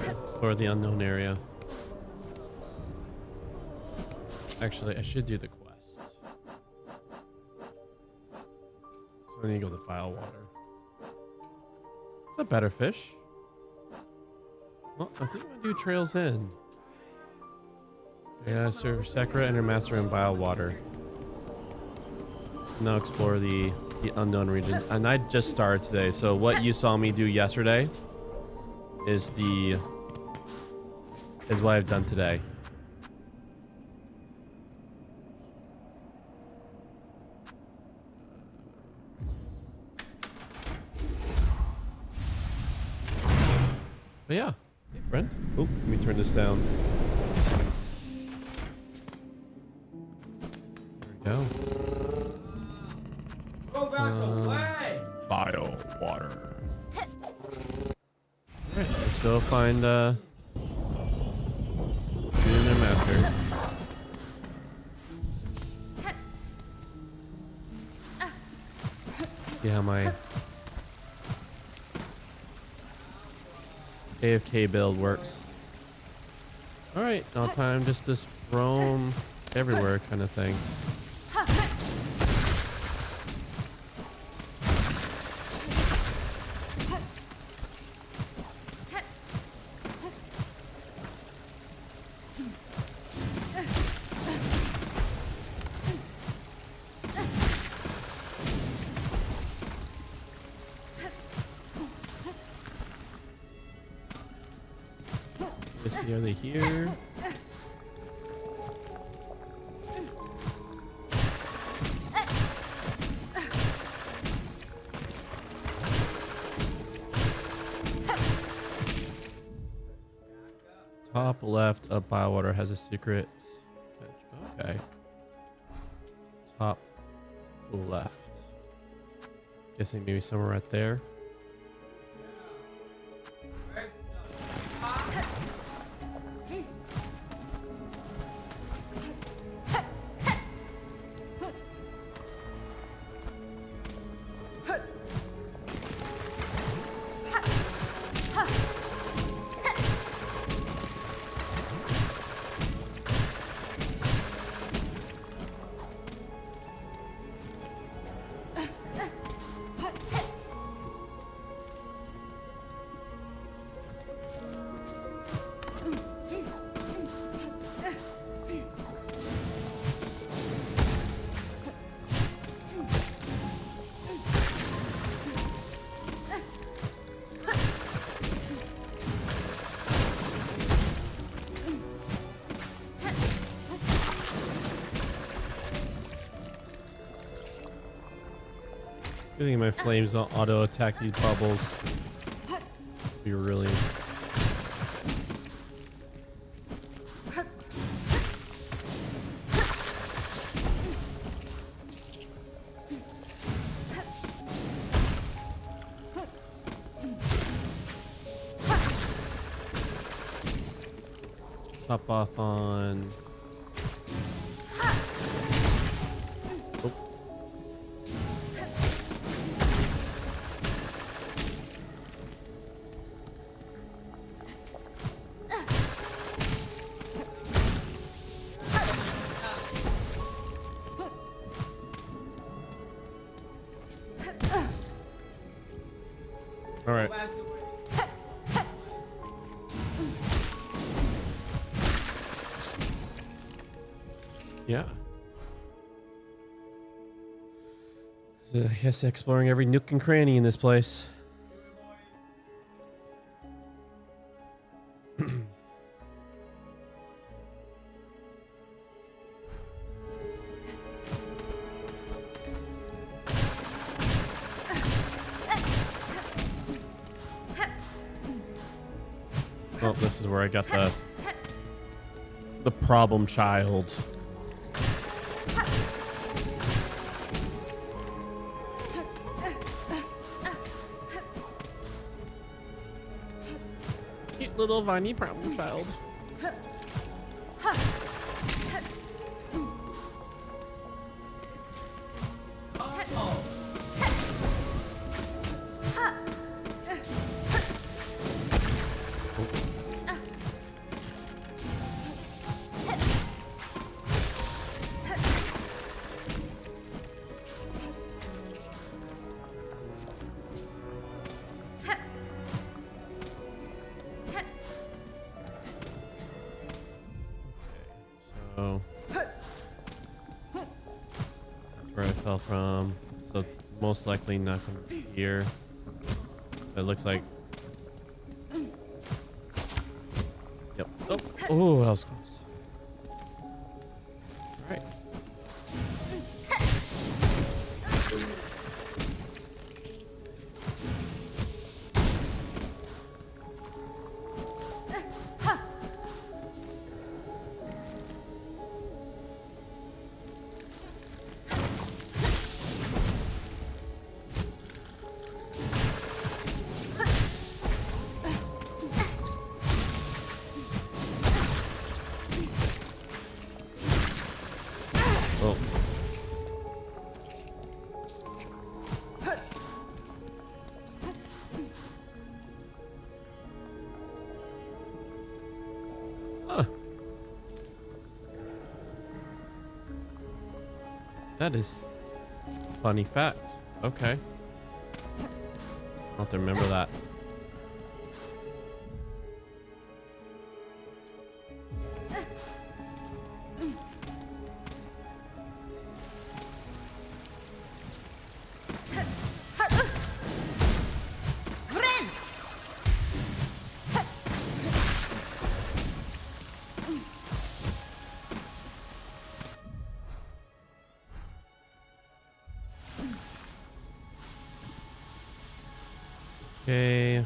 Let's explore the unknown area. Actually, I should do the quest. So I need to go to Bile Water. Is that better fish? Well, I think I'm gonna do Trails In. Yeah, serve Sakura and her master in Bile Water. Now explore the unknown region. And I just started today, so what you saw me do yesterday is what I've done today. But yeah, hey friend. Oh, let me turn this down. There we go. Go back away! Bile Water. Alright, let's go find their master. See how my AFK build works. Alright, now time just to roam everywhere kind of thing. Let's see, are they here? Top left of Biowater has a secret. Okay. Top left. Guessing maybe somewhere right there. I think my flames don't auto attack these bubbles. Be really. Top off on. All right. Yeah. So I guess exploring every nook and cranny in this place. Oh, this is where I got the problem child. Cute little viney problem child. fell from. So most likely not going to be here. It looks like. Yep. Oh, that was close. All right. Oh. Huh. That is a funny fact. Okay. I'll have to remember that. Okay.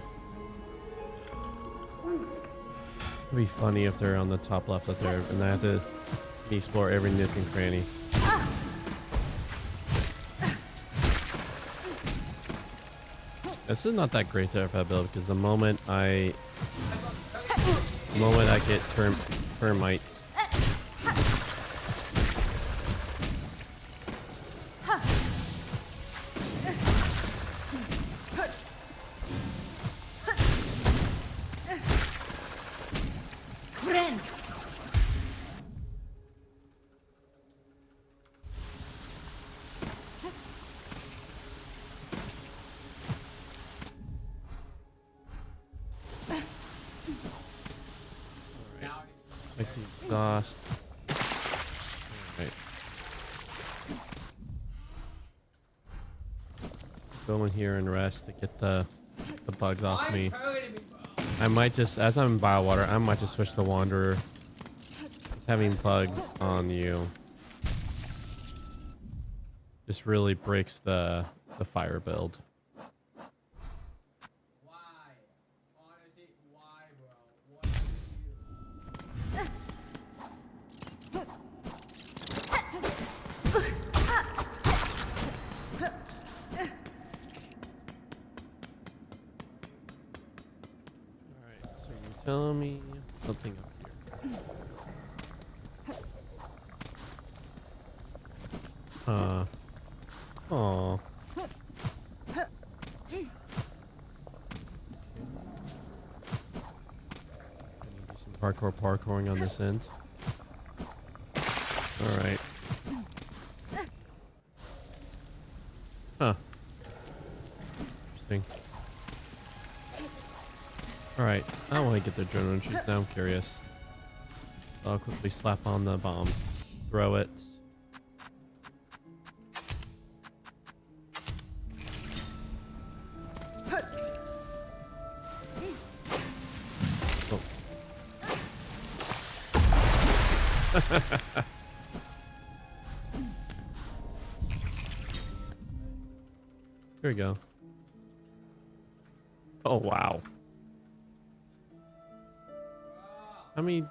It'd be funny if they're on the top left up there, and I have to explore every nook and cranny. This is not that great there if I build, because the moment I get termites. Like the exhaust. Alright. Go in here and rest to get the bugs off me. I might just, as I'm in biowater, I might just switch to Wanderer. Just having bugs on you just really breaks the fire build. Tell me something up here. Aw. I need to do some parkouring on this end. Alright. Huh. Interesting. Alright, I want to get the adrenaline shoot. Now I'm curious. I'll quickly slap on the bomb. Throw it. Oh. Here we go. Oh, wow. I mean,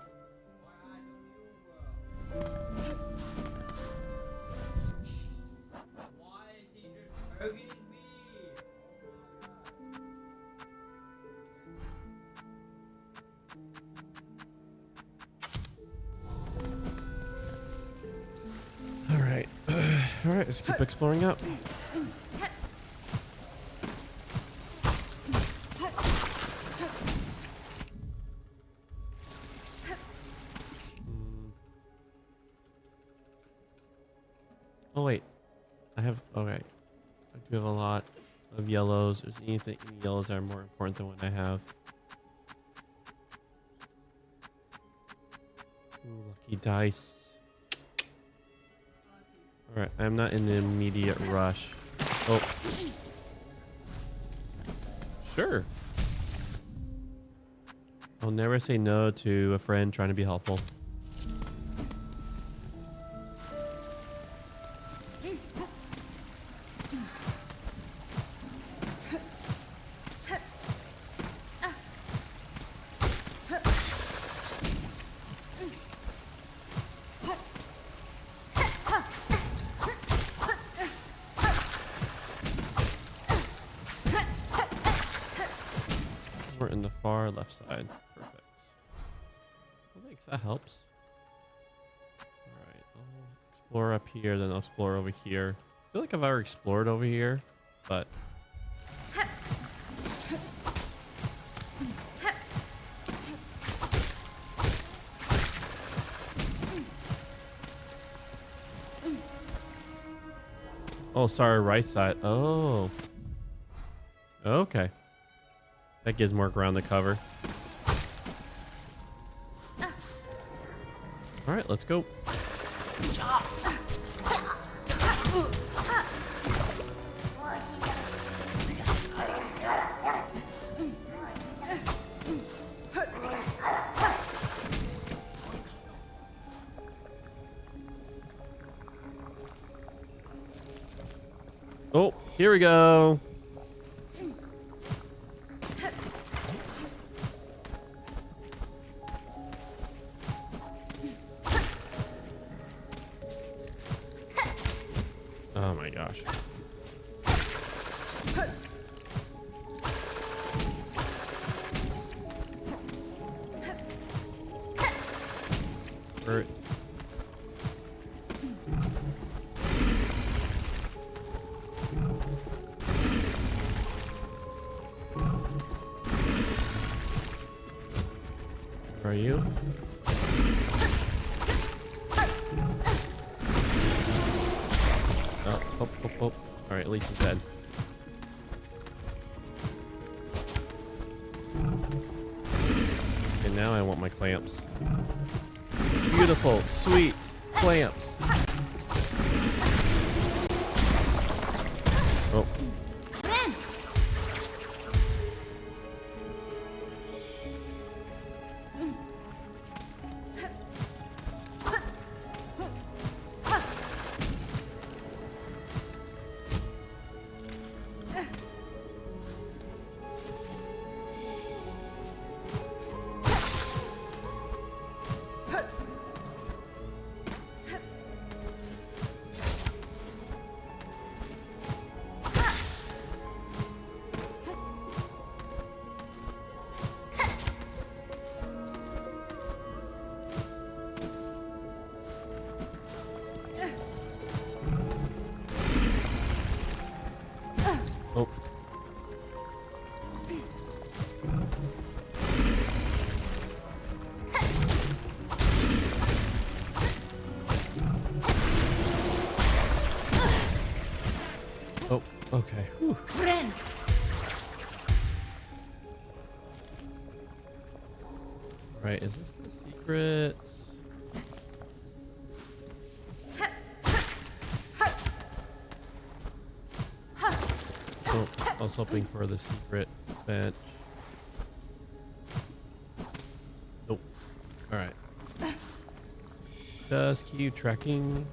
all right, let's keep exploring up. Oh wait, I have, okay, I do have a lot of yellows. Is any yellows that are more important than what I have? Ooh, lucky dice. All right, I'm not in the immediate rush. Oh, sure. I'll never say no to a friend trying to be helpful. We're in the far left side. Perfect. Well, thanks. That helps. All right. I'll explore up here, then I'll explore over here. I feel like I've ever explored over here, but... Oh, sorry, right side. Oh. Okay. That gives more ground to cover. All right, let's go. Oh, here we go. Oh my gosh. Hurt. Where are you? Oh. All right, at least he's dead. And now I want my clamps. Beautiful, sweet clamps. Oh. Oh. Oh, okay. Whew. Right, is this the secret? Oh, I was hoping for the secret bench. Nope. Alright. Just keep tracking.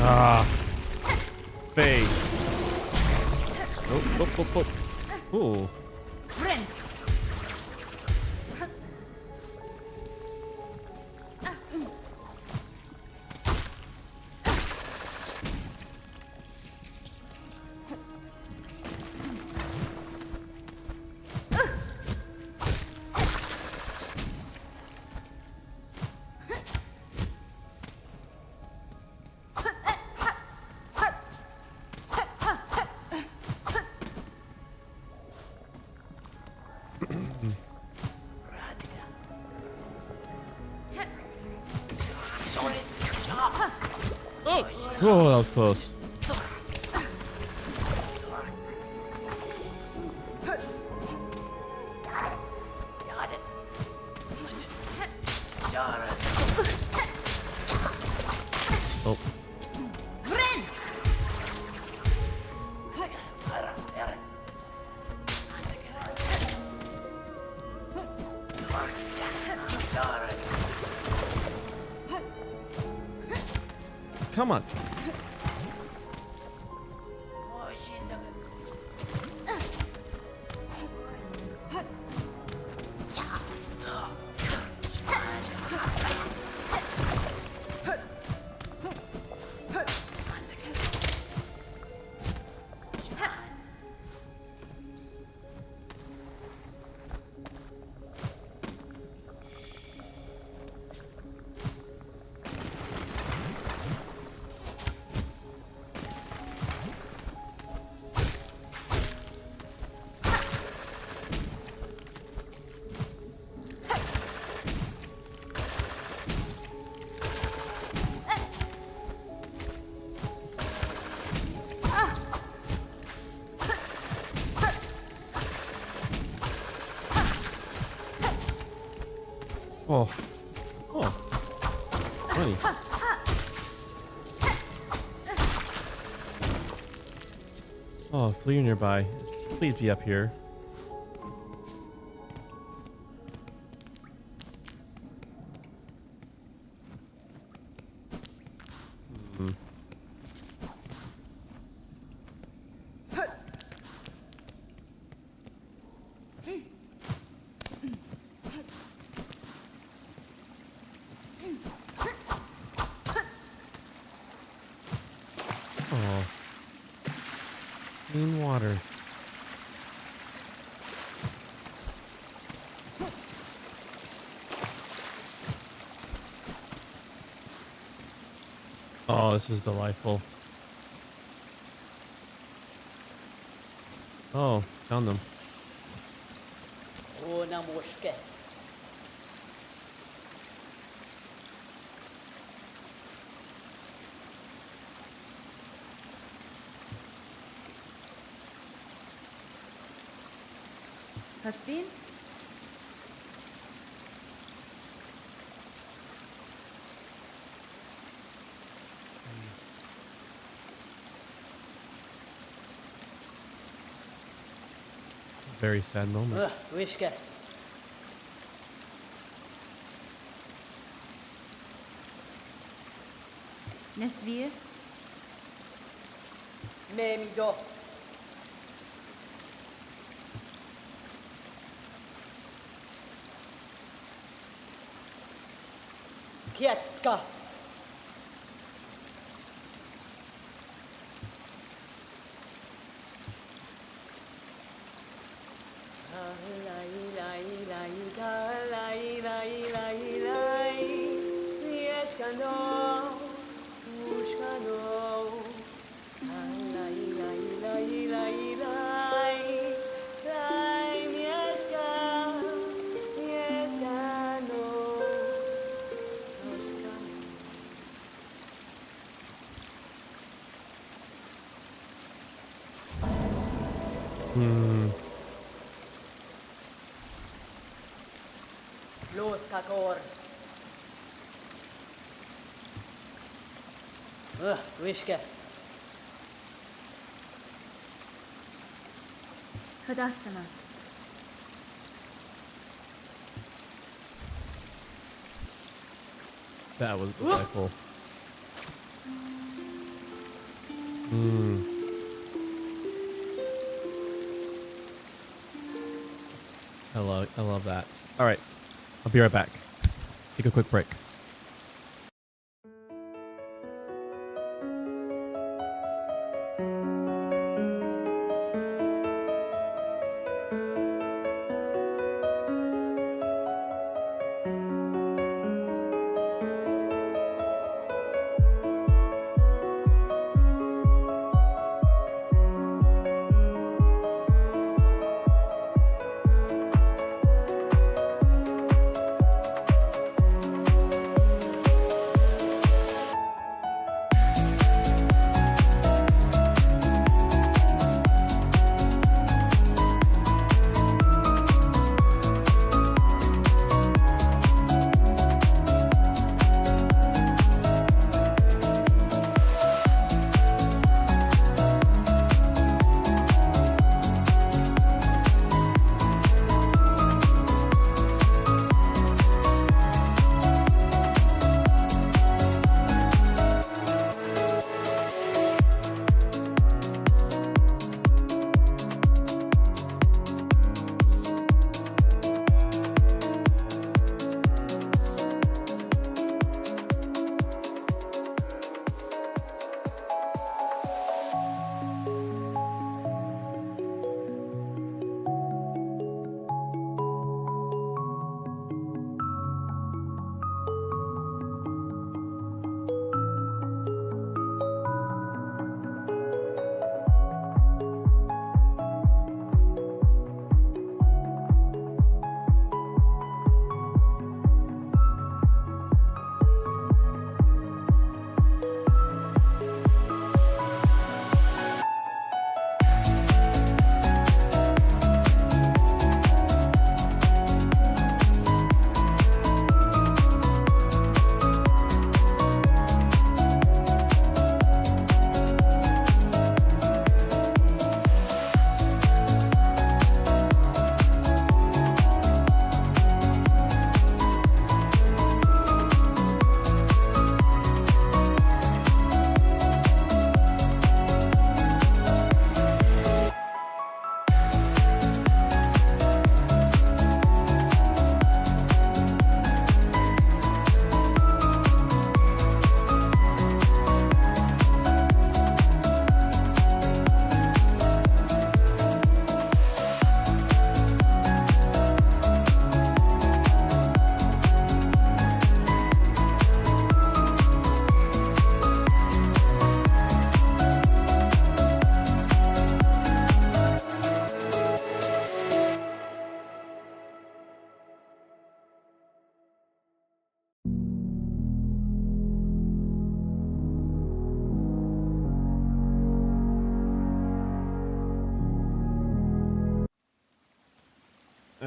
Ah. Face. Oh. Ooh. Oh, that was close. Oh. Come on. Oh. Oh. Funny. Oh, flea nearby. Please be up here. Hmm. Oh. Clean water. Oh, this is delightful. Oh, found them. Has been? Very sad moment. Wishka. Nesvir? Memido. Kietska. Hmm. Los kakor. Wishka. Hadastana. That was delightful. Hmm. I love that. All right. I'll be right back. Take a quick break.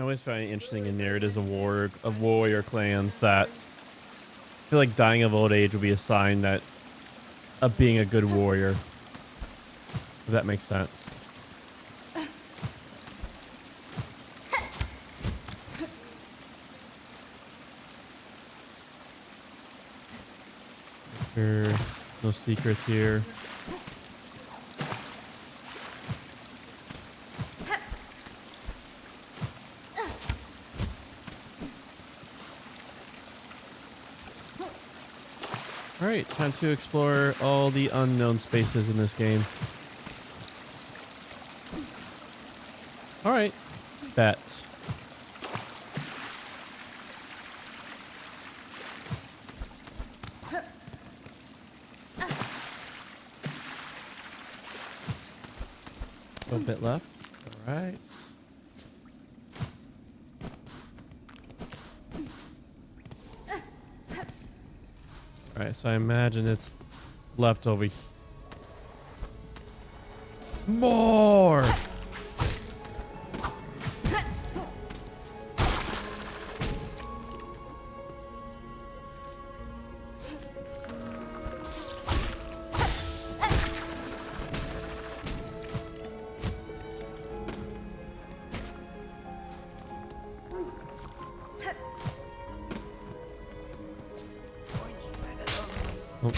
always find it interesting in narratives of warrior clans that I feel like dying of old age would be a sign that of being a good warrior. If that makes sense. Sure, no secrets here. All right, time to explore all the unknown spaces in this game. All right, bet. A bit left. All right. All right, so I imagine it's left over here. More! Oh.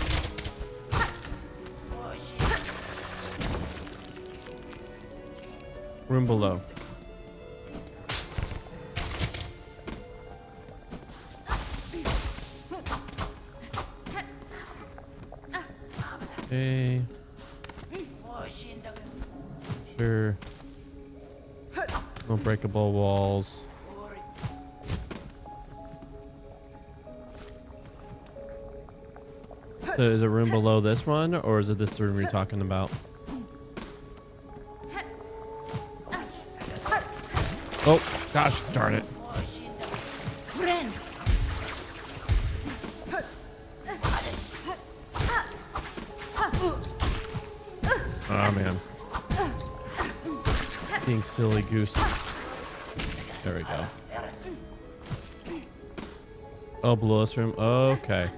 Room below. Okay. Sure. No breakable walls. So is a room below this one, or is it this room you're talking about? Oh, gosh darn it. Oh, man. Being silly goose. There we go. Oh, below this room. Okay.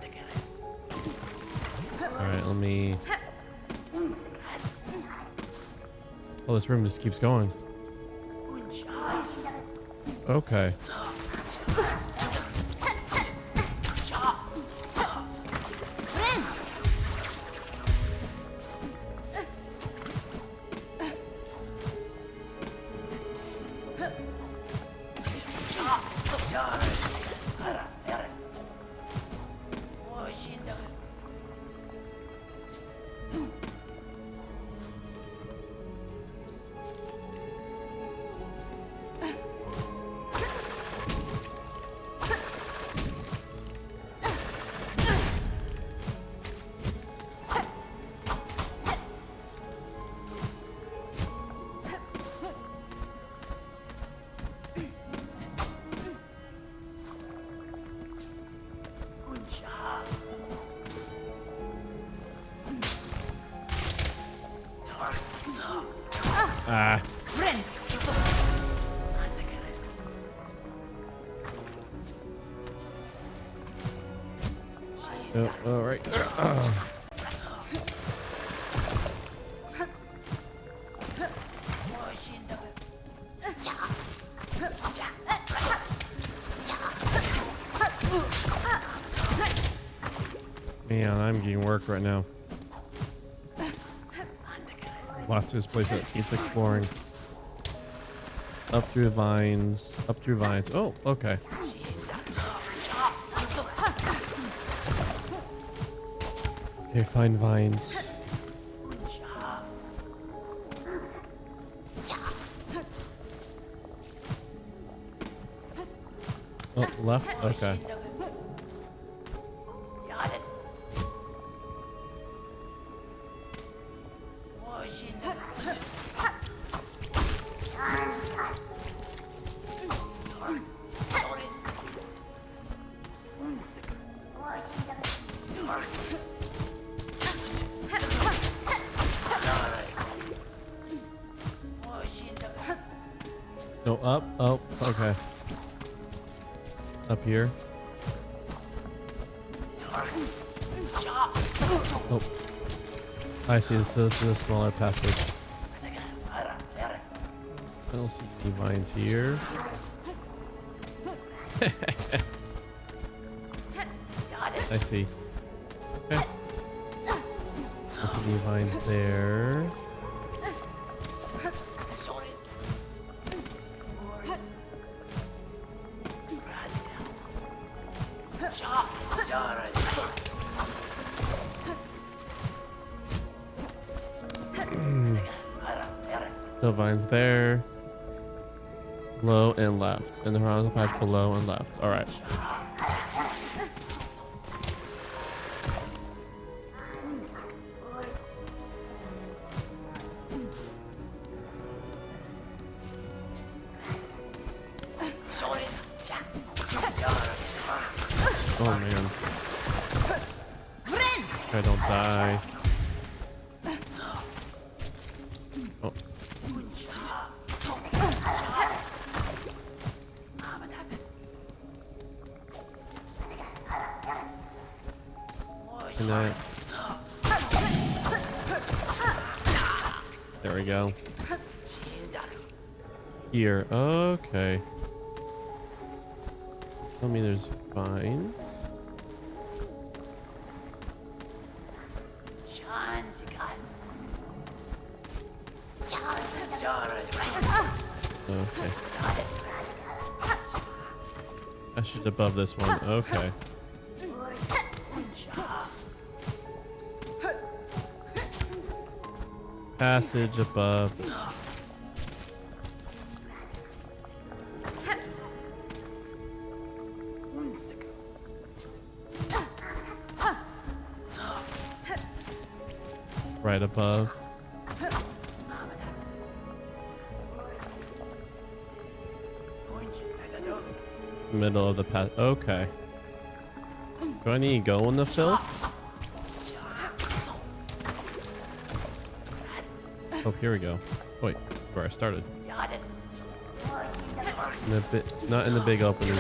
Alright, let me... Oh, this room just keeps going. Okay. Ah. Oh, all right. Man, I'm getting worked right now. Lots of this place that keeps exploring. Up through vines. Up through vines. Oh, okay. Okay, find vines. Oh, left? Okay. No, up, up. Okay. Up here. Oh. I see. This is a smaller passage. I don't see any vines here. I see. Okay. Don't see any vines there. No vines there. Low and left. And the horizontal patch below and left. Alright. Oh man. I don't die. Oh. Can I... There we go. Here. Okay. Tell me there's vines. Okay. I should above this one. Okay. Passage above. Right above. Middle of the path. Okay. Do I need to go in the filth? Oh, here we go. Wait, this is where I started. In the not in the big opening.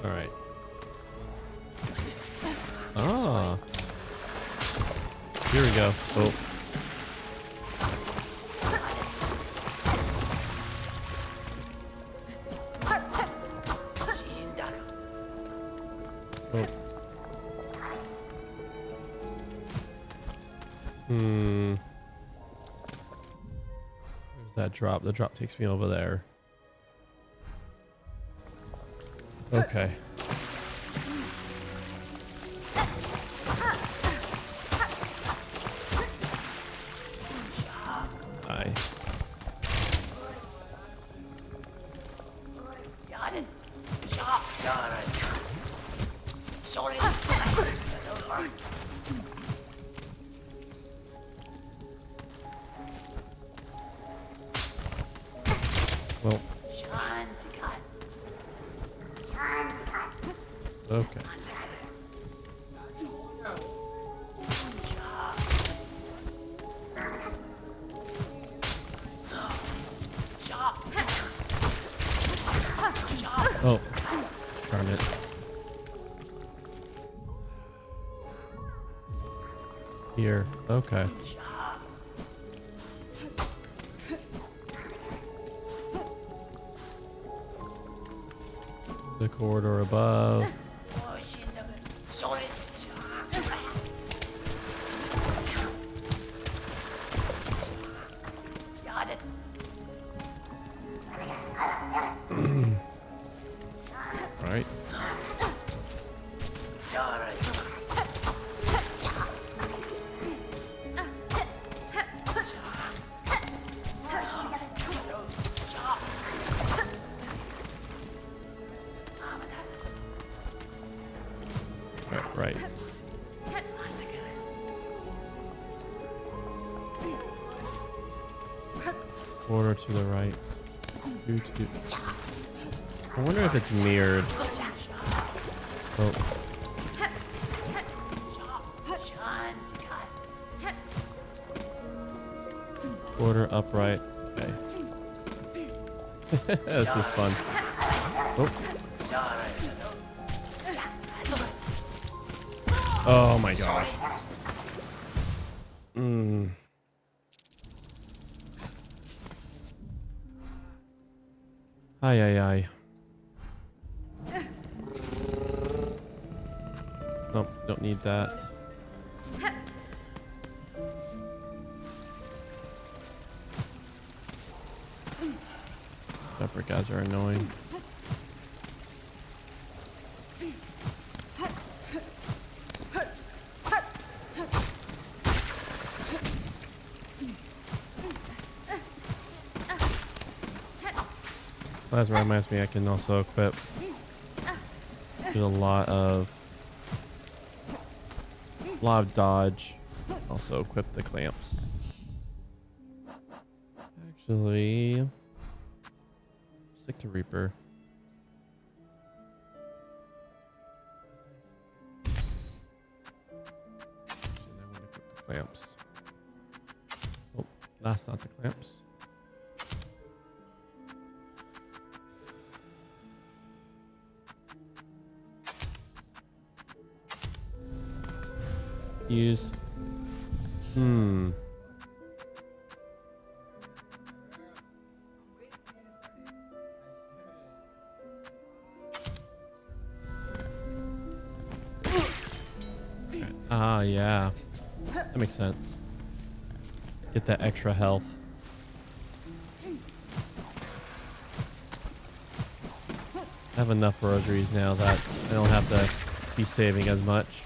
All right. Ah. Here we go. Oh. Oh. There's that drop. The drop takes me over there. Okay. Well. Okay. Oh, darn it. Here. Okay. The corridor above. Right. Right. Quarter to the right. Two. I wonder if it's mirrored. Oh. Quarter upright. This is fun. Oh. Oh my gosh. Ay, ay, ay. Nope, don't need that. Separate guys are annoying. Well, that reminds me, I can also equip. There's a lot of dodge. Also equip the clamps. Actually, stick to Reaper. And I want to equip the clamps. Oh, that's not the clamps. Use. Okay. Ah, yeah. That makes sense. Let's get that extra health. I have enough rosaries now that I don't have to be saving as much.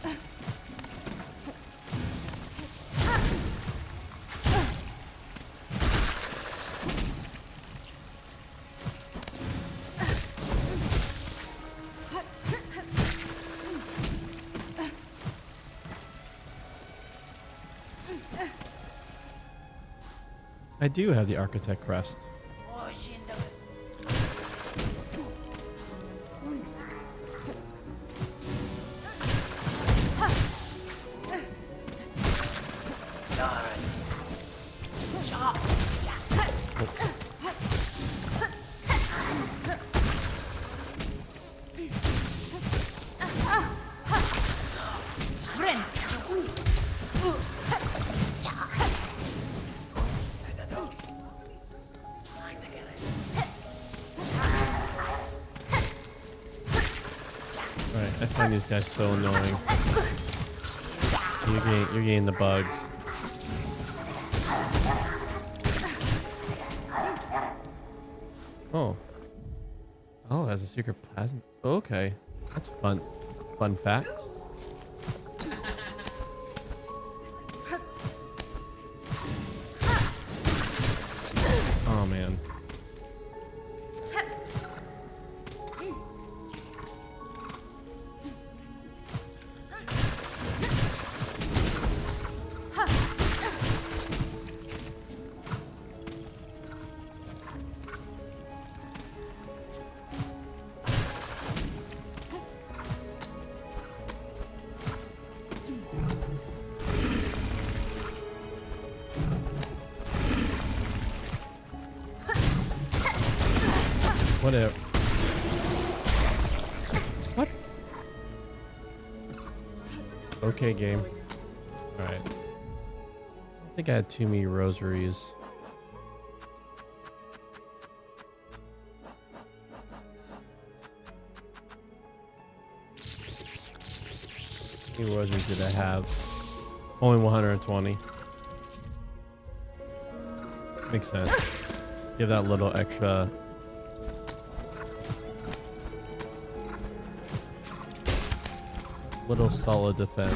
I do have the Architect crest. I find these guys so annoying. You're getting the bugs. Oh. Oh, it has a secret plasma. Okay. That's fun. Fun fact. Oh, man. Whatever. What? Okay, game. Alright. I think I had too many rosaries. How many rosaries did I have? Only 120. Makes sense. Give that little extra. Little solid defense.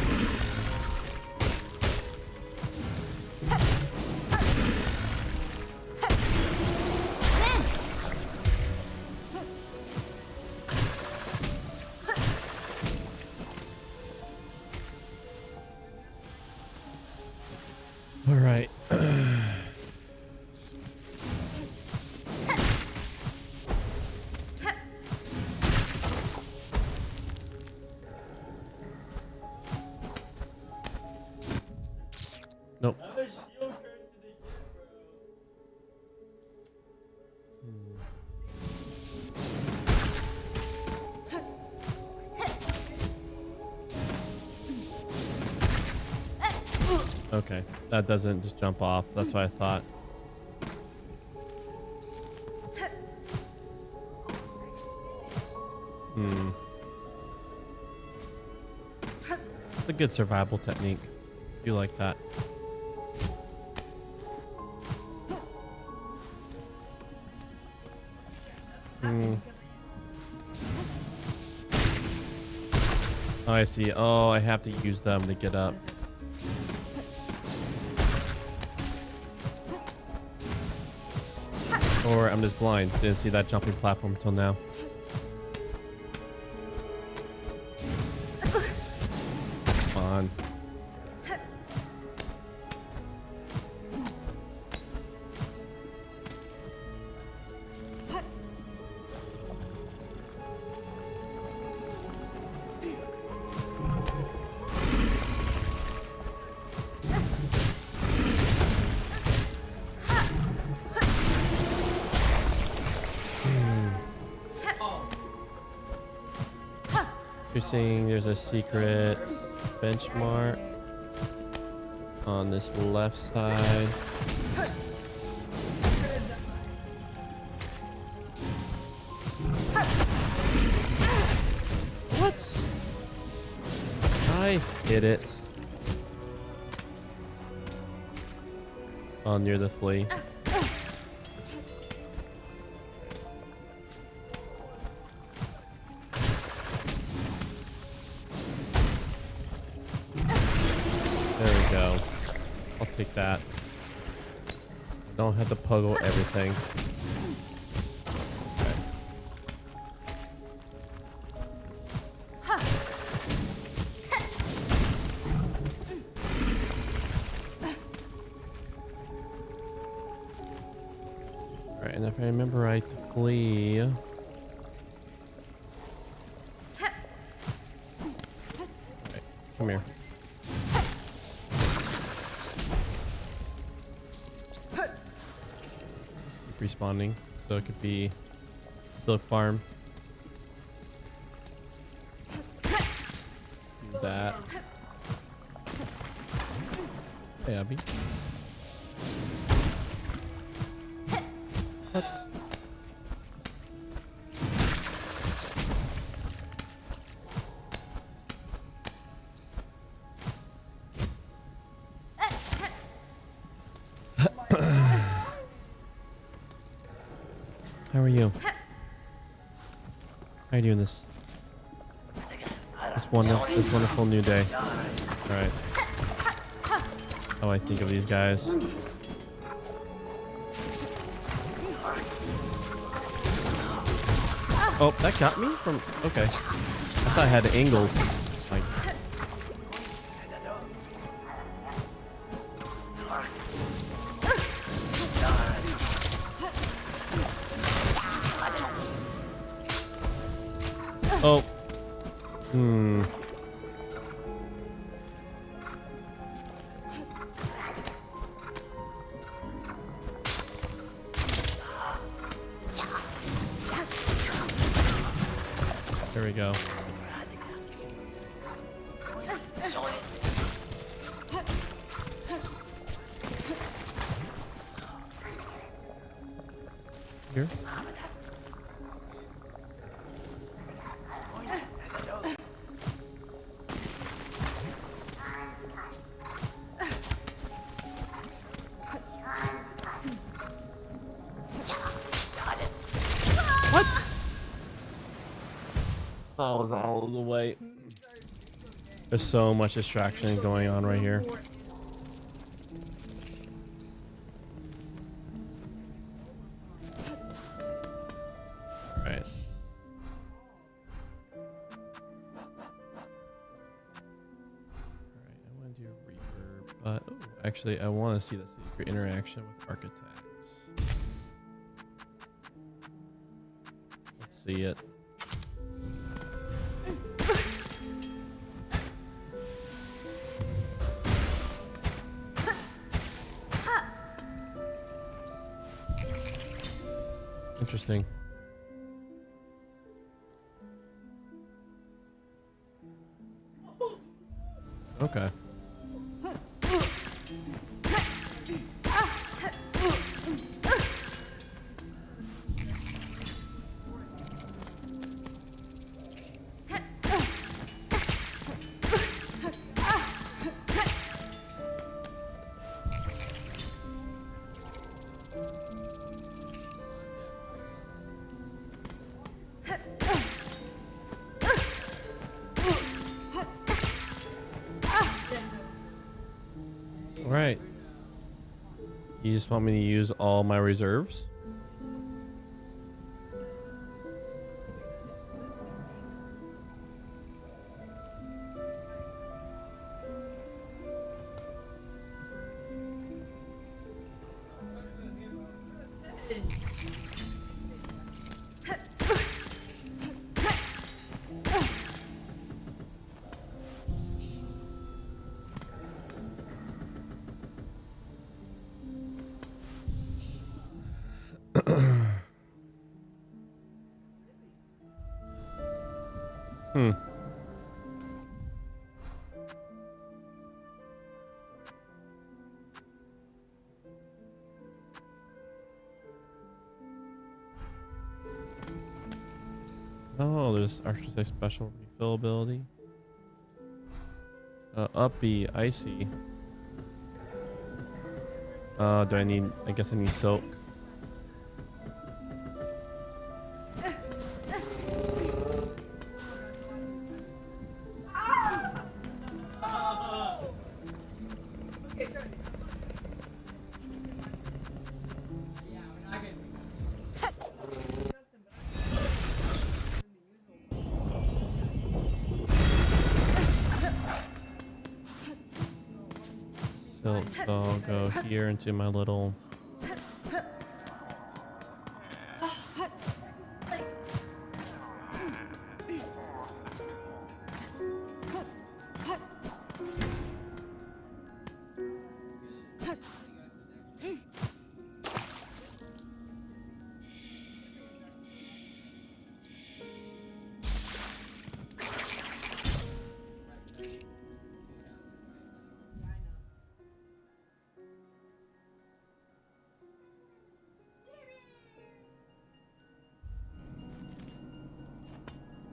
All right. Okay, that doesn't just jump off. That's what I thought. Hmm. It's a good survival technique. You like that? Hmm. Oh, I see. Oh, I have to use them to get up. Or I'm just blind. Didn't see that jumping platform until now. Come on. You're saying there's a secret benchmark on this left side. What? I hit it. Oh, near the flea. There we go. I'll take that. Don't have to puggle everything. Alright, and if I remember right, to flee. Alright, come here. Respawning, so it could be Silk Farm. Do that. Hey, Abby. What? How are you? How are you doing this wonderful new day? All right. How I think of these guys. Oh, that got me from. Okay. I thought I had angles. Like. Oh. Hmm. There we go. Here. What? That was all the way. There's so much distraction going on right here. All right. I want to do Reaper, but oh, actually, I want to see the secret interaction with Architects. Let's see it. Interesting. Okay. You just want me to use all my reserves? Hmm. Oh, there's actually special refill ability. Uppy, icy. Do I need? I guess I need silk. Silk, so I'll go here into my little.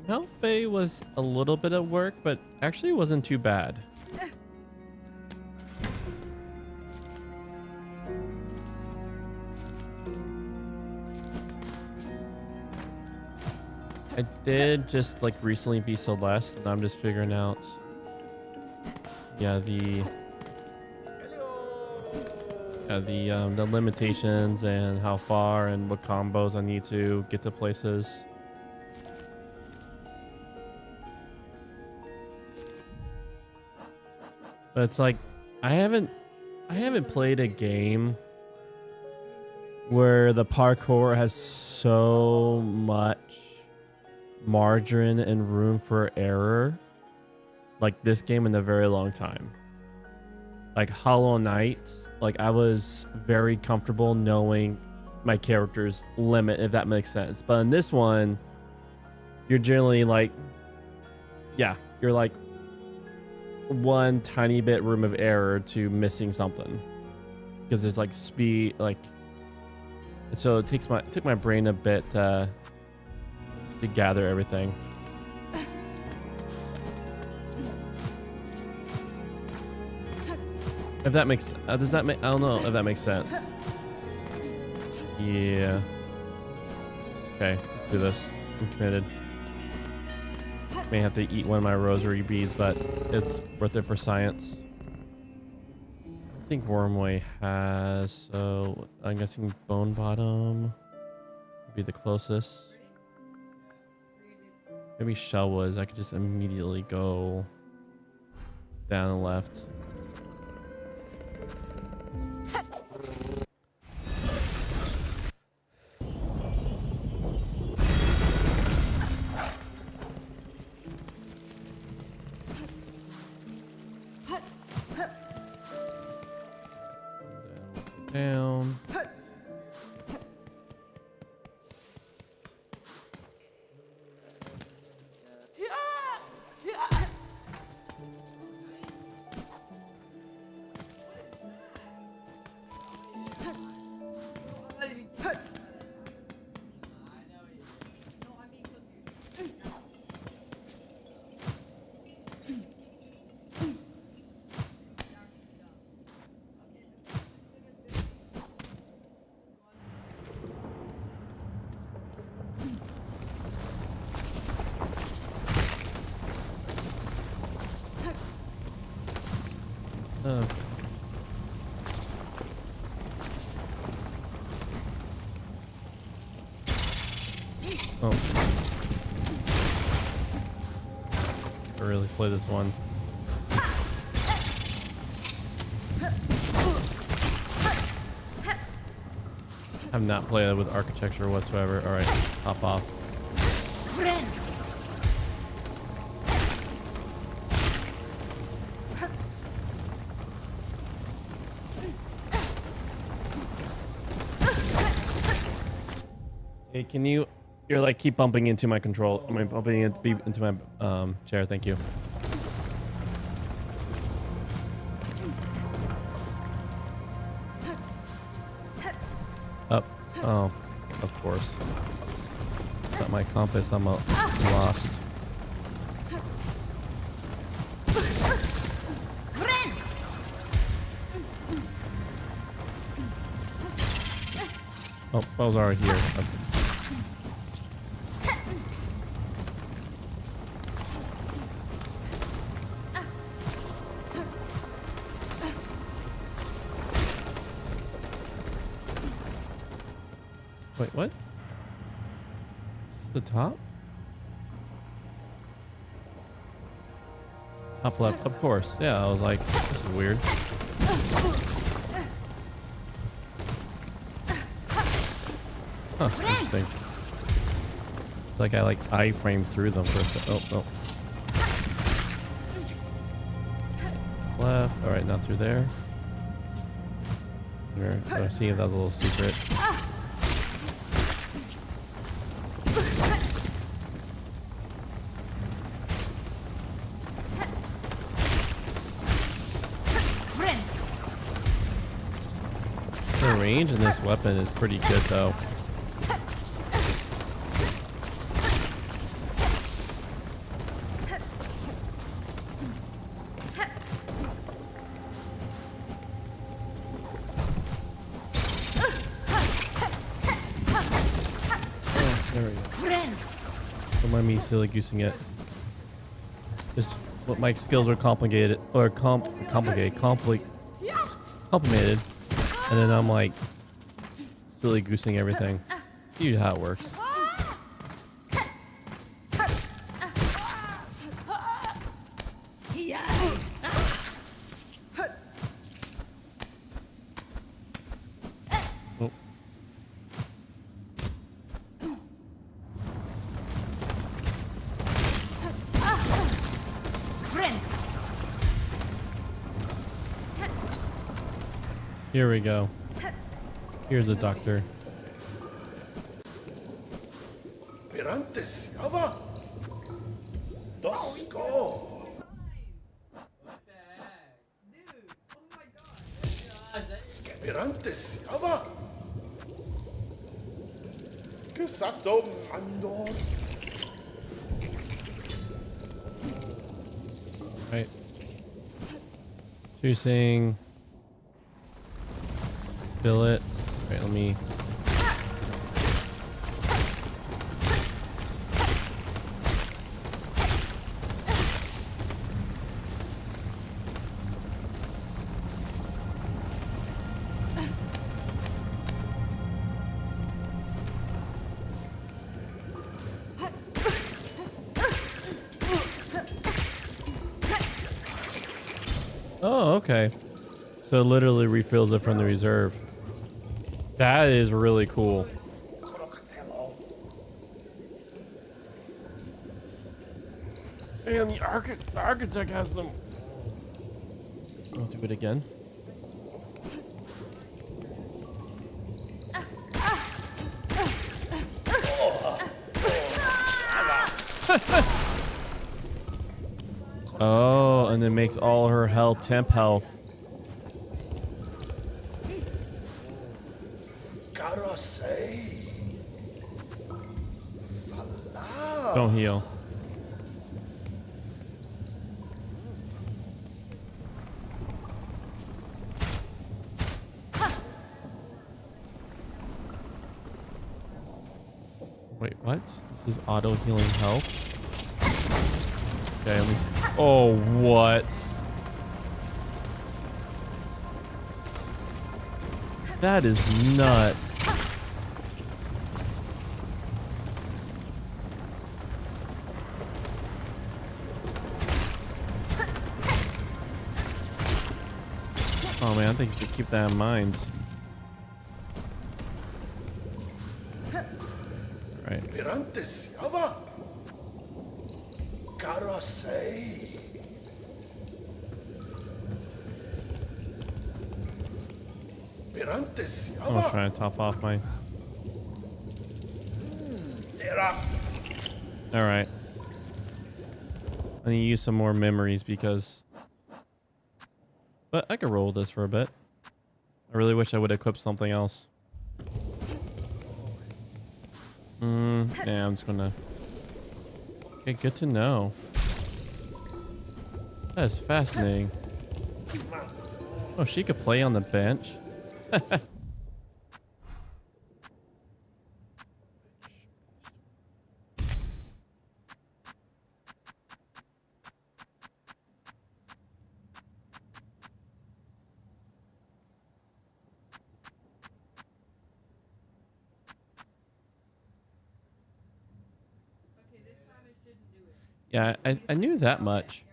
Malfay was a little bit of work, but actually wasn't too bad. I did just like recently be Celeste, and I'm just figuring out, the limitations and how far and what combos I need to get to places. But it's like I haven't played a game where the parkour has so much margin and room for error like this game in a very long time. Like Hollow Knight, like I was very comfortable knowing my character's limit, if that makes sense. But in this one, you're generally like, you're like one tiny bit room of error to missing something, because there's like speed, like, so it took my brain a bit to gather everything. If that makes does that make, I don't know if that makes sense. Yeah. Okay, let's do this. I'm committed. May have to eat one of my rosary beads, but it's worth it for science. I think Wormway has, so I'm guessing Bone Bottom would be the closest. Maybe Shellwoods. I could just immediately go down and left. Down. Oh. I really play this one. I've not played it with architecture whatsoever. All right, hop off. Hey, can you? You're like keep bumping into my control. I mean, bumping into my chair. Thank you. Up. Oh, of course. Got my compass. I'm lost. Oh, I was already here. Okay. Wait, what? Is this the top? Top left, of course. Yeah, I was like, this is weird. Huh, interesting. It's like I iframed through them for a second. Oh. Left. All right, not through there. Here, so I see if that's a little secret. The range in this weapon is pretty good, though. Don't mind me silly goosing it. Just what my skills are complicated or complicated, and then I'm like silly goosing everything. You know how it works. Oh. Here we go. Here's a doctor. Pirantes, Yava. Let's go. Pirantes, Yava. Que sato mando. Right. So you're saying fill it. Right, let me. Oh, okay. So it literally refills it from the reserve. That is really cool. And the architect has some. I'll do it again. Oh, and it makes all her health temp health. Don't heal. Wait, what? This is auto healing health. Okay, let me see. Oh, what? That is nuts. Oh man, I think you should keep that in mind. Right. Pirantes, Yava. Karasei. Pirantes, I was Yava. trying to top off my. Era. All right. I need to use some more memories because. But I could roll with this for a bit. I really wish I would equip something else. Yeah, I'm just gonna. Okay, good to know. That is fascinating. Oh, she could play on the bench. Yeah, I knew that much.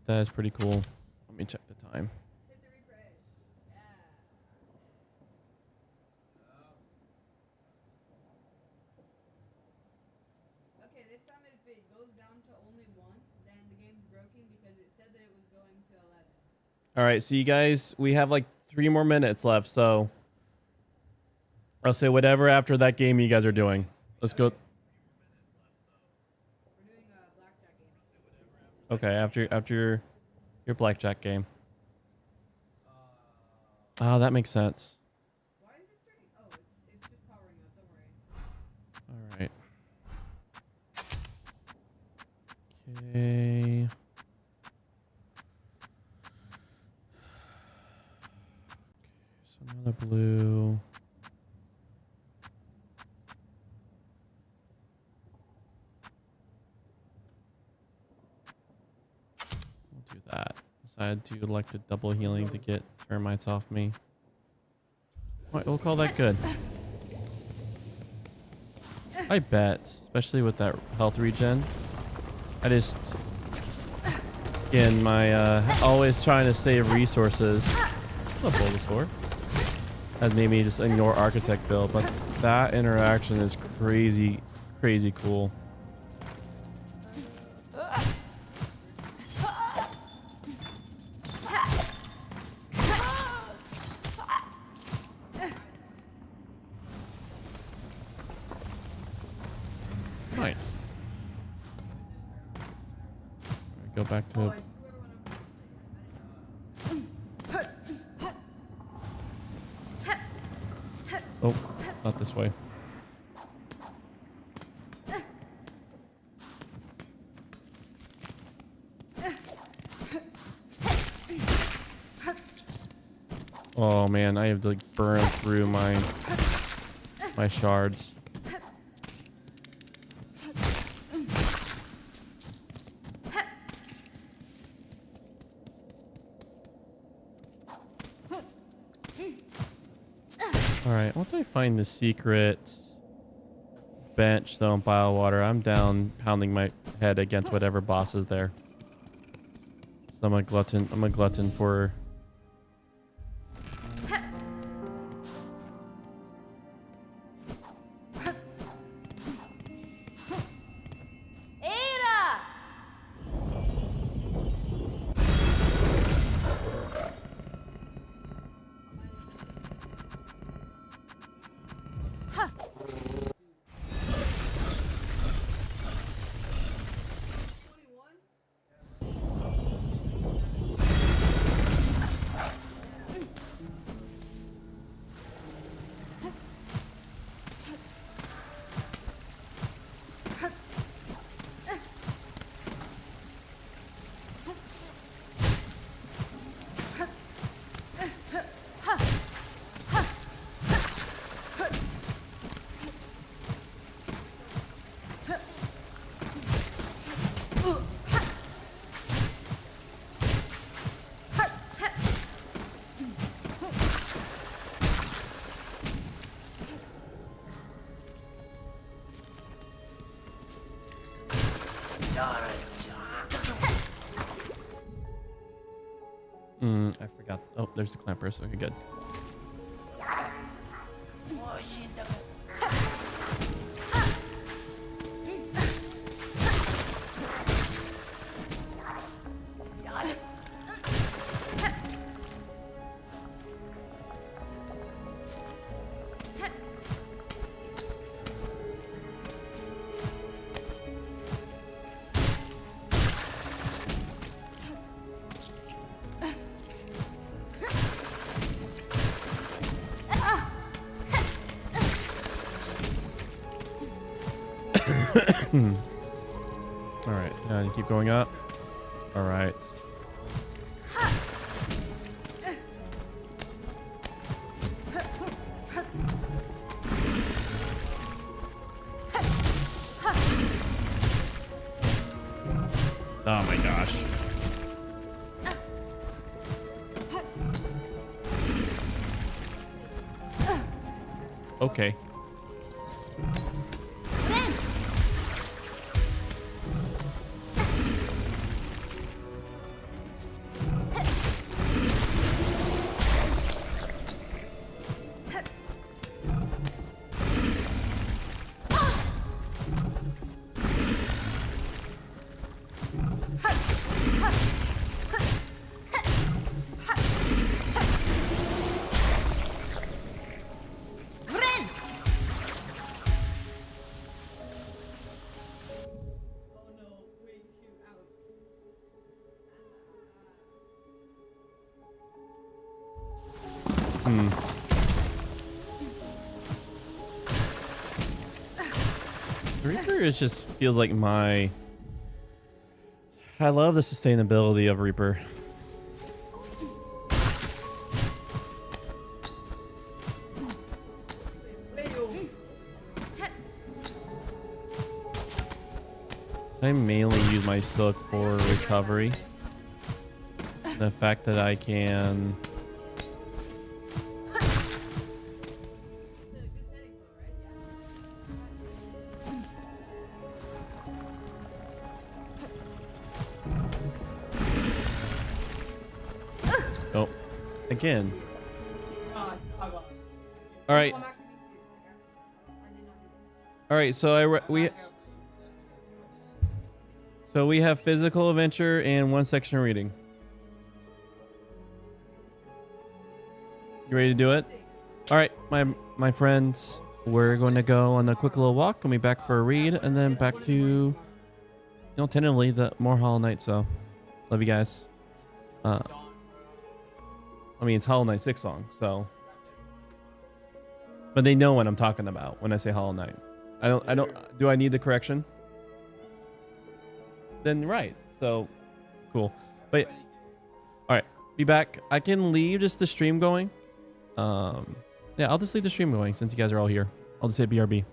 That is pretty cool. Let me check the time. Okay, this time if it goes down to only 1, then the game's broken because it said that it was going to 11. All right, so you guys, we have like 3 more minutes left, so I'll say whatever after that game you guys are doing. Let's go. We're doing a blackjack game. Okay, after your blackjack game. Oh, that makes sense. Why is it starting? Oh, it's just powering up. Don't worry. All right. Okay. Some other blue. We'll do that. Decided to elect the double healing to get termites off me. Right, we'll call that good. I bet, especially with that health regen. I just, again, my always trying to save resources. It's a Bulbasaur. That made me just ignore Architect build, but that interaction is crazy, crazy cool. Nice. Go back to. Oh, not this way. Oh man, I have to like burn through my shards. Alright, once I find the secret bench though in Biowater, I'm down pounding my head against whatever boss is there. So I'm a glutton for I forgot. Oh, there's the clampers. Okay, good. All right, and keep going up. All right. Oh my gosh. Okay. Oh no, wait, shoot, ouch. The Reaper is just feels like my. I love the sustainability of Reaper. I mainly use my silk for recovery. The fact that I can. Oh, again. All right. I'm actually being serious. Like, I did not do that. All right. So we have physical adventure and one section of reading. You ready to do it? All right, my friends, we're going to go on a quick little walk and be back for a read, and then back to, tentatively the more Hollow Knight. So, love you guys. I mean, it's Hollow Knight Silksong, so. But they know what I'm talking about when I say Hollow Knight. I don't. Do I need the correction? Then right. So, cool. But all right, be back. I can leave just the stream going. Yeah, I'll just leave the stream going since you guys are all here. I'll just hit BRB.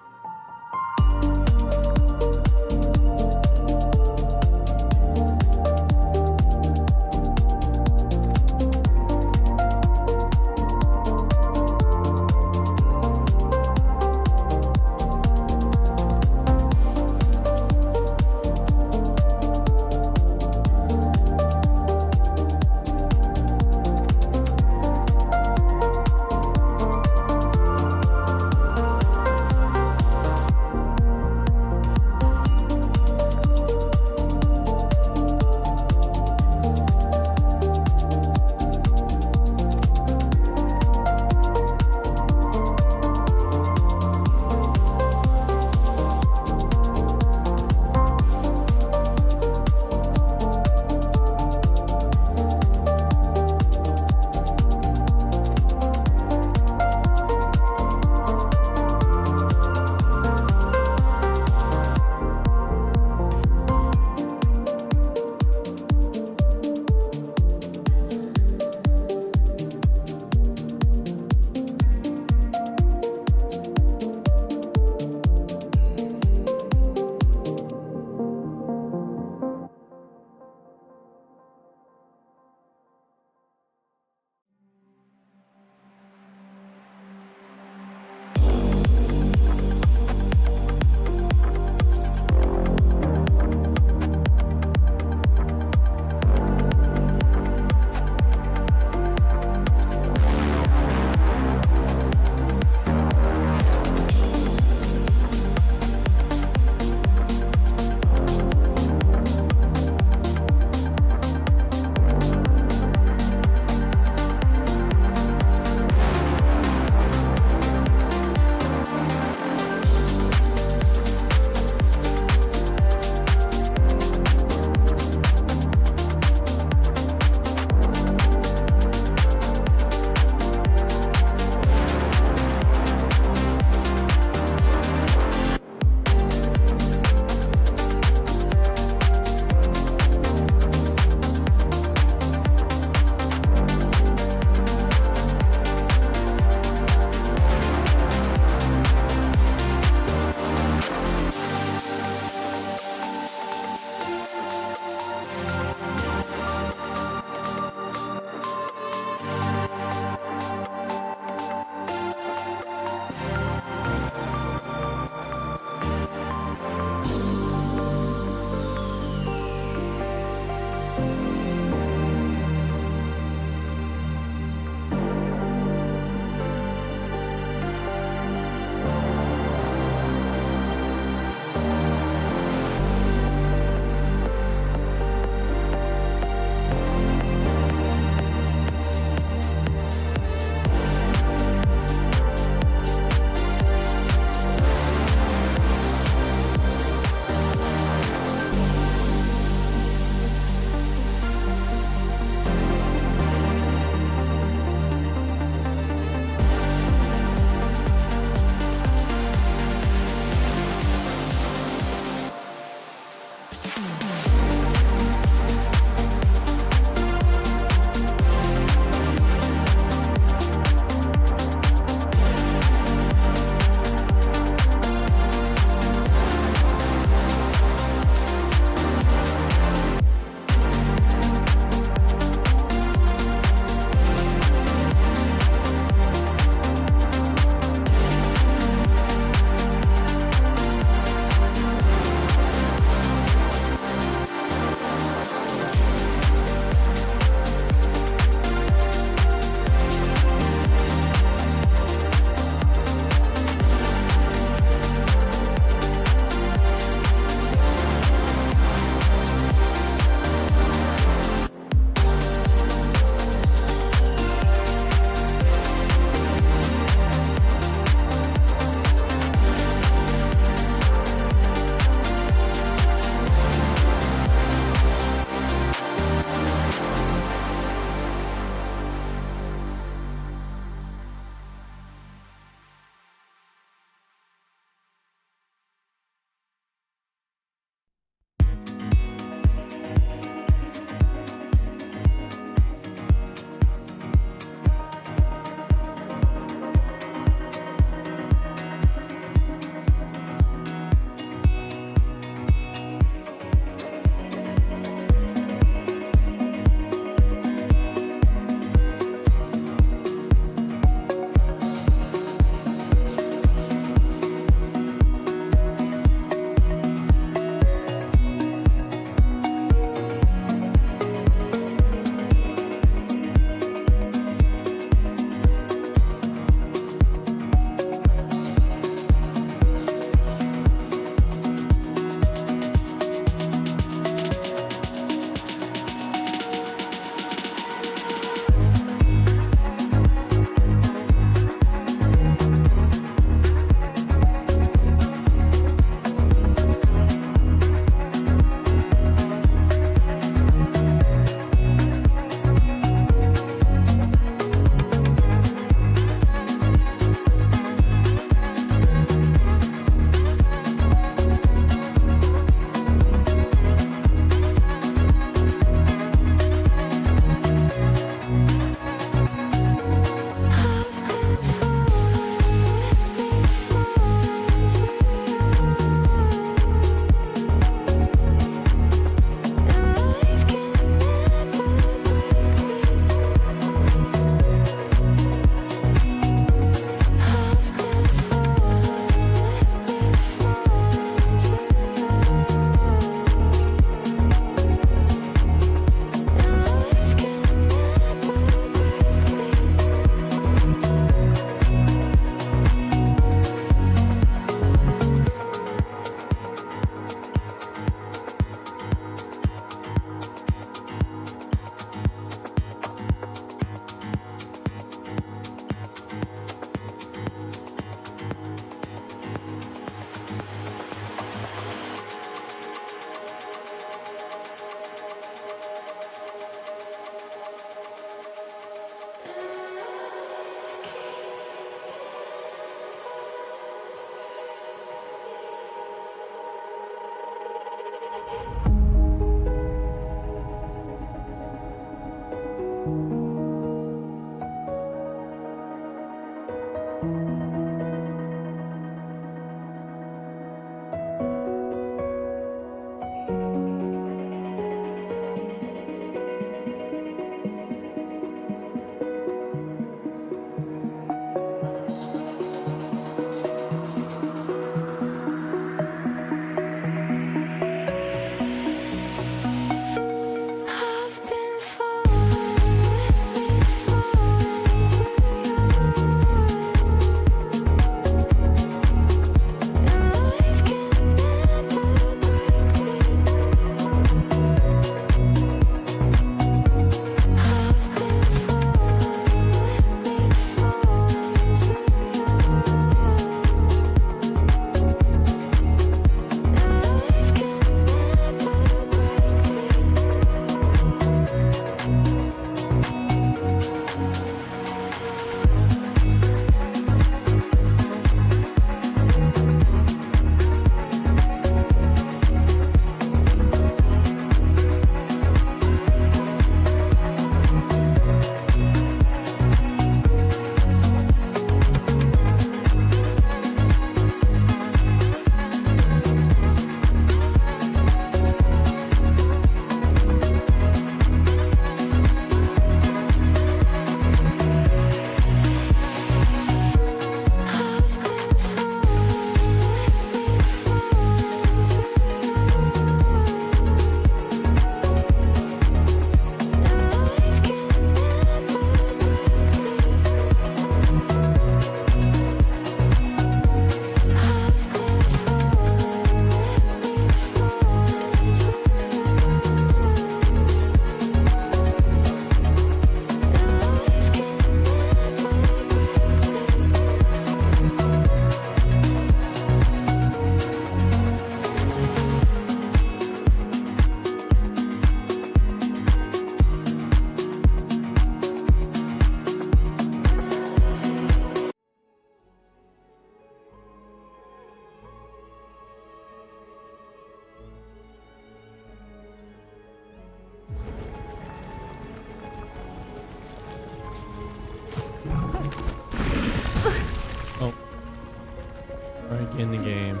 in the game.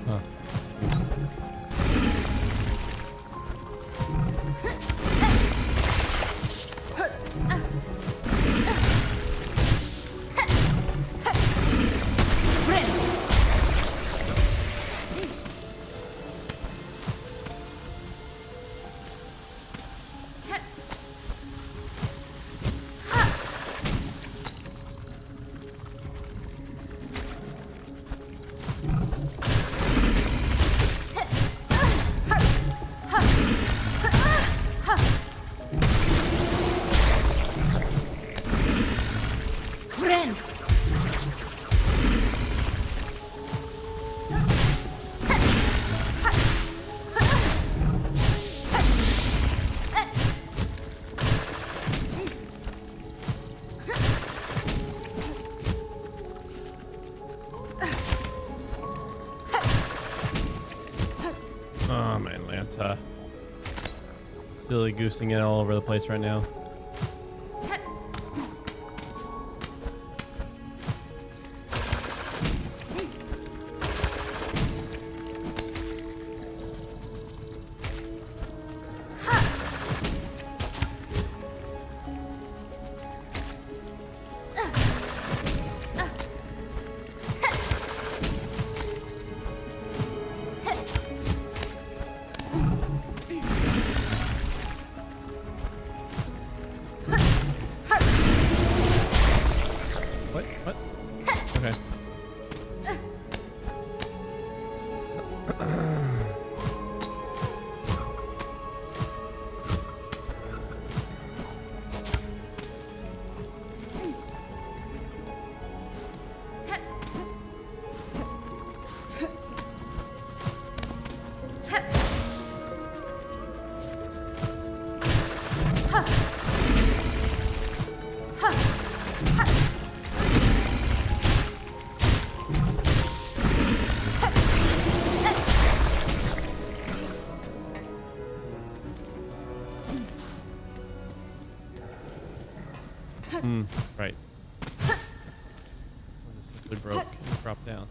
Huh. Oh man, Lanta. Silly goosing it all over the place right now. What? Okay. Right. This one just simply broke and dropped down.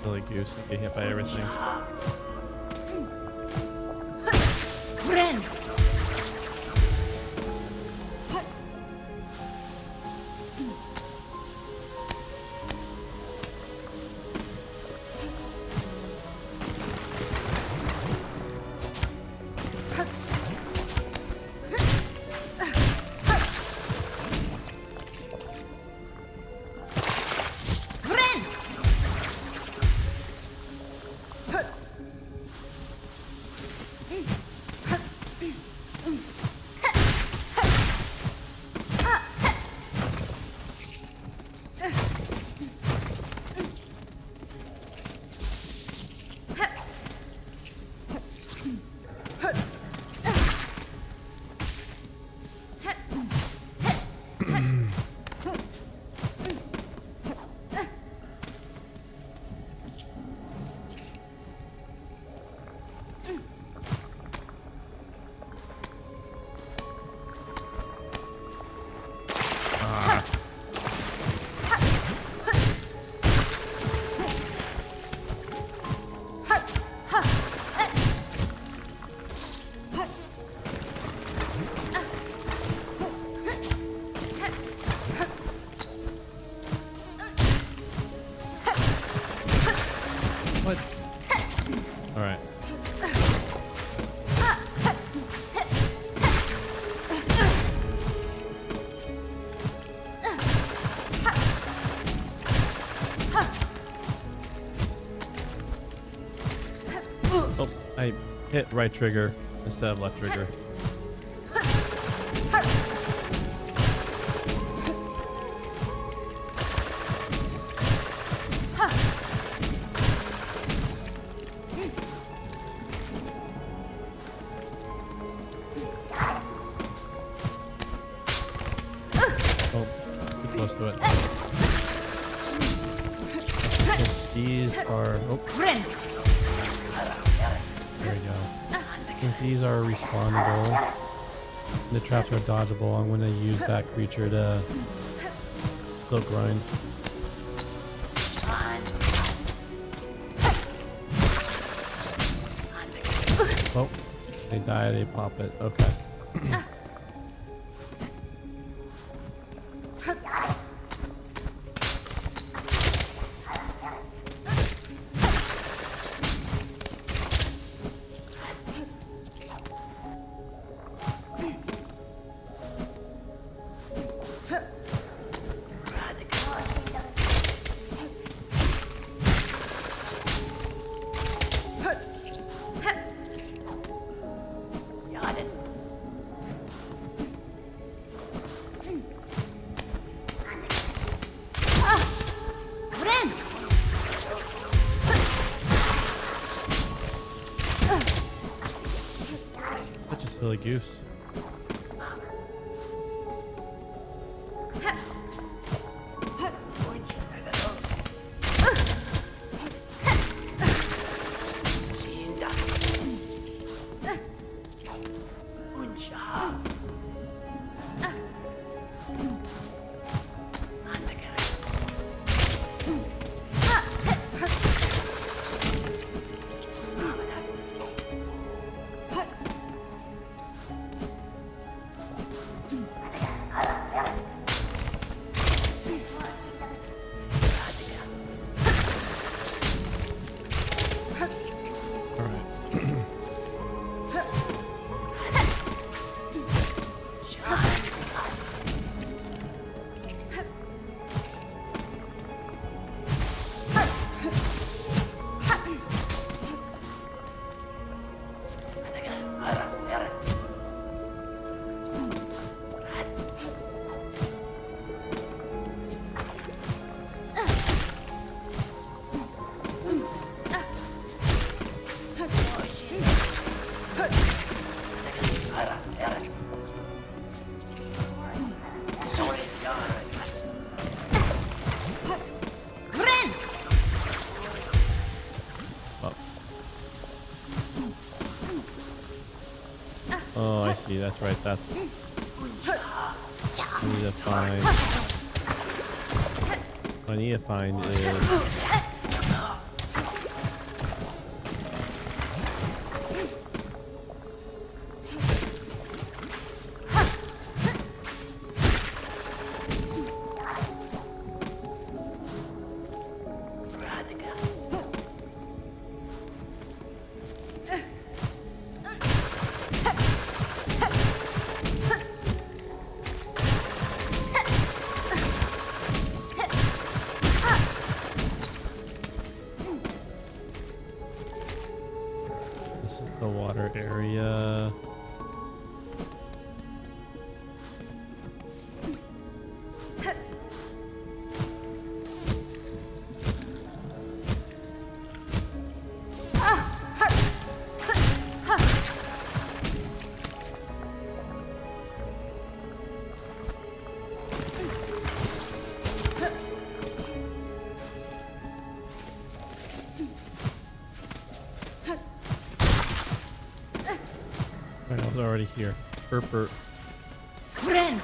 Silly goose, you get hit by everything. hit right trigger instead of left trigger. Oh, too close to it. Since these are... Oh. There we go. Since these are respawnable, the traps are dodgeable, I'm going to use that creature to silk grind. Oh, they die, they pop it. Okay. Such a silly goose. Oh, I see. That's right. That's... I need to find... What I need to find is... the water area. I was already here. Burp. Friend.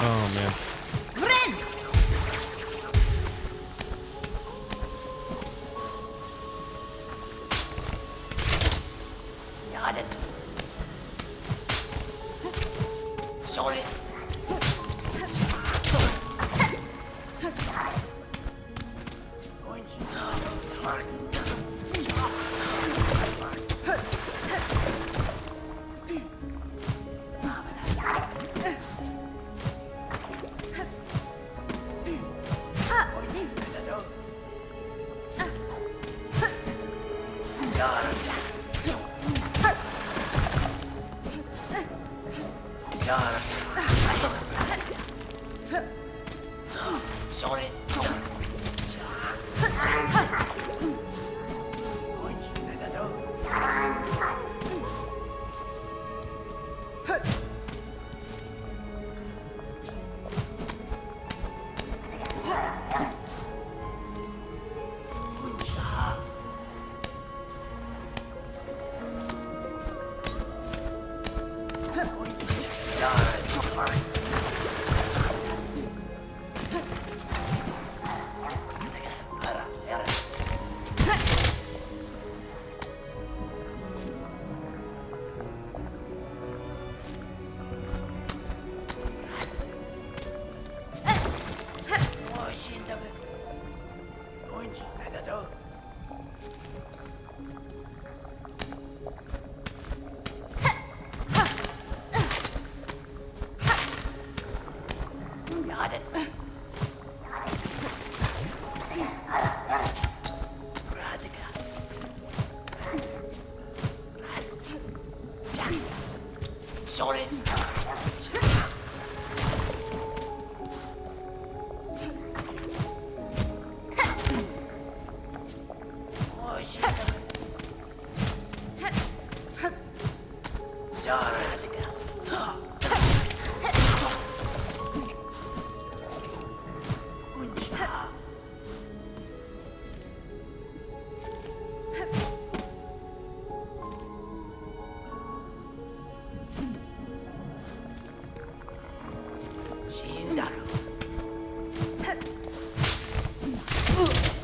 Oh man. Ren!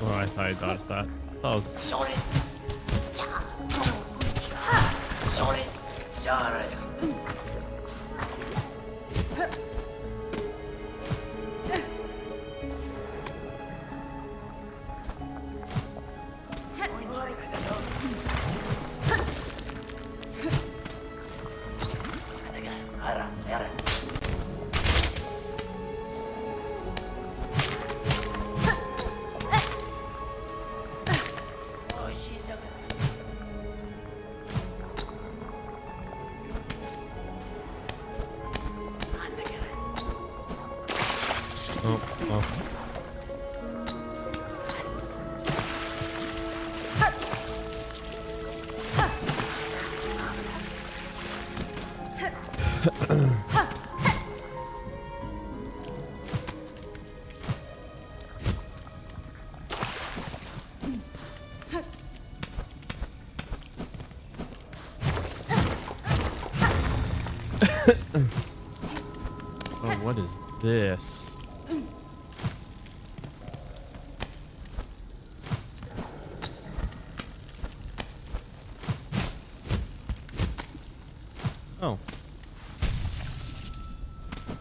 Oh, I thought I dodged that. That was... Oh, oh. Oh, what is this? Oh.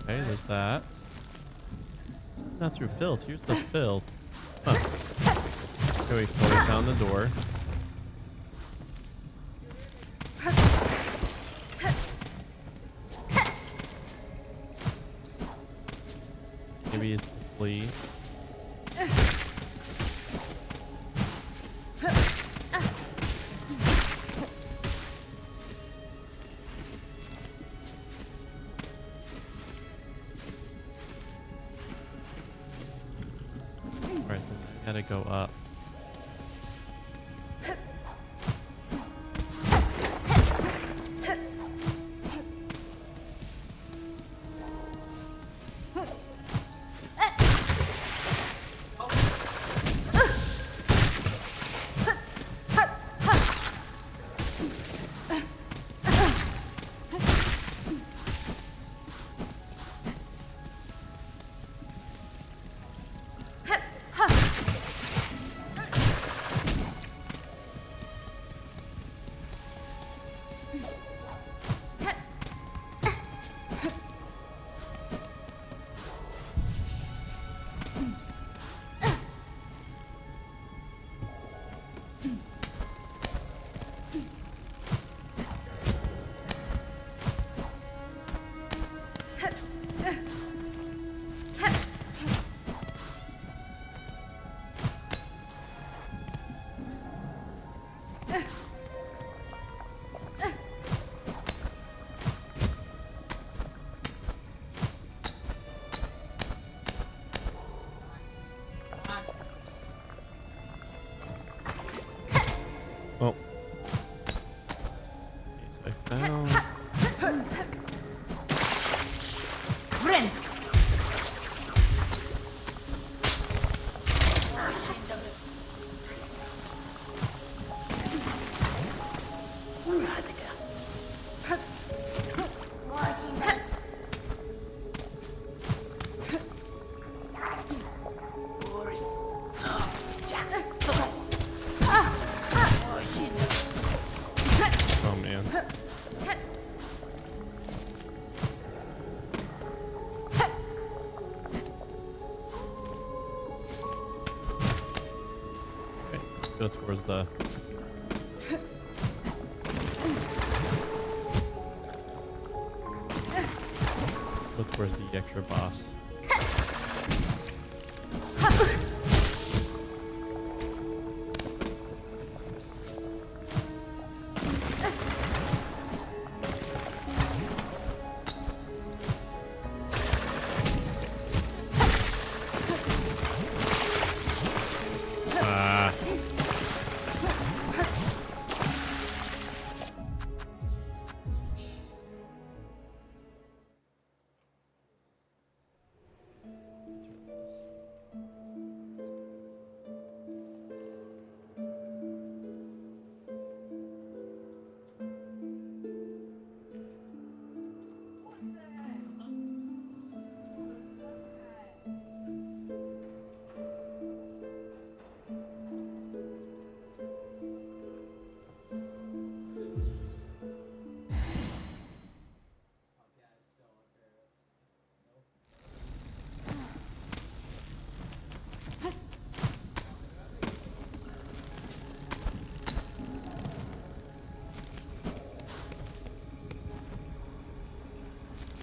Okay, there's that. Not through filth. Here's the filth. Huh. Okay, we close down the door. Maybe it's the flea. gotta go up. Oh. Okay, so I found... Ren. Oh, man. Okay, let's go towards the... Go towards the extra boss. Ah.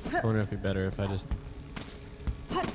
I wonder if it'd be better if I just... Alright.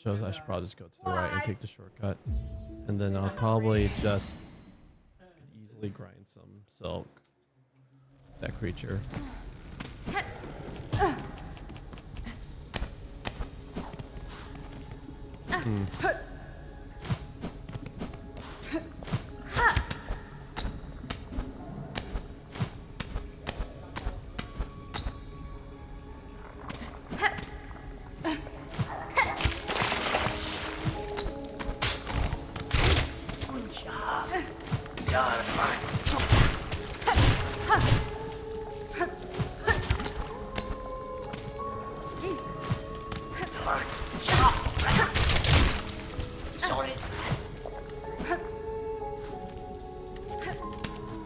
shows I should probably just go to the right and take the shortcut. And then I'll probably just easily grind some silk. That creature. Hmm.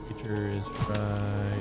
Creature is right.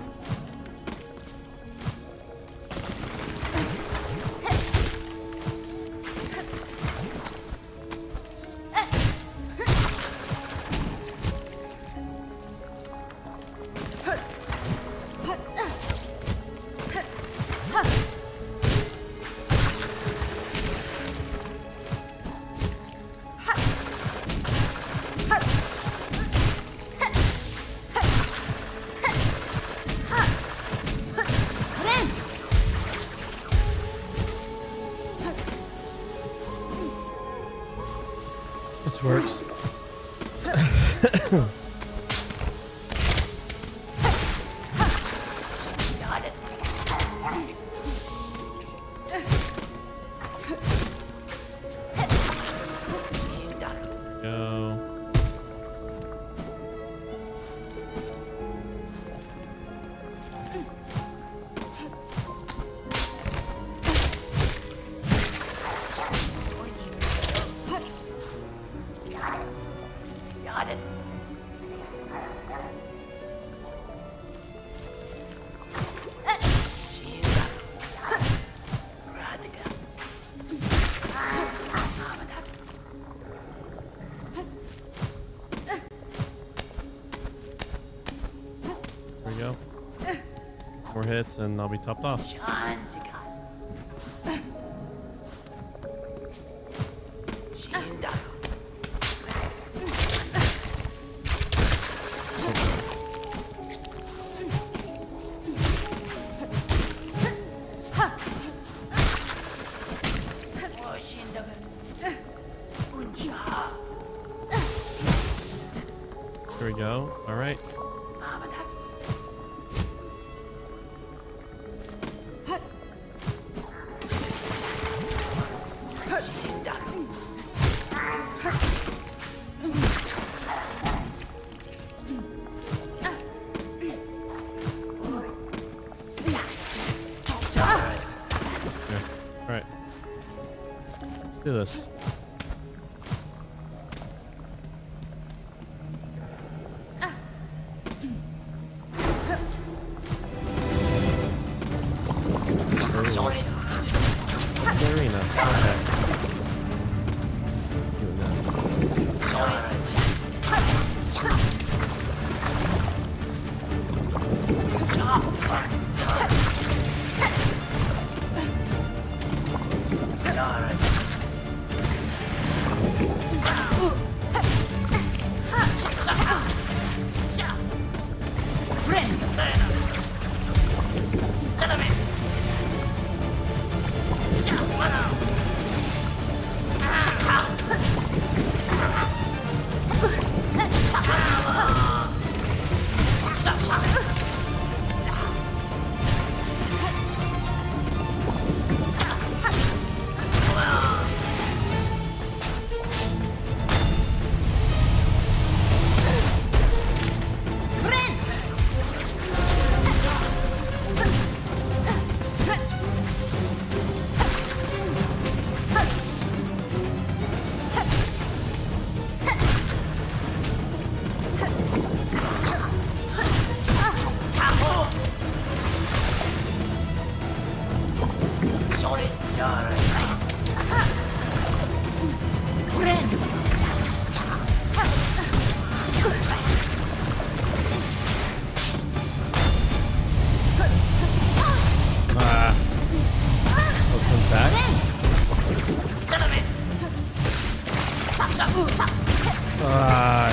This works. Go. There we go. 4 hits and I'll be topped off. Here we go. All right. Alright. Let's do this. Arena. Okay. Doing that. Ah.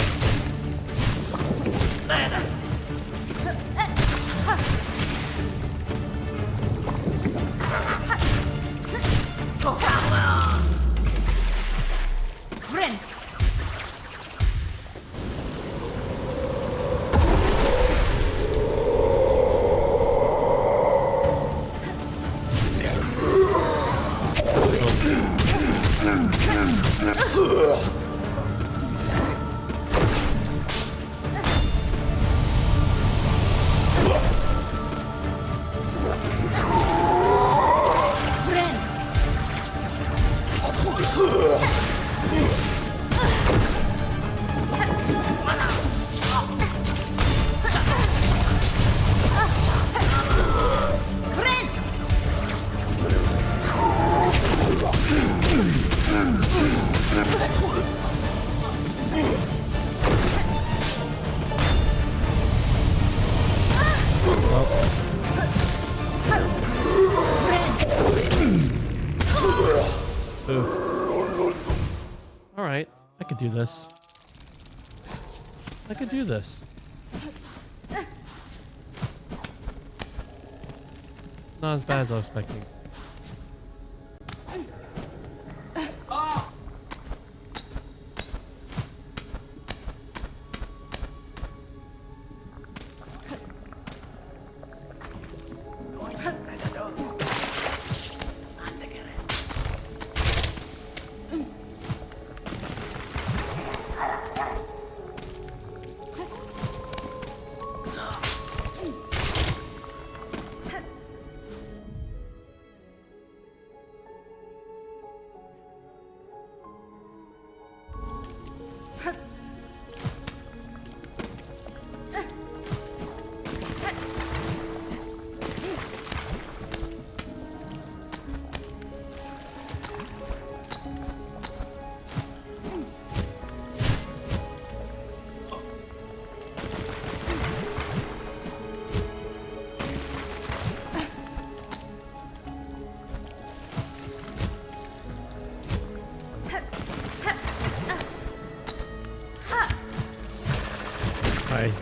Friend. All right, I could do this. I could do this. Not as bad as I was expecting. Hi.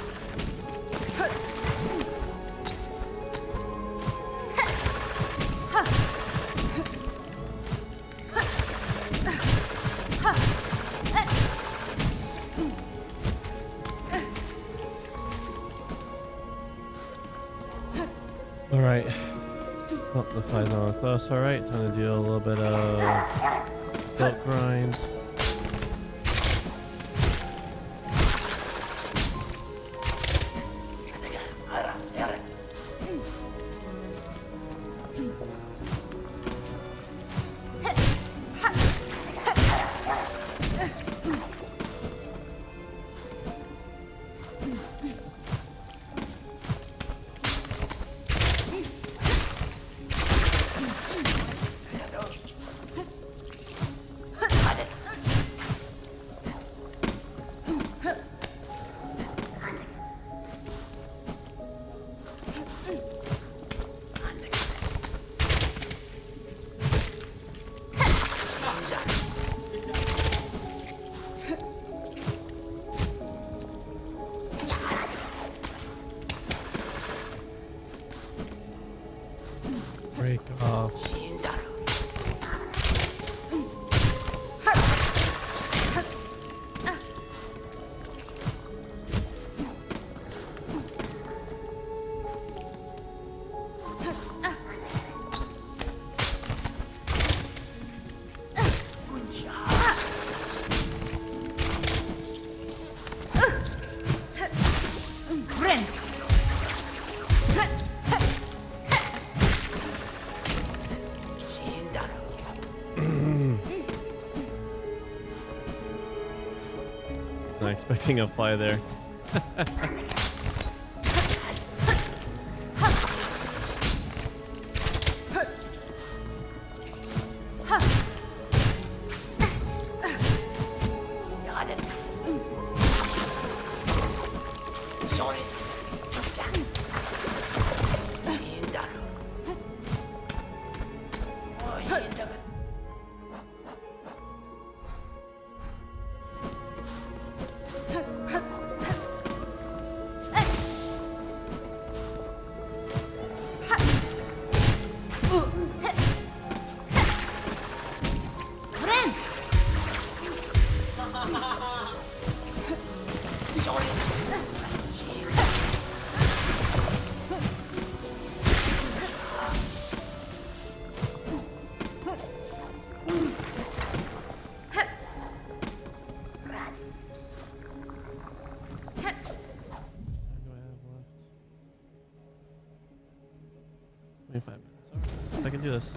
All right. Oh, the fight's not close. All right, time to do a little bit of silk grind. Break off. Friend. Not expecting a fly there. I can do this.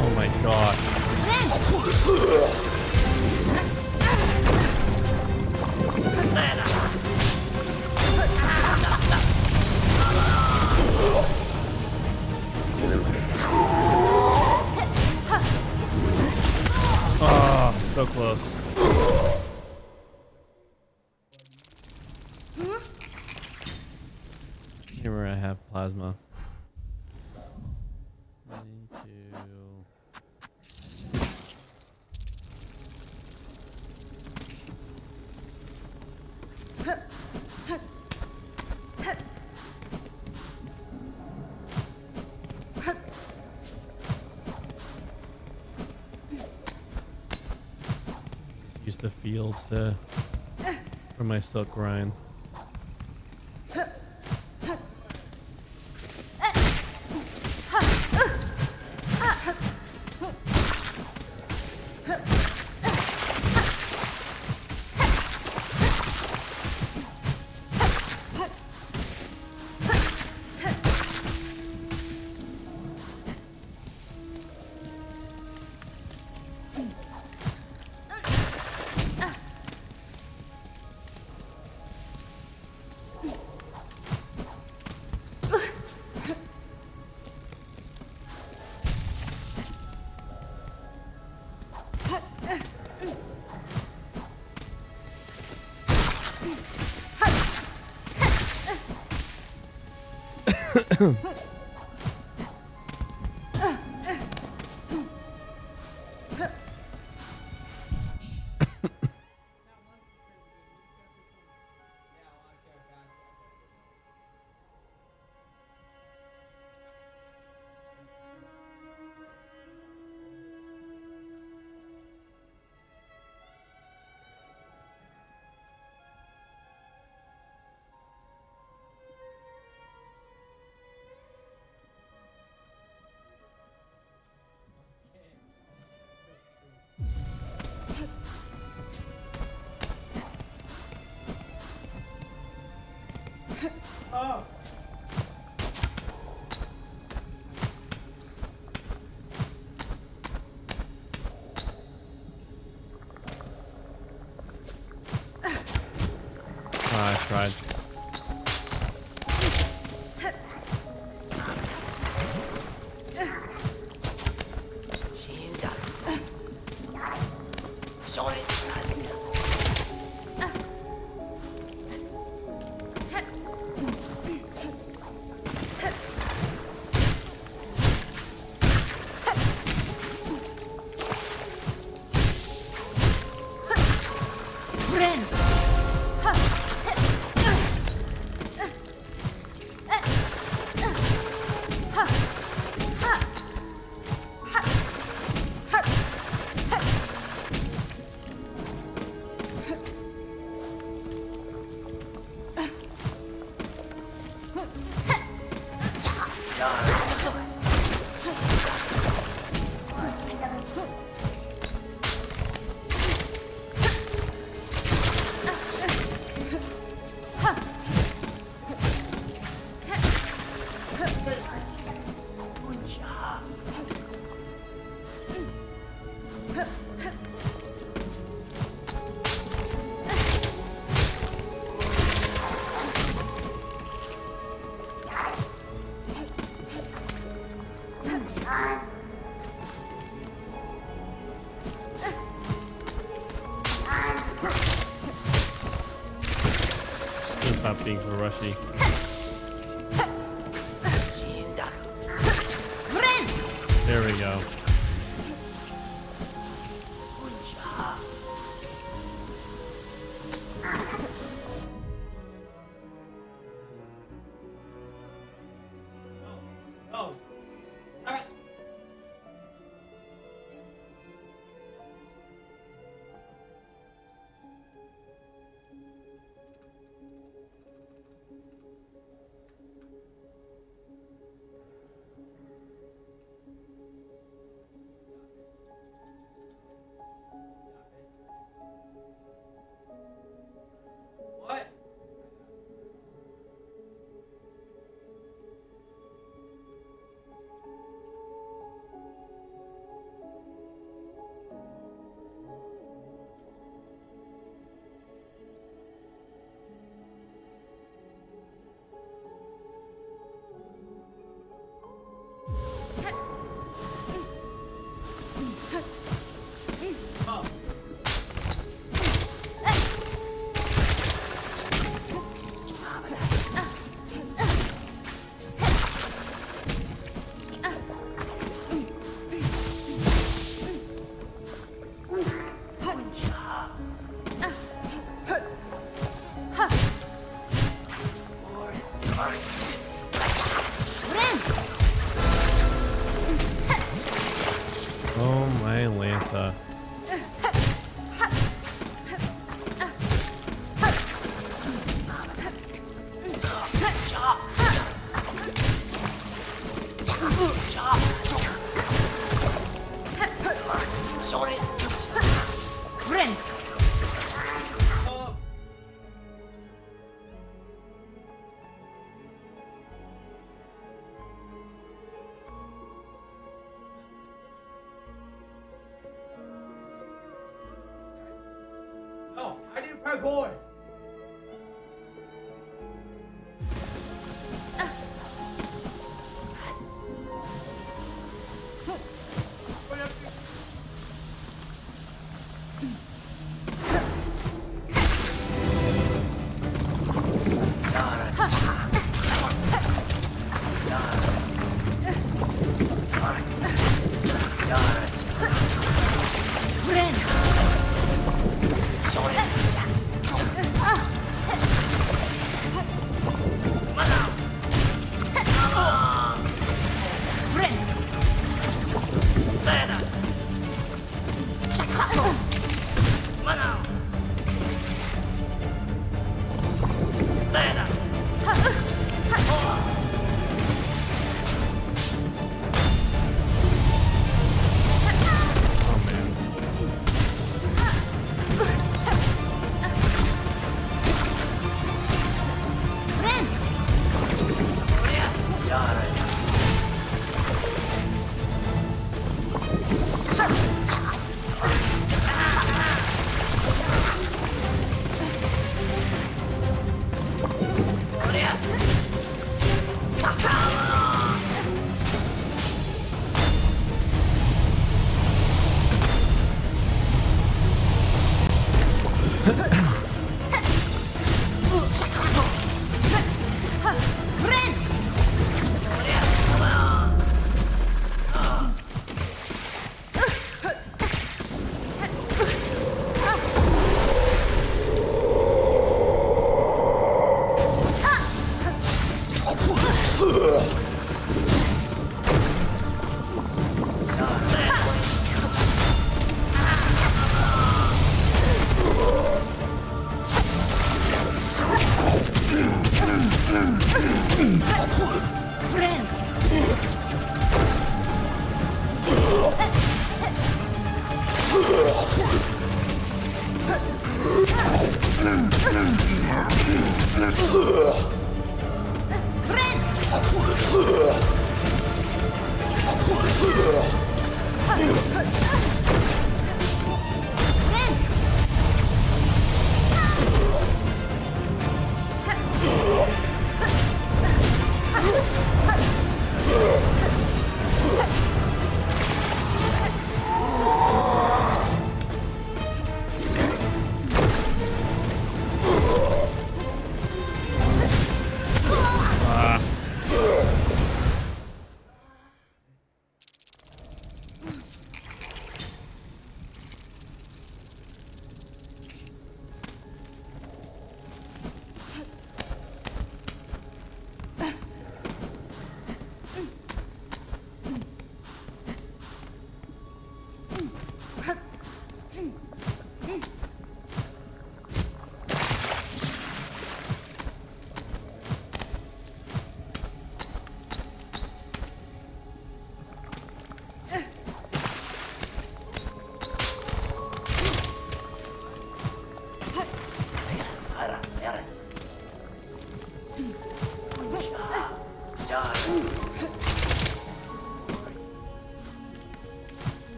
Oh my god. Oh, so close. Here where I have plasma. I need to... use the fields to for my silk grind. I tried. Friend. Stop being so rushy. There we go. Oh my Lanta. Friend. No, I need parkour. Friend.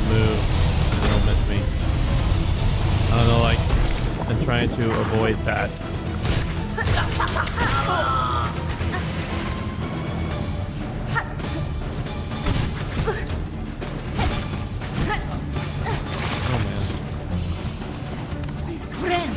move, and they'll miss me. I don't know, like, I'm trying to avoid that. Oh man. Friend.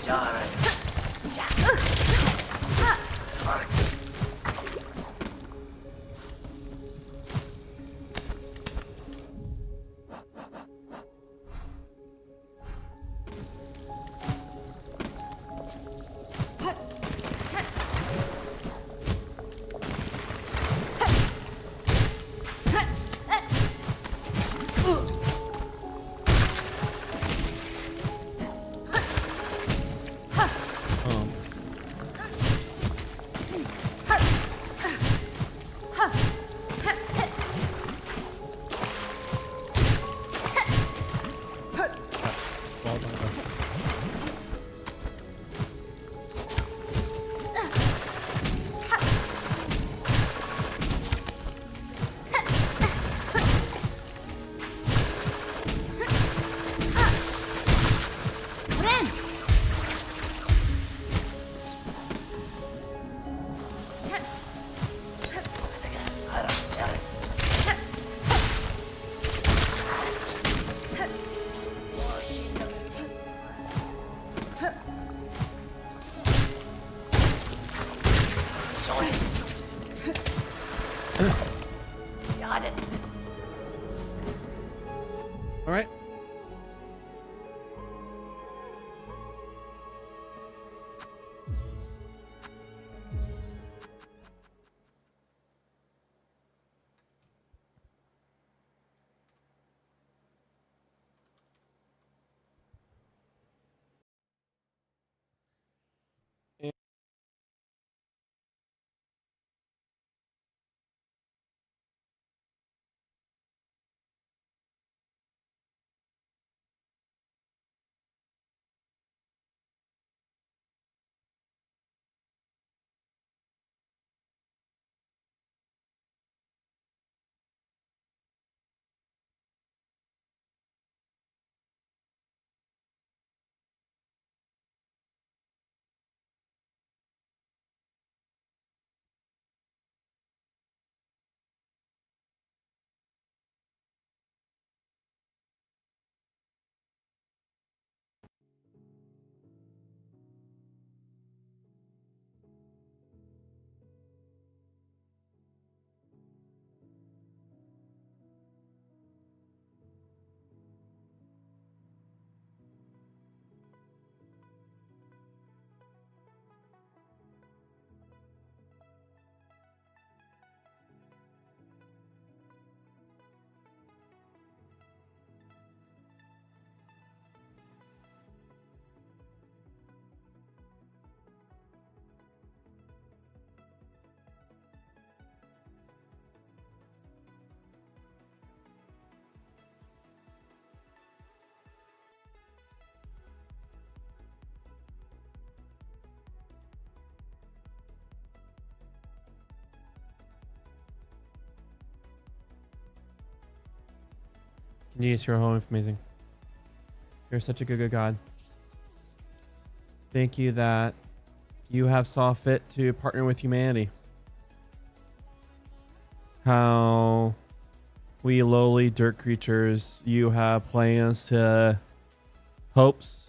Um, well done. Friend! All right. Yes, you're home amazing. You're such a good God. Thank you that you have saw fit to partner with humanity. How we lowly dirt creatures, you have plans to hopes,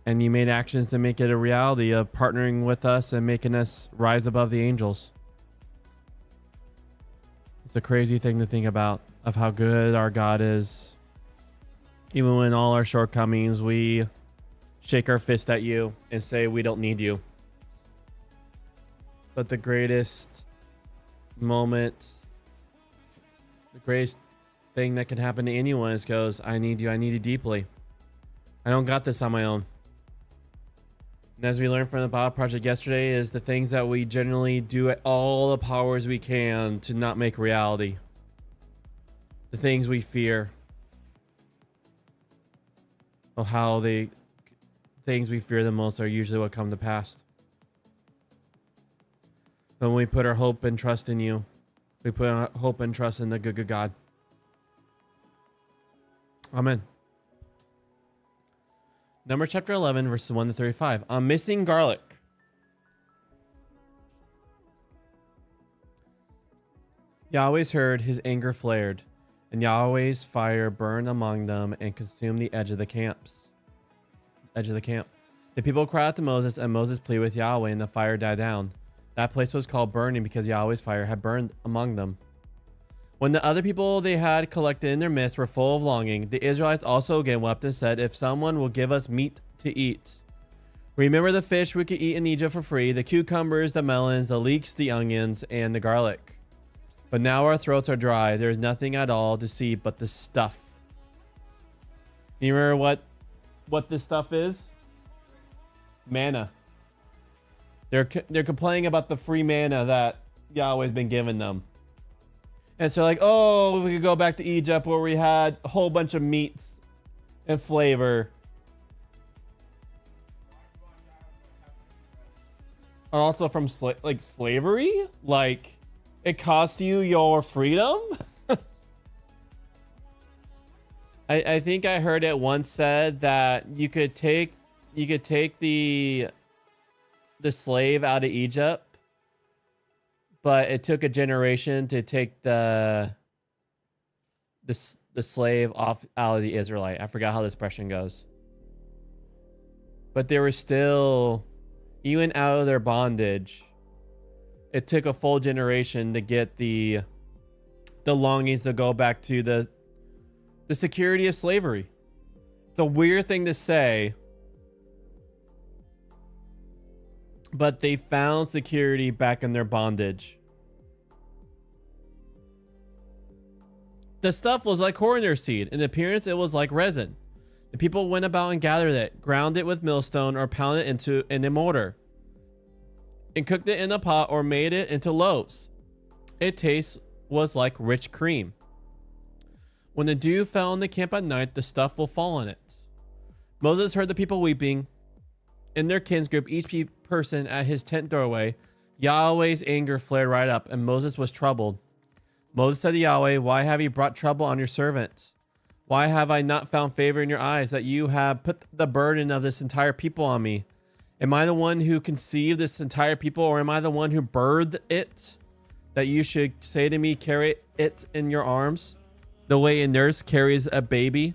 and you made actions to make it a reality of partnering with us and making us rise above the angels. It's a crazy thing to think about, of how good our God is. Even when all our shortcomings, we shake our fist at you and say we don't need you. But the greatest moment, the greatest thing that can happen to anyone is goes, I need you deeply. I don't got this on my own. And as we learned from the Bible Project yesterday, is the things that we generally do at all the powers we can to not make reality. The things we fear. Of how the things we fear the most are usually what come to pass. But when we put our hope and trust in you, we put our hope and trust in the good God. Amen. Numbers chapter 11, verses 1 to 35. I'm missing garlic. Yahweh's heard, his anger flared, and Yahweh's fire burned among them and consumed the edge of the camps. edge of the camp. The people cried out to Moses, and Moses pleaded with Yahweh, and the fire died down. That place was called burning because Yahweh's fire had burned among them. When the other people they had collected in their midst were full of longing, the Israelites also again wept and said, if someone will give us meat to eat. Remember the fish we could eat in Egypt for free, the cucumbers, the melons, the leeks, the onions, and the garlic. But now our throats are dry. There is nothing at all to see but the stuff. You remember what this stuff is? Manna. They're complaining about the free manna that Yahweh's been giving them. And so like, oh, we could go back to Egypt where we had a whole bunch of meats and flavor. Also from slavery? Like, it cost you your freedom? I think I heard it once said that you could take the slave out of Egypt, but it took a generation to take the slave out of the Israelite. I forgot how this expression goes. But they were still, even out of their bondage, it took a full generation to get the longings to go back to the security of slavery. It's a weird thing to say, but they found security back in their bondage. The stuff was like coriander seed. In appearance, it was like resin. The people went about and gathered it, ground it with millstone, or pounded it in a mortar, and cooked it in a pot or made it into loaves. Its taste was like rich cream. When the dew fell on the camp at night, the stuff will fall on it. Moses heard the people weeping in their kins group, each person at his tent doorway. Yahweh's anger flared right up, and Moses was troubled. Moses said to Yahweh, why have you brought trouble on your servant? Why have I not found favor in your eyes that you have put the burden of this entire people on me? Am I the one who conceived this entire people, or am I the one who birthed it, that you should say to me, carry it in your arms, the way a nurse carries a baby?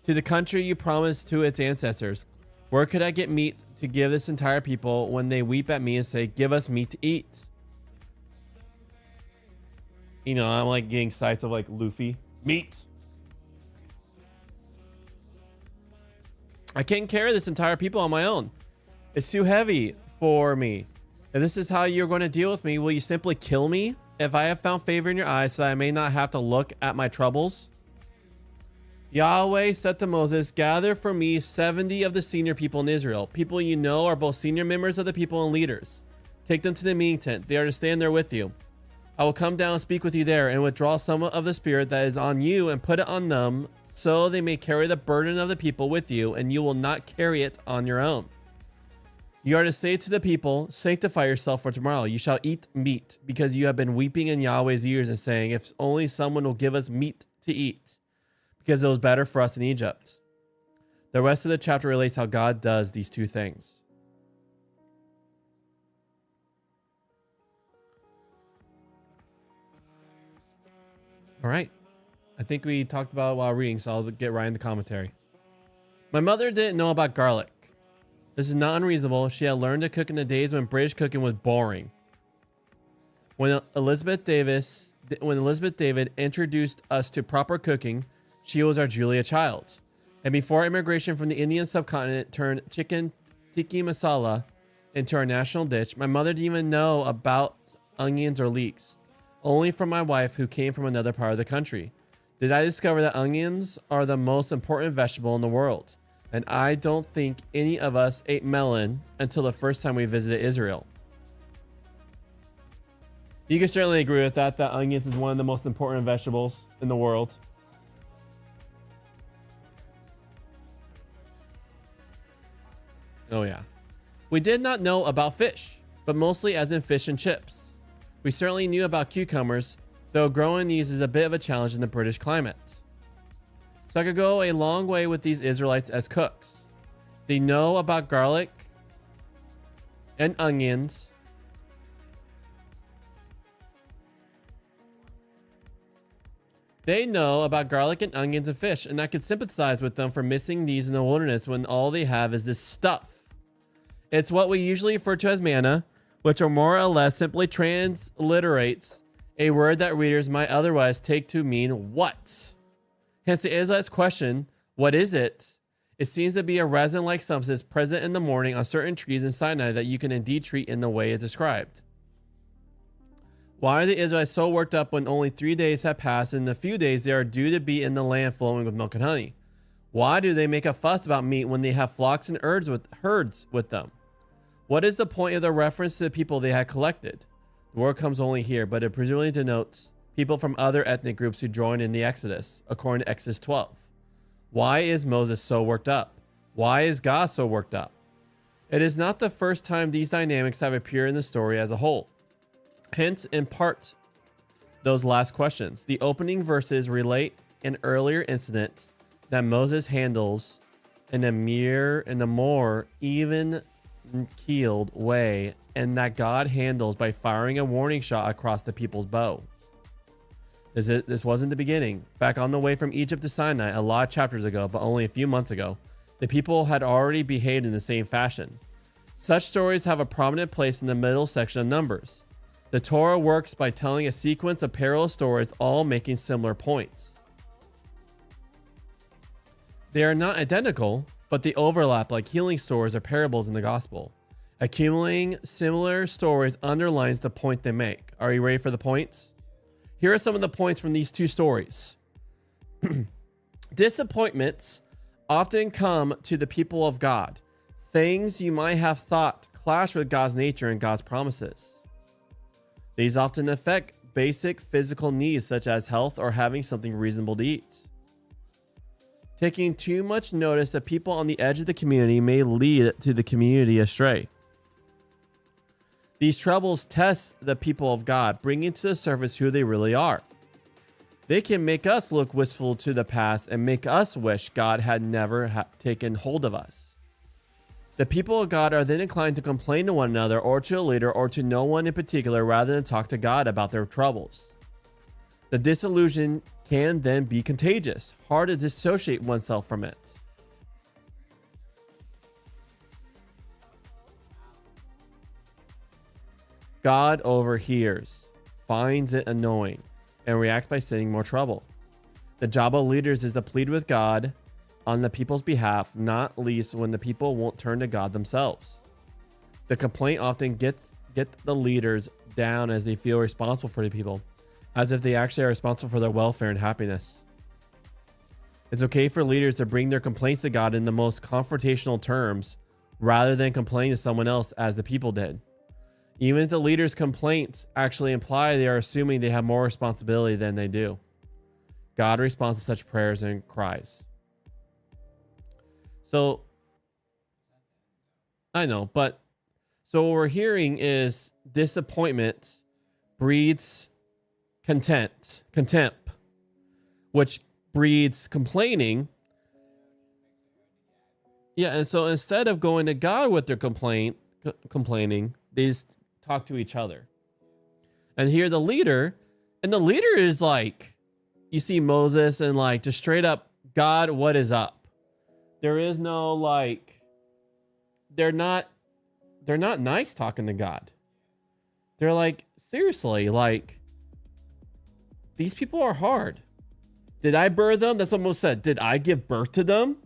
To the country you promised to its ancestors, where could I get meat to give this entire people when they weep at me and say, give us meat to eat? You know, I'm like getting sights of like Luffy. Meat. I can't carry this entire people on my own. It's too heavy for me. If this is how you're going to deal with me, will you simply kill me if I have found favor in your eyes so that I may not have to look at my troubles? Yahweh said to Moses, gather for me 70 of the senior people in Israel. People you know are both senior members of the people and leaders. Take them to the meeting tent. They are to stand there with you. I will come down and speak with you there and withdraw some of the spirit that is on you and put it on them so they may carry the burden of the people with you, and you will not carry it on your own. You are to say to the people, sanctify yourself for tomorrow. You shall eat meat, because you have been weeping in Yahweh's ears and saying, if only someone will give us meat to eat, because it was better for us in Egypt. The rest of the chapter relates how God does these two things. All right. I think we talked about it while reading, so I'll get right into commentary. My mother didn't know about garlic. This is not unreasonable. She had learned to cook in the days when British cooking was boring. When Elizabeth David introduced us to proper cooking, she was our Julia child. And before immigration from the Indian subcontinent turned chicken tikka masala into our national dish, my mother didn't even know about onions or leeks. Only from my wife, who came from another part of the country, did I discover that onions are the most important vegetable in the world. And I don't think any of us ate melon until the first time we visited Israel. You can certainly agree with that onions is one of the most important vegetables in the world. Oh yeah. We did not know about fish, but mostly as in fish and chips. We certainly knew about cucumbers, though growing these is a bit of a challenge in the British climate. So I could go a long way with these Israelites as cooks. They know about garlic and onions. They know about garlic and onions and fish, and I can sympathize with them for missing these in the wilderness when all they have is this stuff. It's what we usually refer to as manna, which are more or less simply transliterates a word that readers might otherwise take to mean what. Hence the Israelites' question, what is it? It seems to be a resin-like substance present in the morning on certain trees in Sinai that you can indeed treat in the way it's described. Why are the Israelites so worked up when only 3 days have passed and in a few days they are due to be in the land flowing with milk and honey? Why do they make a fuss about meat when they have flocks and herds with them? What is the point of the reference to the people they had collected? The word comes only here, but it presumably denotes people from other ethnic groups who joined in the Exodus, according to Exodus 12. Why is Moses so worked up? Why is God so worked up? It is not the first time these dynamics have appeared in the story as a whole. Hence, in part, those last questions. The opening verses relate an earlier incident that Moses handles in a more even-keeled way, and that God handles by firing a warning shot across the people's bow. This wasn't the beginning. Back on the way from Egypt to Sinai, a lot of chapters ago, but only a few months ago, the people had already behaved in the same fashion. Such stories have a prominent place in the middle section of Numbers. The Torah works by telling a sequence of parallel stories, all making similar points. They are not identical, but they overlap like healing stories or parables in the gospel. Accumulating similar stories underlines the point they make. Are you ready for the points? Here are some of the points from these two stories. Disappointments often come to the people of God. Things you might have thought clash with God's nature and God's promises. These often affect basic physical needs such as health or having something reasonable to eat. Taking too much notice of people on the edge of the community may lead to the community astray. These troubles test the people of God, bringing to the surface who they really are. They can make us look wistful to the past and make us wish God had never taken hold of us. The people of God are then inclined to complain to one another or to a leader or to no one in particular rather than talk to God about their troubles. The disillusion can then be contagious, hard to dissociate oneself from it. God overhears, finds it annoying, and reacts by sending more trouble. The job of leaders is to plead with God on the people's behalf, not least when the people won't turn to God themselves. The complaint often gets the leaders down as they feel responsible for the people, as if they actually are responsible for their welfare and happiness. It's okay for leaders to bring their complaints to God in the most confrontational terms, rather than complain to someone else as the people did. Even if the leader's complaints actually imply they are assuming they have more responsibility than they do. God responds to such prayers and cries. So, I know, but so what we're hearing is disappointment breeds contempt, which breeds complaining. Yeah, and so instead of going to God with their complaining, they just talk to each other. And here the leader is like, you see Moses and like just straight up, God, what is up? There is no like, they're not nice talking to God. They're like, seriously, like, these people are hard. Did I birth them? That's what Moses said. Did I give birth to them?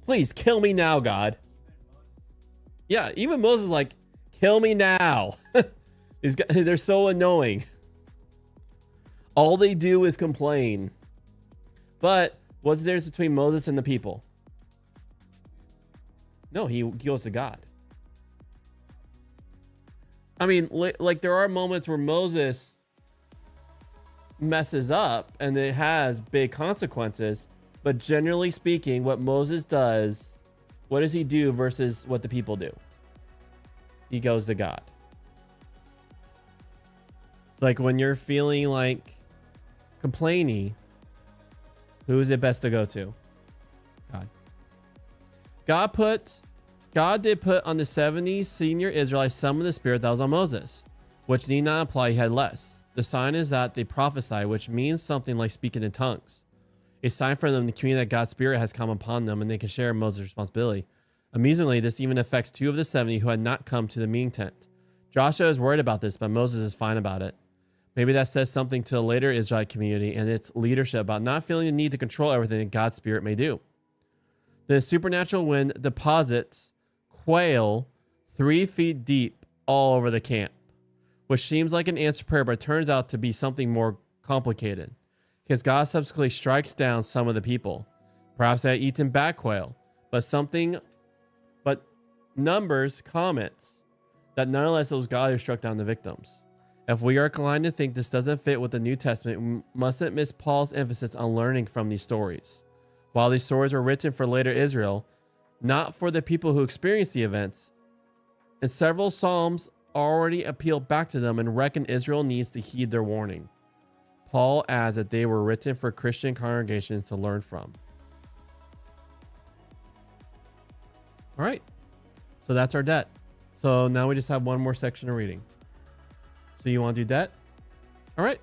Please kill me now, God. Yeah, even Moses is like, kill me now. They're so annoying. All they do is complain. But what's the difference between Moses and the people? No, he goes to God. I mean, like there are moments where Moses messes up and it has big consequences. But generally speaking, what Moses does, what does he do versus what the people do? He goes to God. It's like when you're feeling like complainy, who is it best to go to? God. God did put on the 70 senior Israelites some of the spirit that was on Moses, which need not imply he had less. The sign is that they prophesy, which means something like speaking in tongues. A sign for them, the community that God's Spirit has come upon them and they can share Moses' responsibility. Amusingly, this even affects 2 of the 70 who had not come to the meeting tent. Joshua is worried about this, but Moses is fine about it. Maybe that says something to the later Israelite community and its leadership about not feeling the need to control everything that God's Spirit may do. The supernatural wind deposits quail 3 feet deep all over the camp, which seems like an answered prayer, but turns out to be something more complicated, because God subsequently strikes down some of the people. Perhaps they had eaten bad quail, but Numbers comments that nonetheless it was God who struck down the victims. If we are inclined to think this doesn't fit with the New Testament, we mustn't miss Paul's emphasis on learning from these stories. While these stories were written for later Israel, not for the people who experienced the events, and several Psalms already appeal back to them and reckon Israel needs to heed their warning. Paul adds that they were written for Christian congregations to learn from. All right. So that's our debt. So now we just have one more section of reading. So you want to do debt? All right.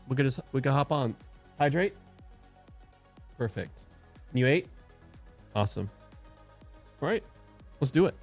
We can hop on. Hydrate. Perfect. You ate? Awesome. All right. Let's do it.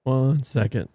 One second.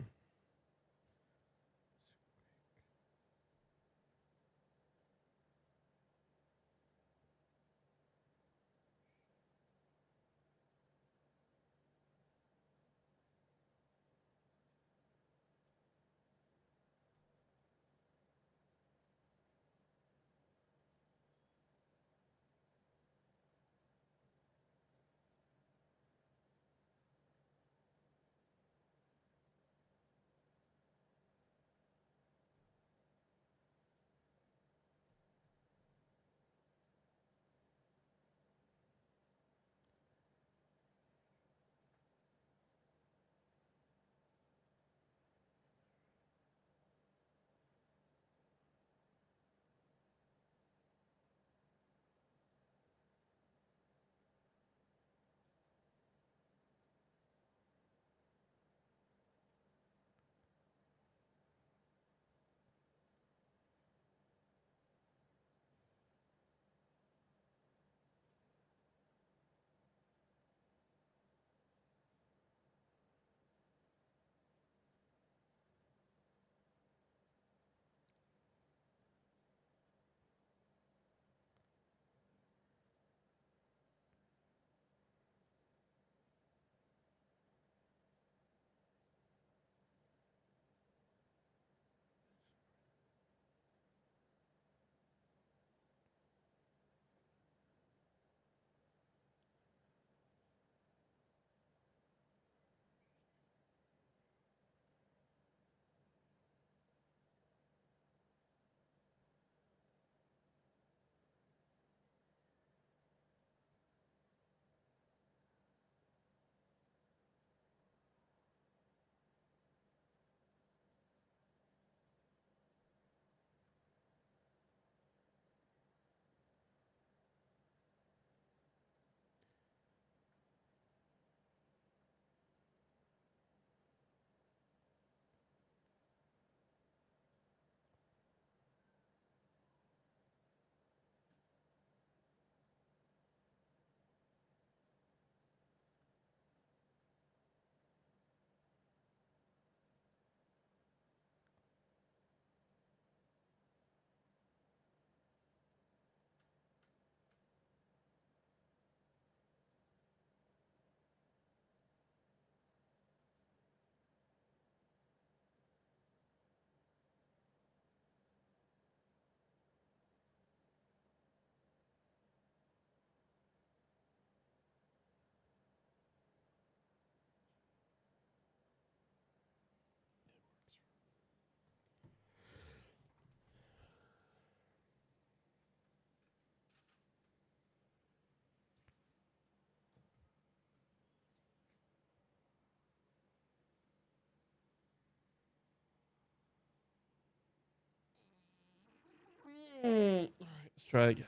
Let's try again.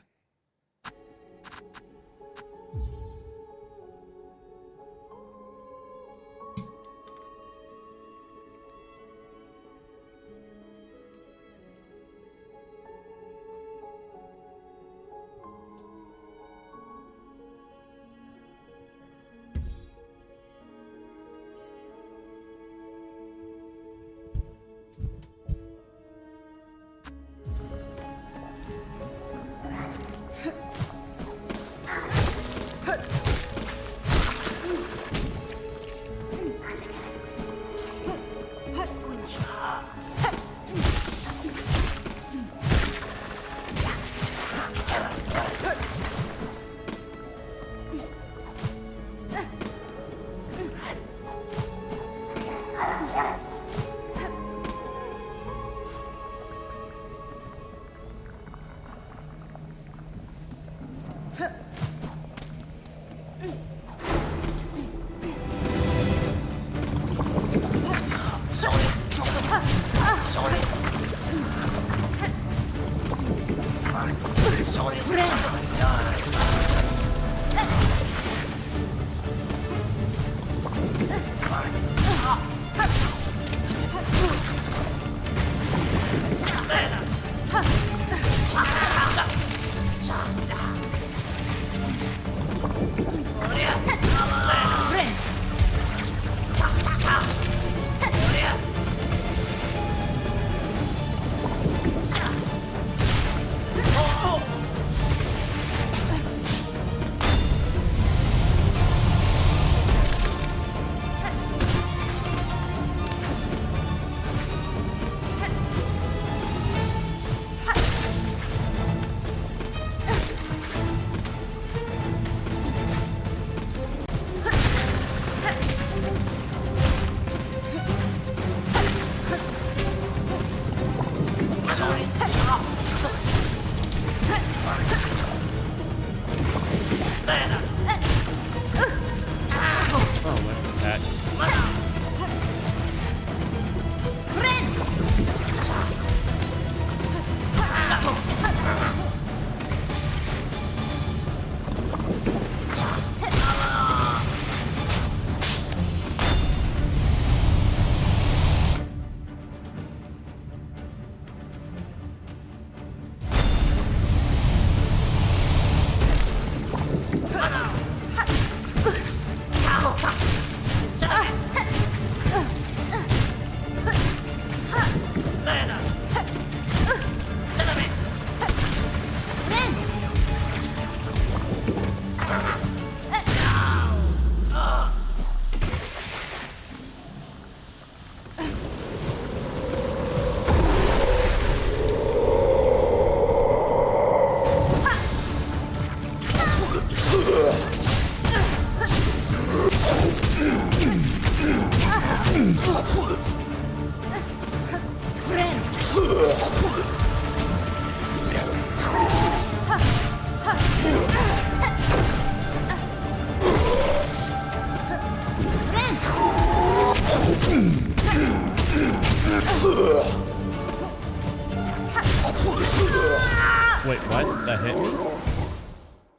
Wait, what? That hit me?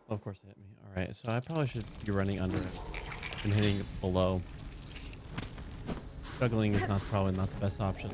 Of course it hit me. Alright, so I probably should be running under it and hitting it below. Juggling is probably not the best option.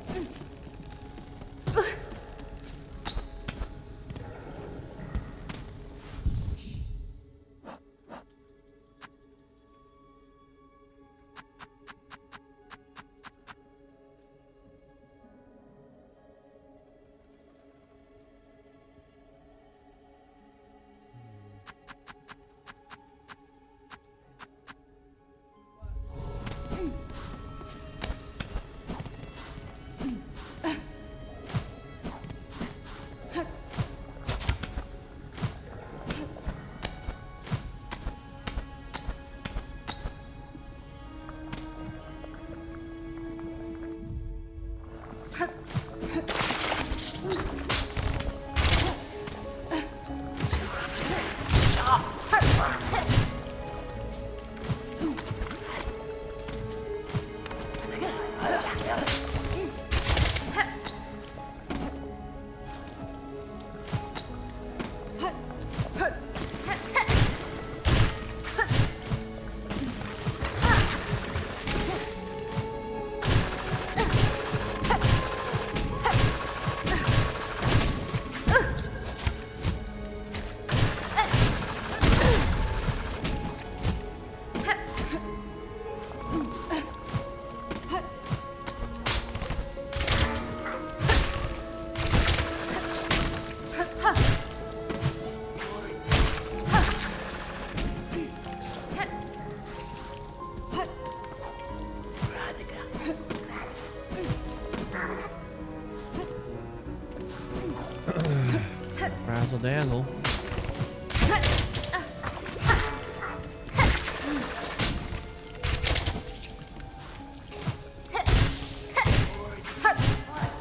dazzle.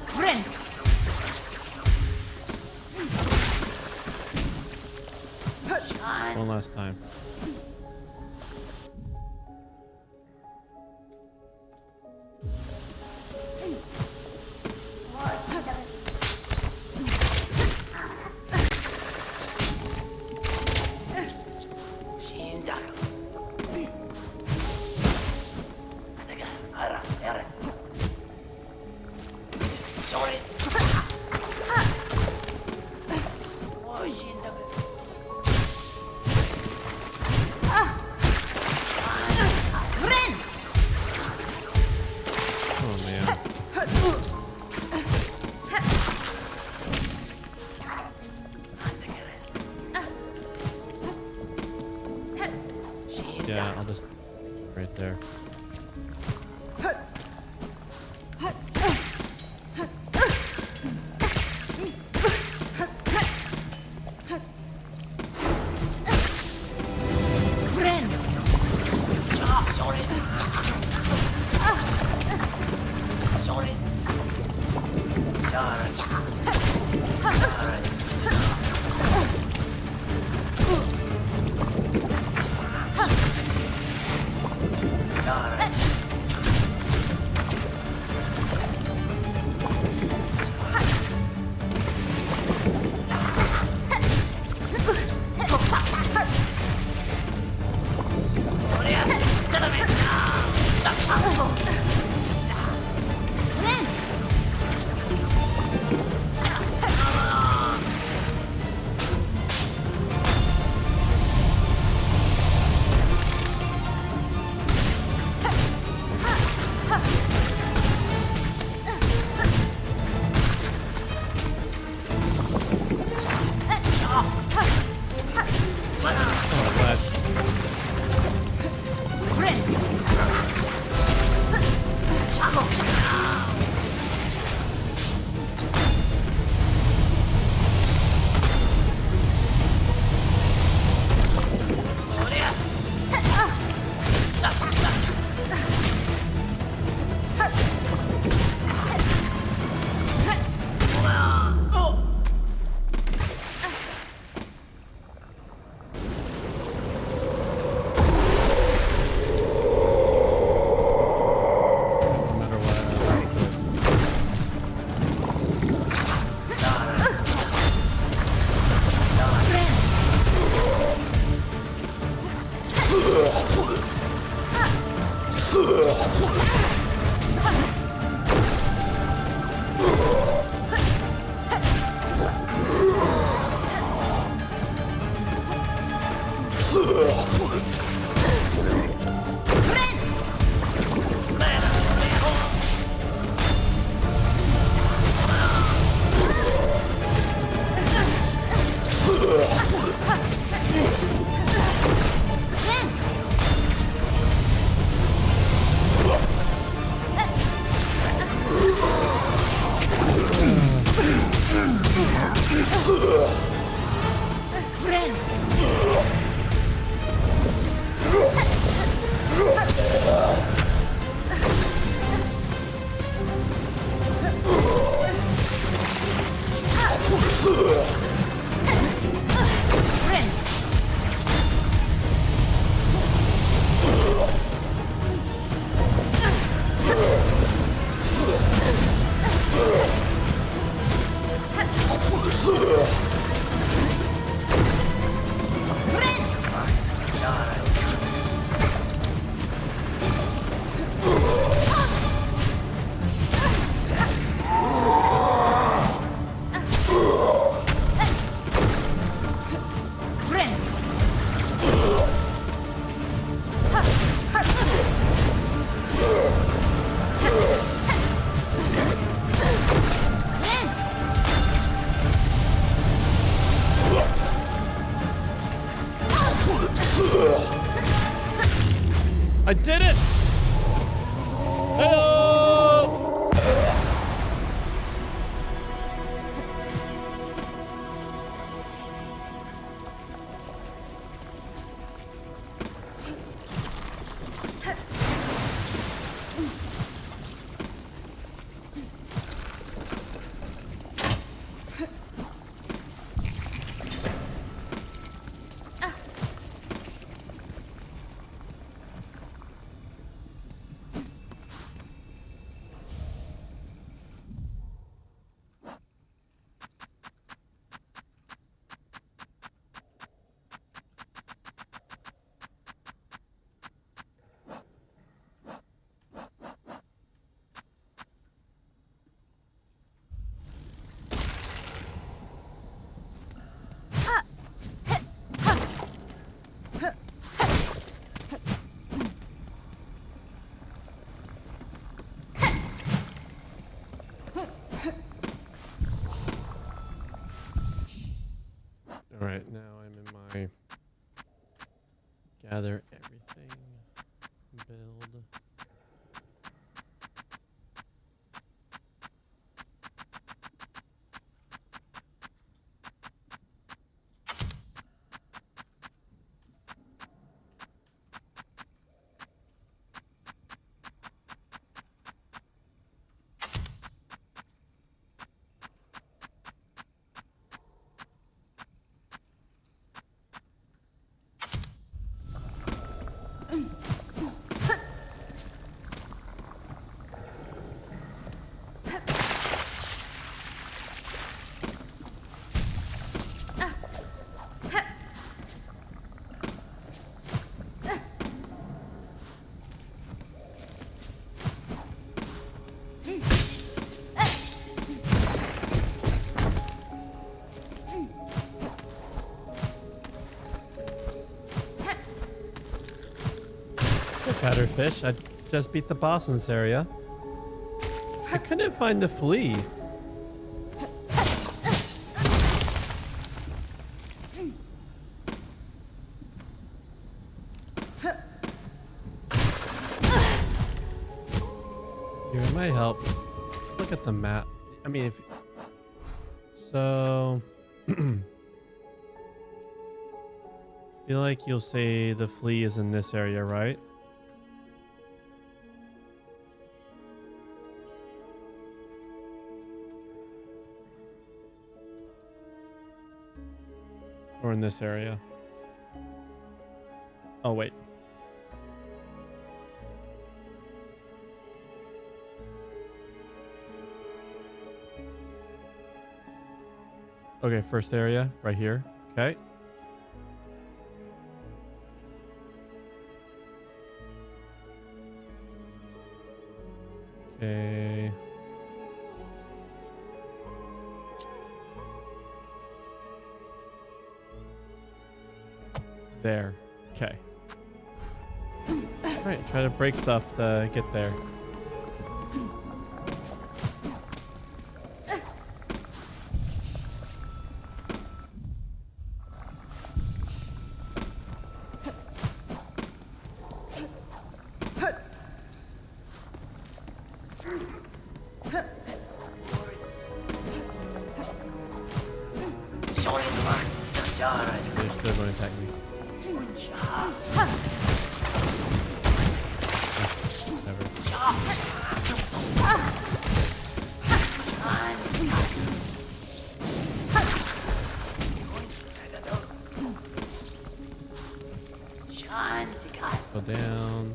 Friend. One last time. Friend. Oh man. Yeah, I'll just right there. Friend. Friend. Oh, glad. Friend. No matter what, I like this. Friend. Friend. I did it! Hello! Sorry. Gather everything. Build. Better fish. I just beat the boss in this area. I couldn't find the flea. Here, it might help. Look at the map. I mean, if so, feel like you'll say the flea is in this area, right? Or in this area. Oh, wait. Okay, first area right here. Okay. Okay. There. Okay. All right, try to break stuff to get there. They're still going to attack me. Never. Go down.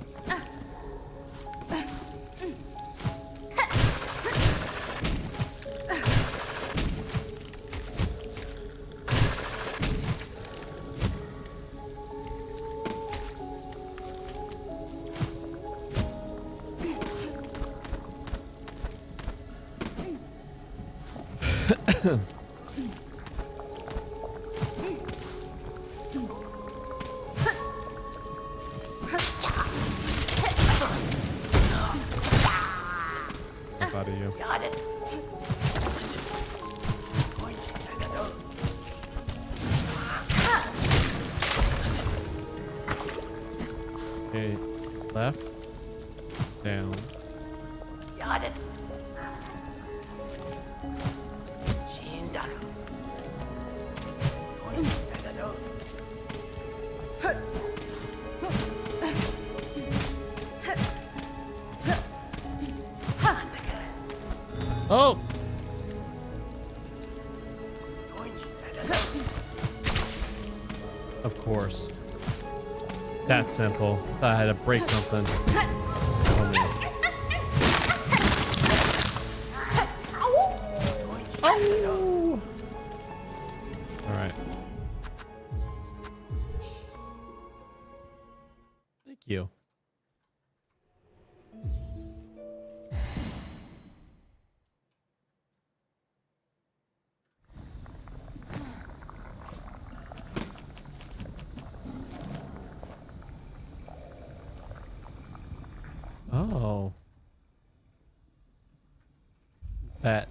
Out of you. Got it. Okay, left, down. Got it. Oh! Of course. That simple. Thought I had to break something. Oh, man. Oh! All right. Thank you. Oh. Bet.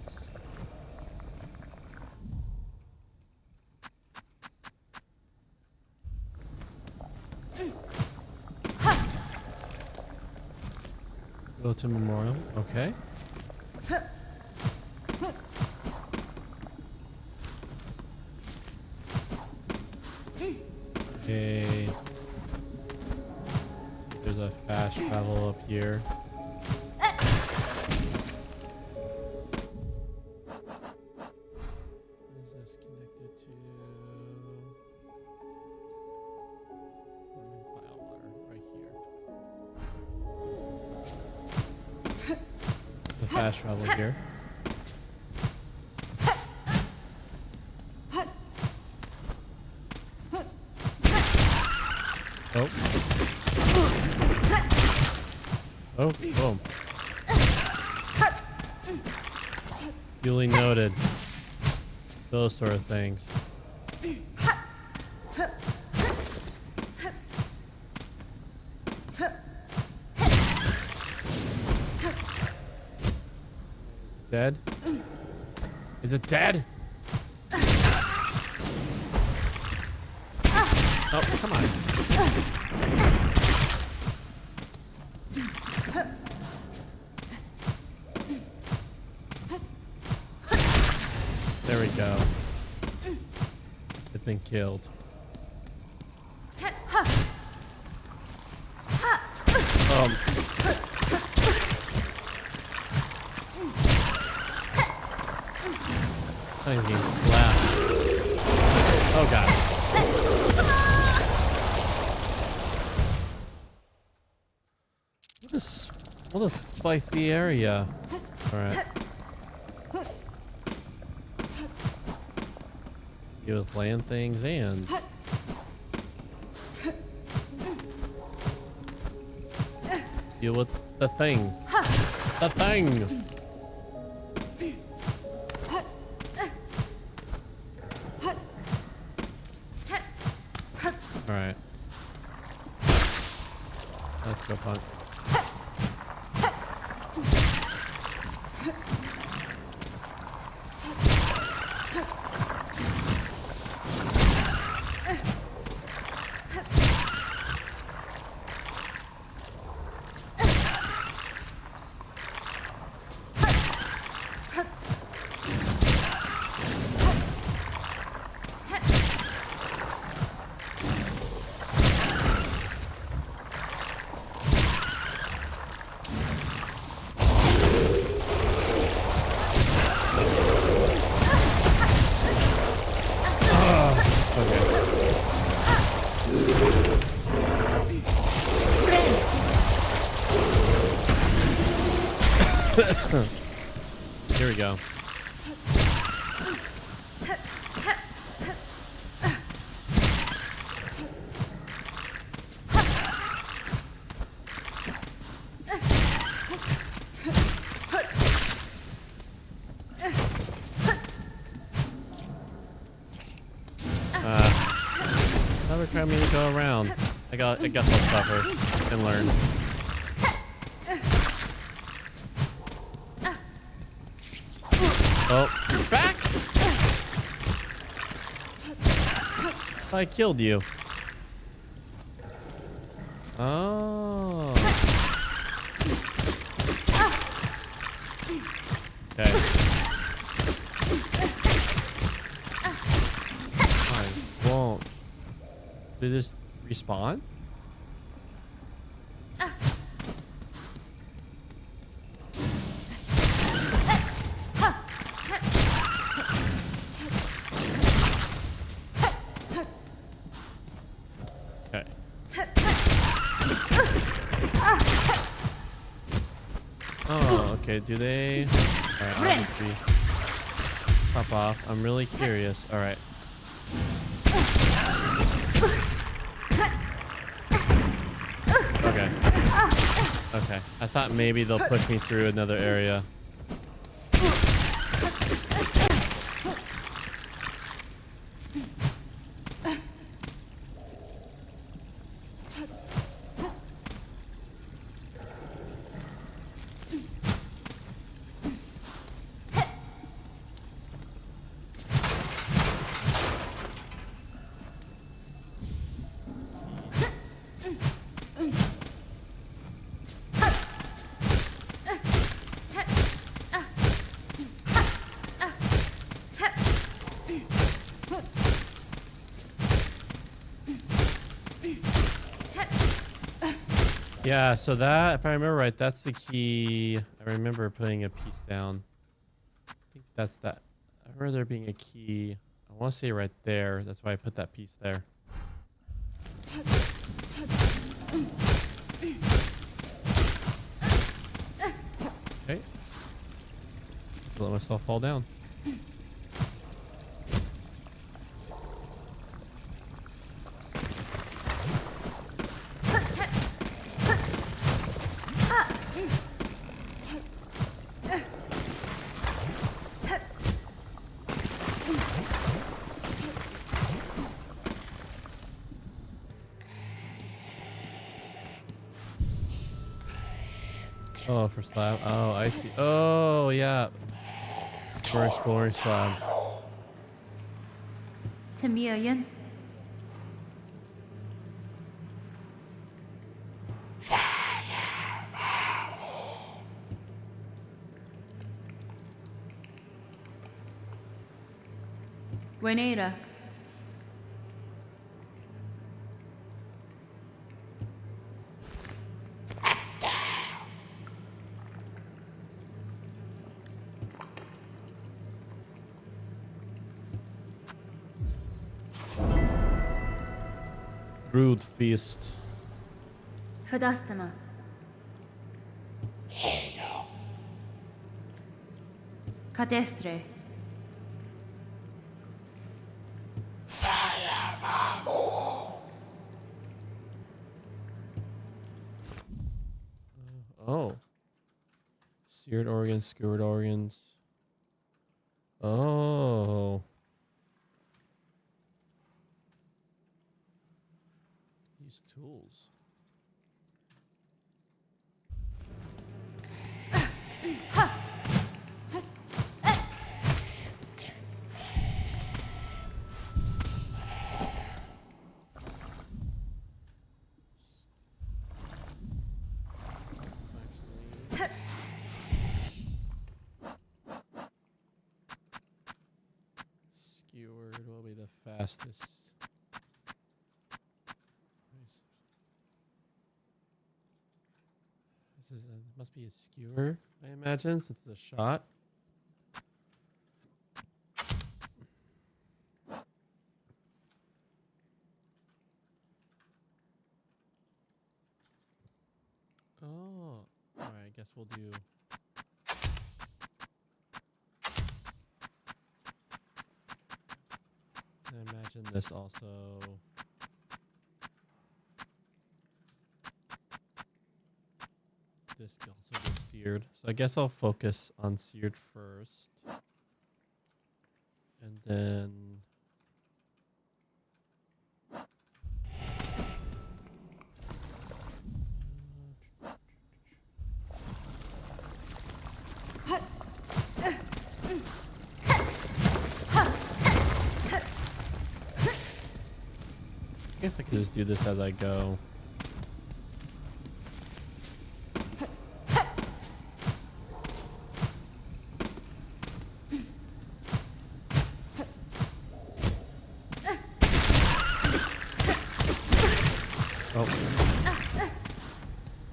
Go to Memorial. Okay. Okay. There's a fast travel up here. Is this connected to pile water right here? The fast travel here. Oh. Oh, boom. Duly noted. Those sort of things. Dead? Is it dead? Oh, come on. There we go. It's been killed. I'm getting slapped. Oh god. What a spicy area. Alright. Deal with land things and deal with the thing. The thing! Alright. Let's go, punk. Here we go. Another crowd me to go around. I guess I'll suffer and learn. Oh, you're back? I killed you. Oh. Okay. I won't. Did this respawn? Oh, okay. Do they? Alright, obviously. Pop off. I'm really curious. Alright. Okay. Okay. I thought maybe they'll push me through another area. Yeah, so that, if I remember right, that's the key. I remember putting a piece down. I think that's that. I remember there being a key. I want to say right there. That's why I put that piece there. Okay. Let myself fall down. Oh, for slab. Oh, I see. Oh, yeah. We're exploring slab. Tamiyan. Wenera. Brood feast. Fadastama. Cadestre. Oh. Seared organs, skewered organs. Oh. These tools. Skewered will be the fastest. This is must be a skewer, I imagine, since it's a shot. Oh, all right. I guess we'll do. I imagine this also. This can also go seared. So I guess I'll focus on seared first. And then... I guess I could just do this as I go.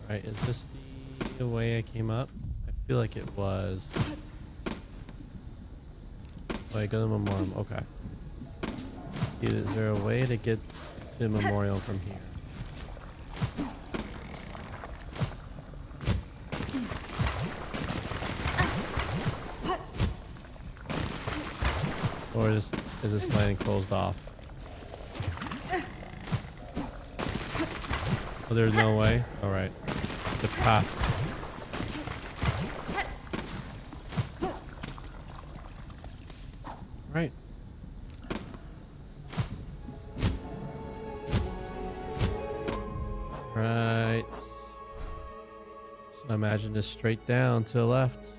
Alright, is this the way I came up? I feel like it was. Oh, I go to Memoriam. Okay. Is there a way to get to Memorial from here? Or is this lane closed off? Oh, there's no way? Alright. The path. Right. Right. So imagine this straight down to the left.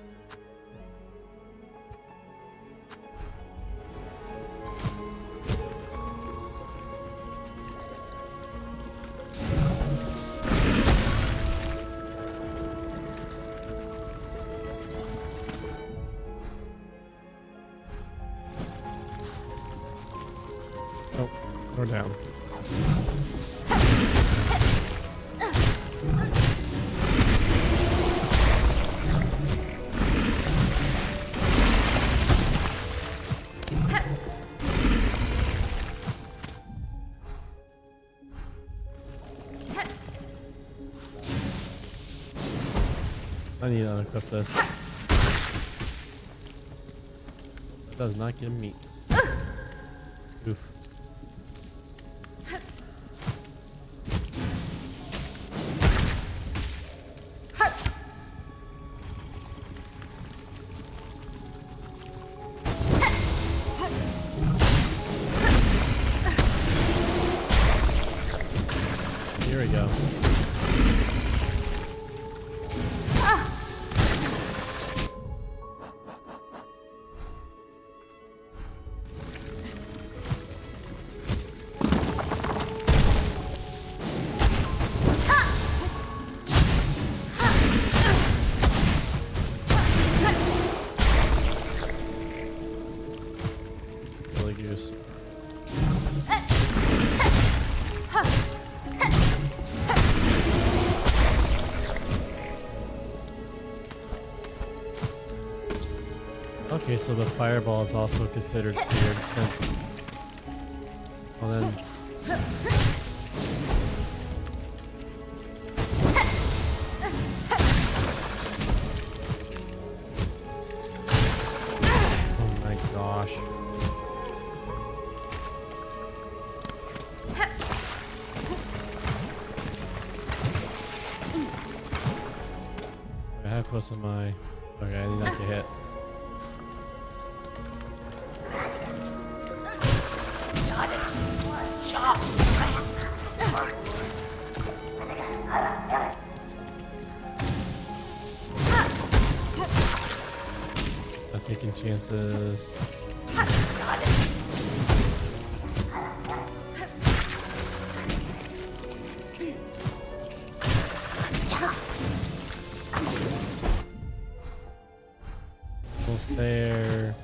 Or down. I need to unequip this. That does not give me. Oof. Here we go. Silly goose. Okay, so the fireball is also considered seared since. Well then. Oh my gosh. How close am I? Okay, I did not get hit. Not taking chances. Almost there.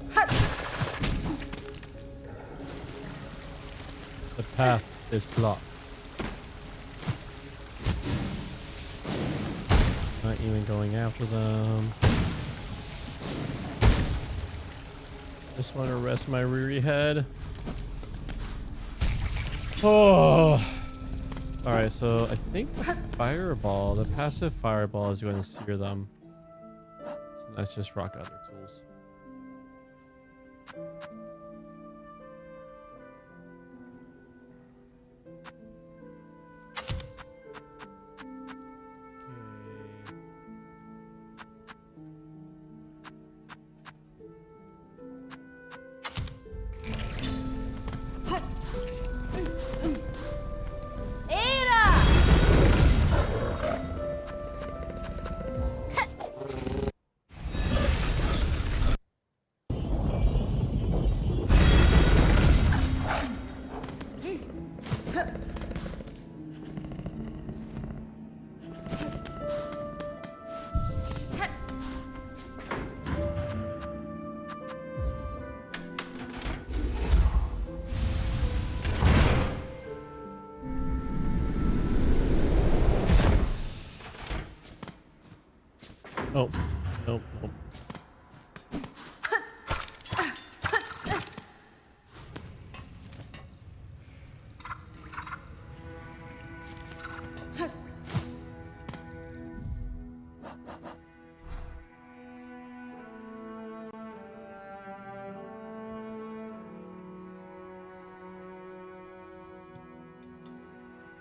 The path is blocked. Not even going after them. Just want to rest my weary head. Oh. Alright, so I think the fireball, the passive fireball is going to sear them. So let's just rock other tools. Oh, nope, nope.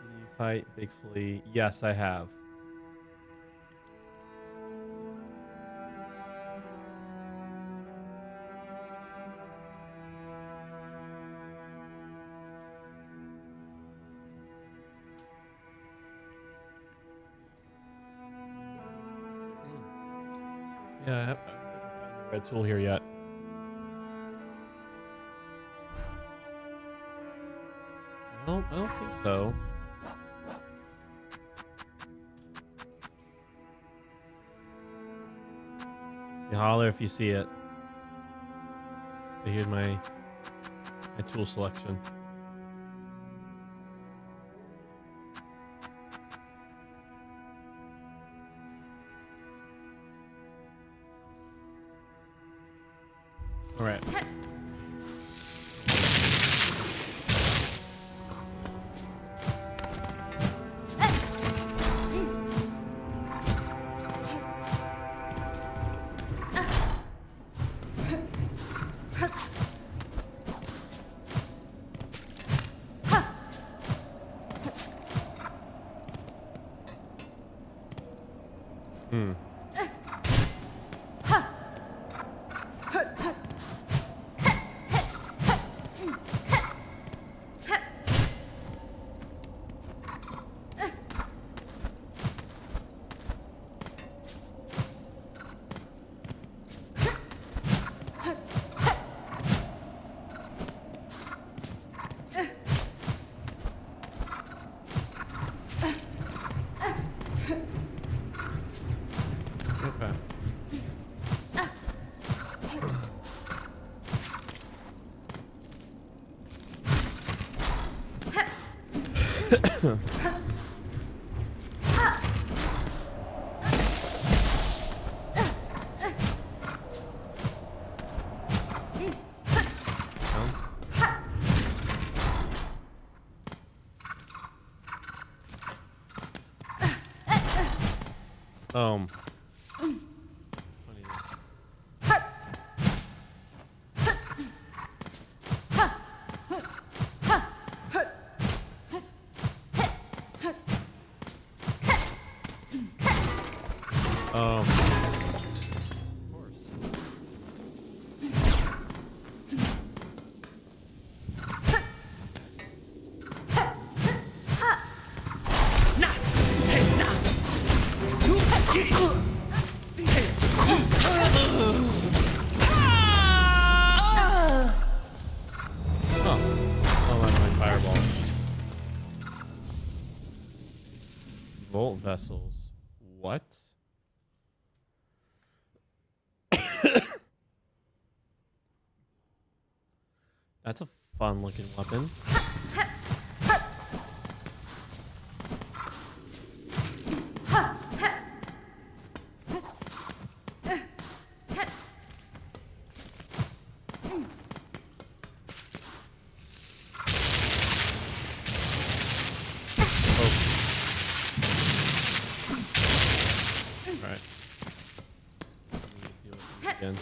Did you fight Big Flea? Yes, I have. Yeah, I haven't found the red tool here yet. I don't think so. You holler if you see it. Here's my tool selection. All right. Hmm. Okay. Um. Funny that- Of course. Oh, that's my fireball. Volt vessels. What? That's a fun looking weapon. Oh. Alright. Deal with it again.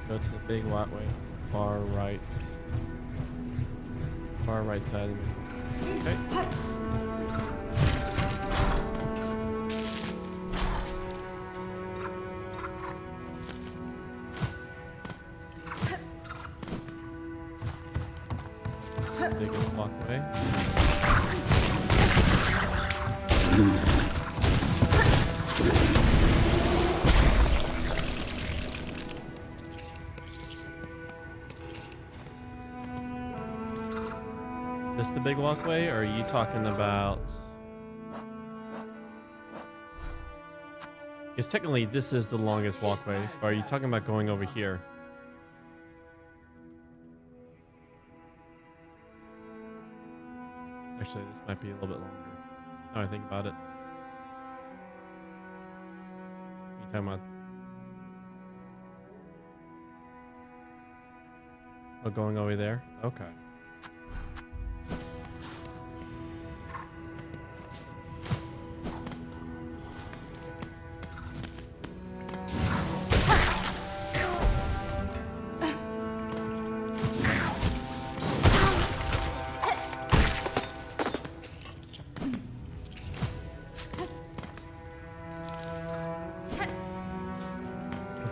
Go to the big walkway. Far right. Far right side. Okay. Biggest walkway. This the big walkway, or are you talking about? Because technically this is the longest walkway. Or are you talking about going over here? Actually, this might be a little bit longer. Now I think about it. You talking about? Oh, going over there? Okay.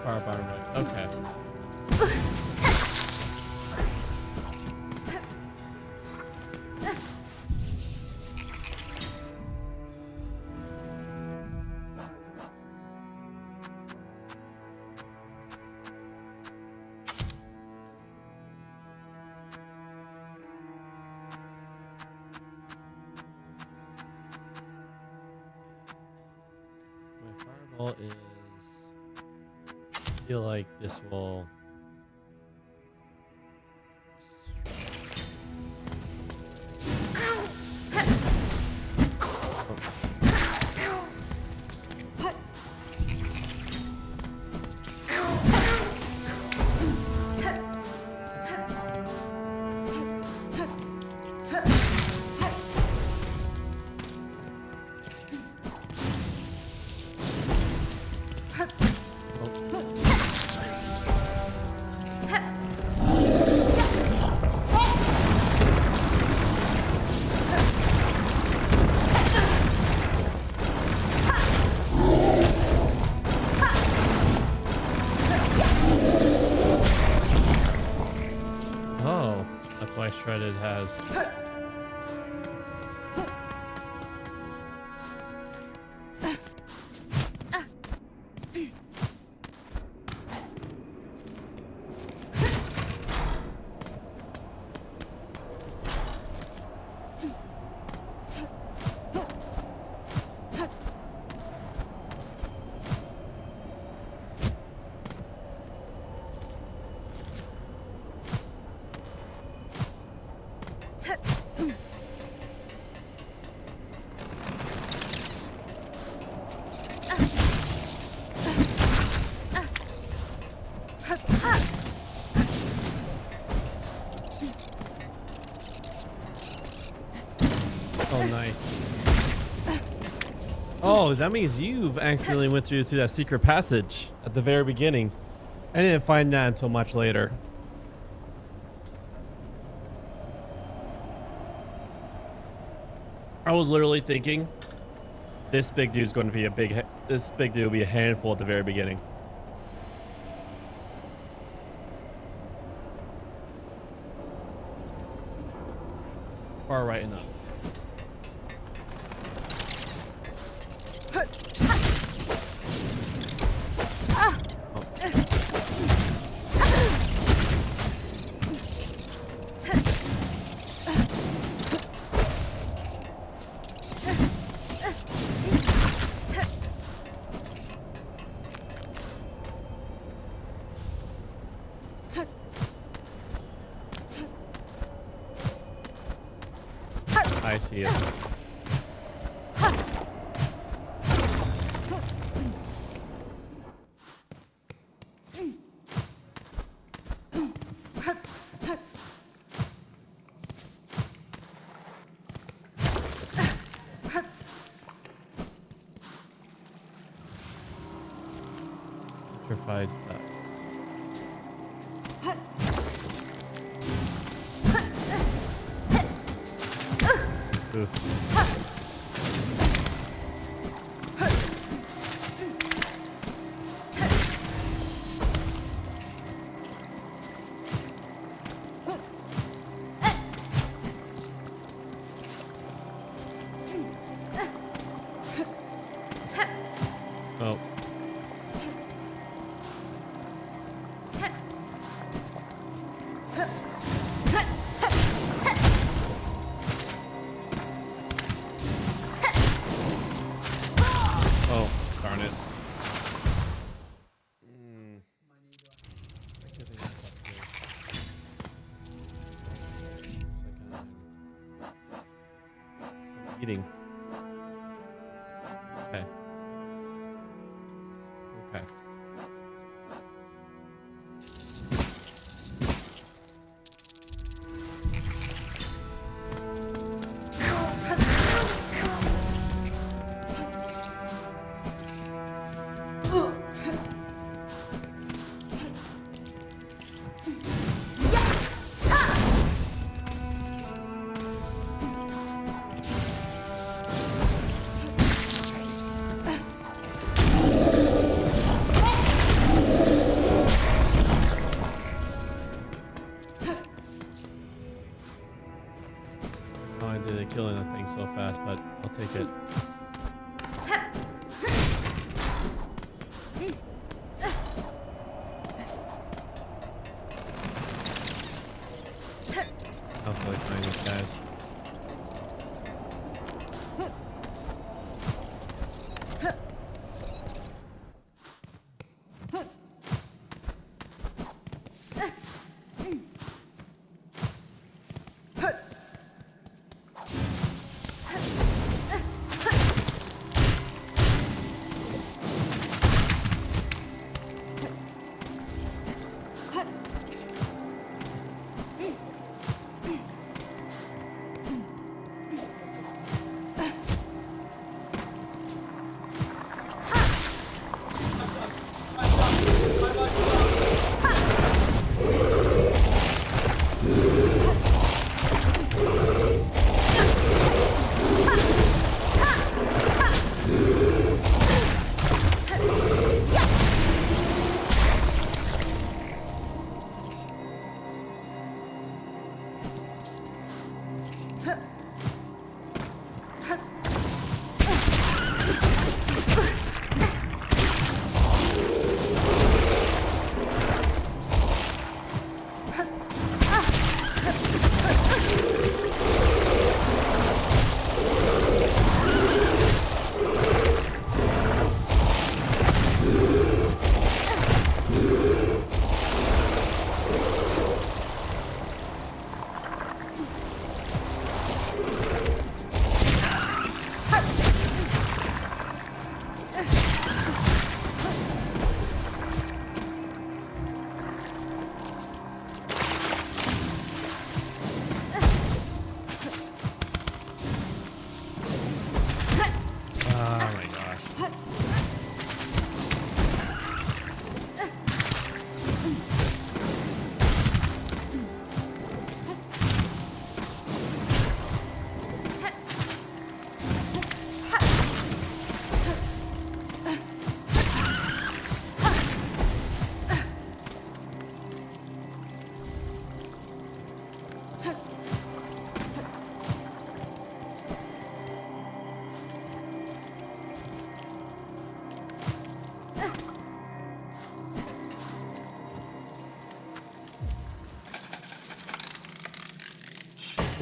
Fire bottom right. Okay. My fireball is. I feel like this will why Shredded has. Oh, nice. Oh, that means you've accidentally went through that secret passage at the very beginning. I didn't find that until much later. I was literally thinking this big dude's going to be this big dude will be a handful at the very beginning. Far right and up. I see it. Petrified ducks. Oof. Oh. Oh, darn it. Eating. Okay. Okay.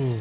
Ooh.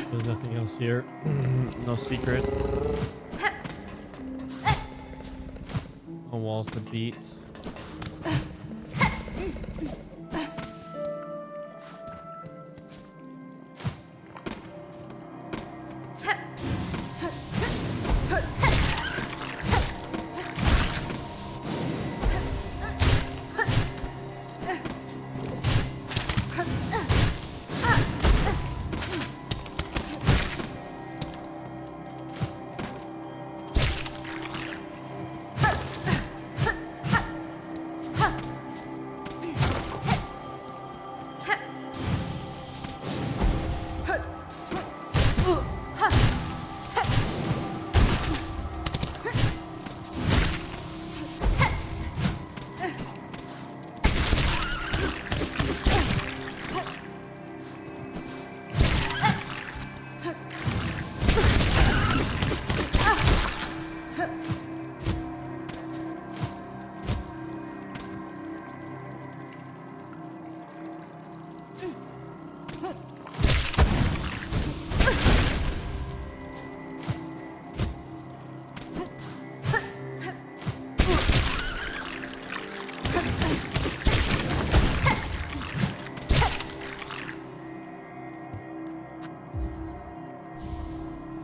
There's nothing else here. No secret. No walls to beat.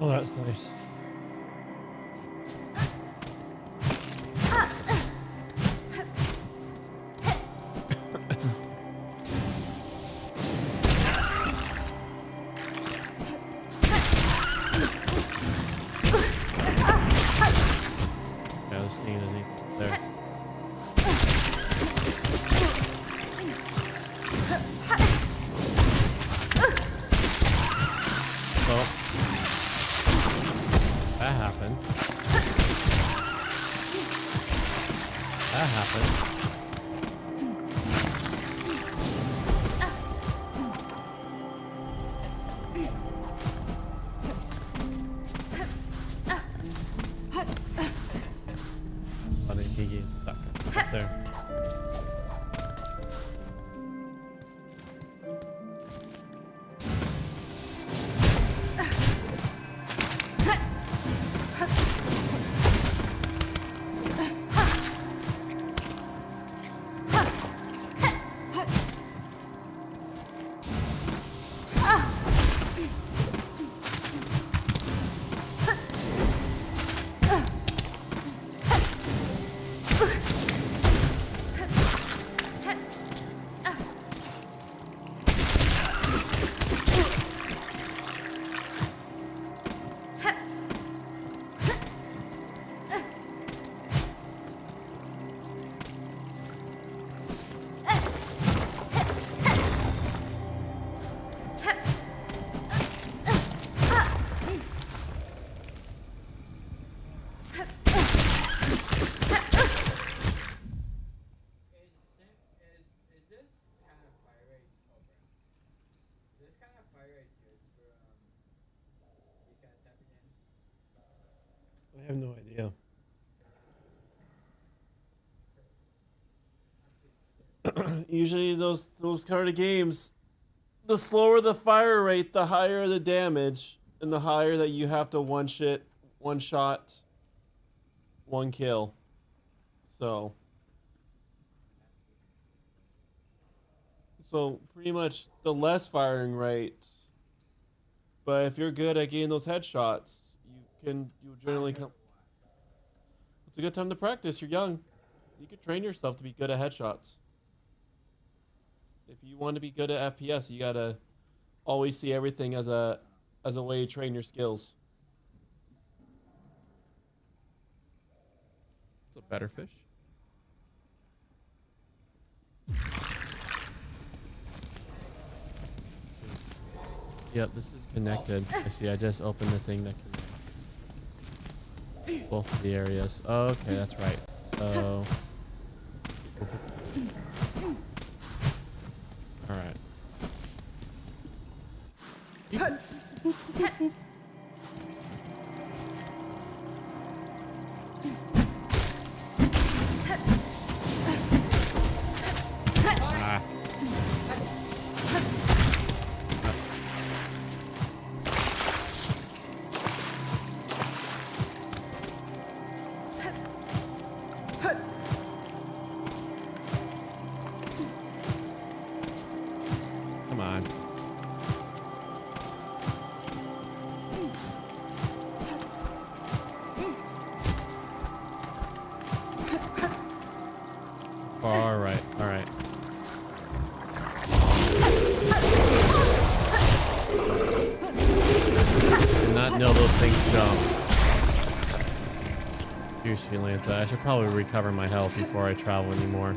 Oh, that's nice. Yeah, I was seeing as he there. Well, that happened. That happened. Funny, he is stuck up there. I have no idea. Usually those kind of games, the slower the fire rate, the higher the damage, and the higher that you have to one shot, one kill. So So pretty much the less firing rate. But if you're good at getting those headshots, you generally come. It's a good time to practice. You're young. You could train yourself to be good at headshots. If you want to be good at FPS, you gotta always see everything as a way to train your skills. It's a better fish. Yep, this is connected. I see. I just opened the thing that connects both of the areas. Oh, okay, that's right. So, all right. Ah. Come on. All right, all right. Did not know those things jump. Seriously, Lanta, I should probably recover my health before I travel anymore.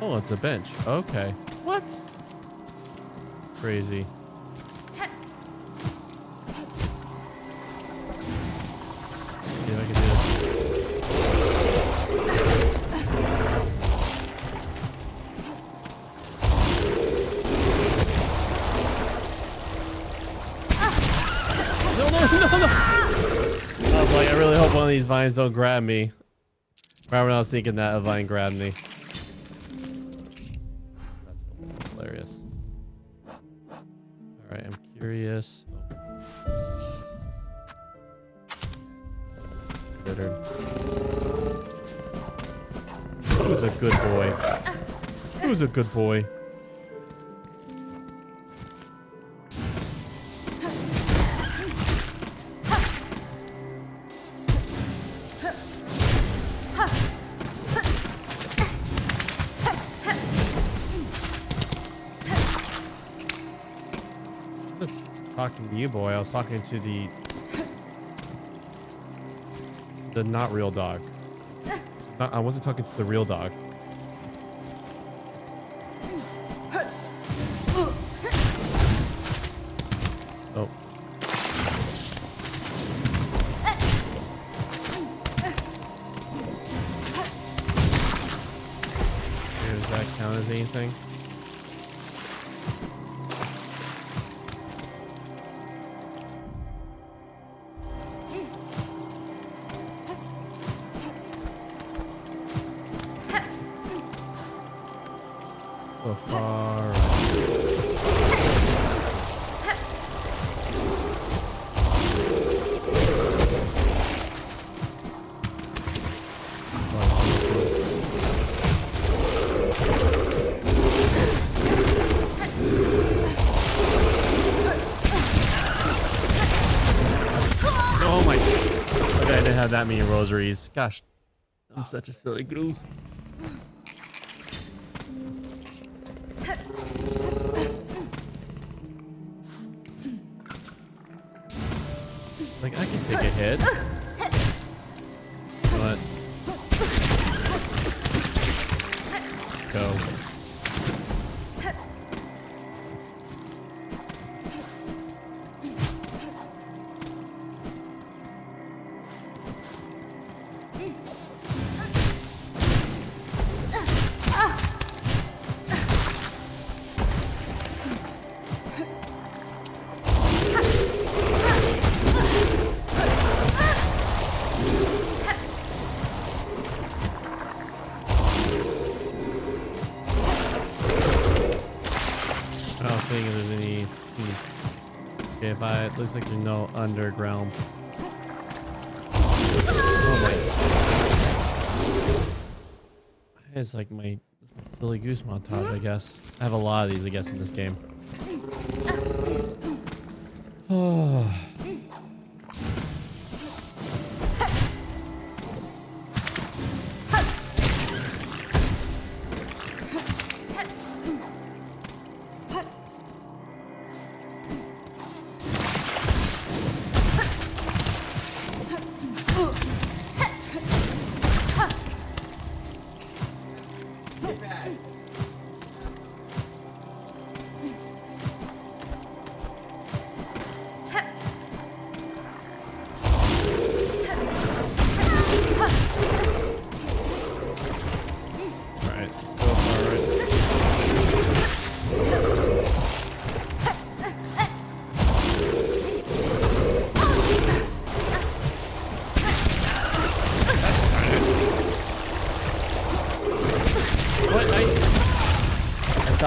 Oh, it's a bench. Okay. What? Crazy. See if I can do this. No, no, no, no! I was like, I really hope one of these vines don't grab me. Right when I was thinking that, a vine grabbed me. That's hilarious. Alright, I'm curious. Considered. Who's a good boy? Who's a good boy? Talking to you, boy. I was talking to the not real dog. I wasn't talking to the real dog. Oh. Does that count as anything? So far. Oh my. Okay, I didn't have that many rosaries. Gosh, I'm such a silly goose. Like, I can take a hit. But go. Seeing if there's any. Okay, if it looks like there's no underground. Oh my! It's like my silly goose montage, I guess. I have a lot of these, I guess, in this game. Oh.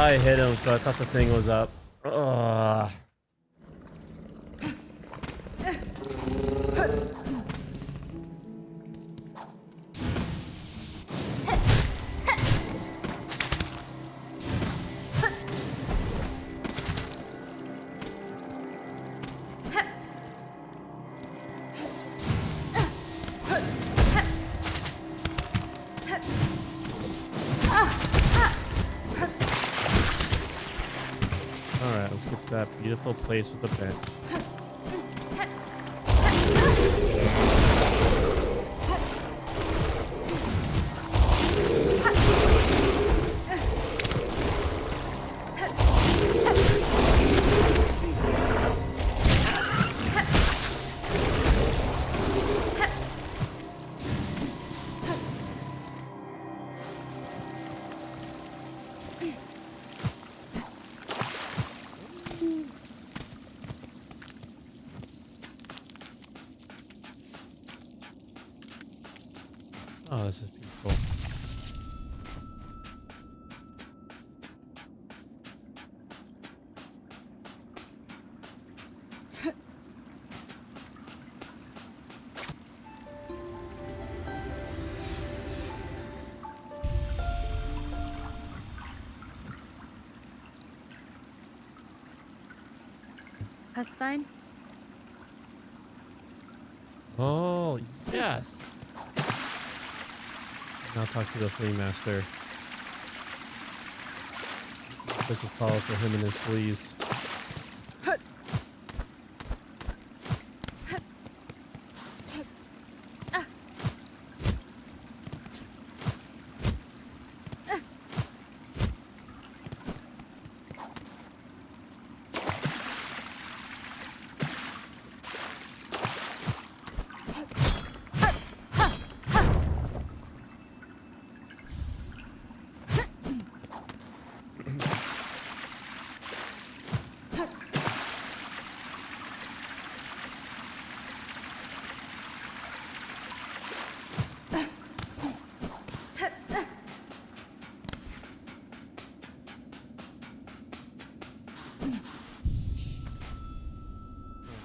I hit him, so I thought the thing was up. Ugh. Alright, let's get to that beautiful place with the bench. Oh, this is beautiful. That's fine. Oh, yes. Now talk to the flea master. This is solid for him and his fleas.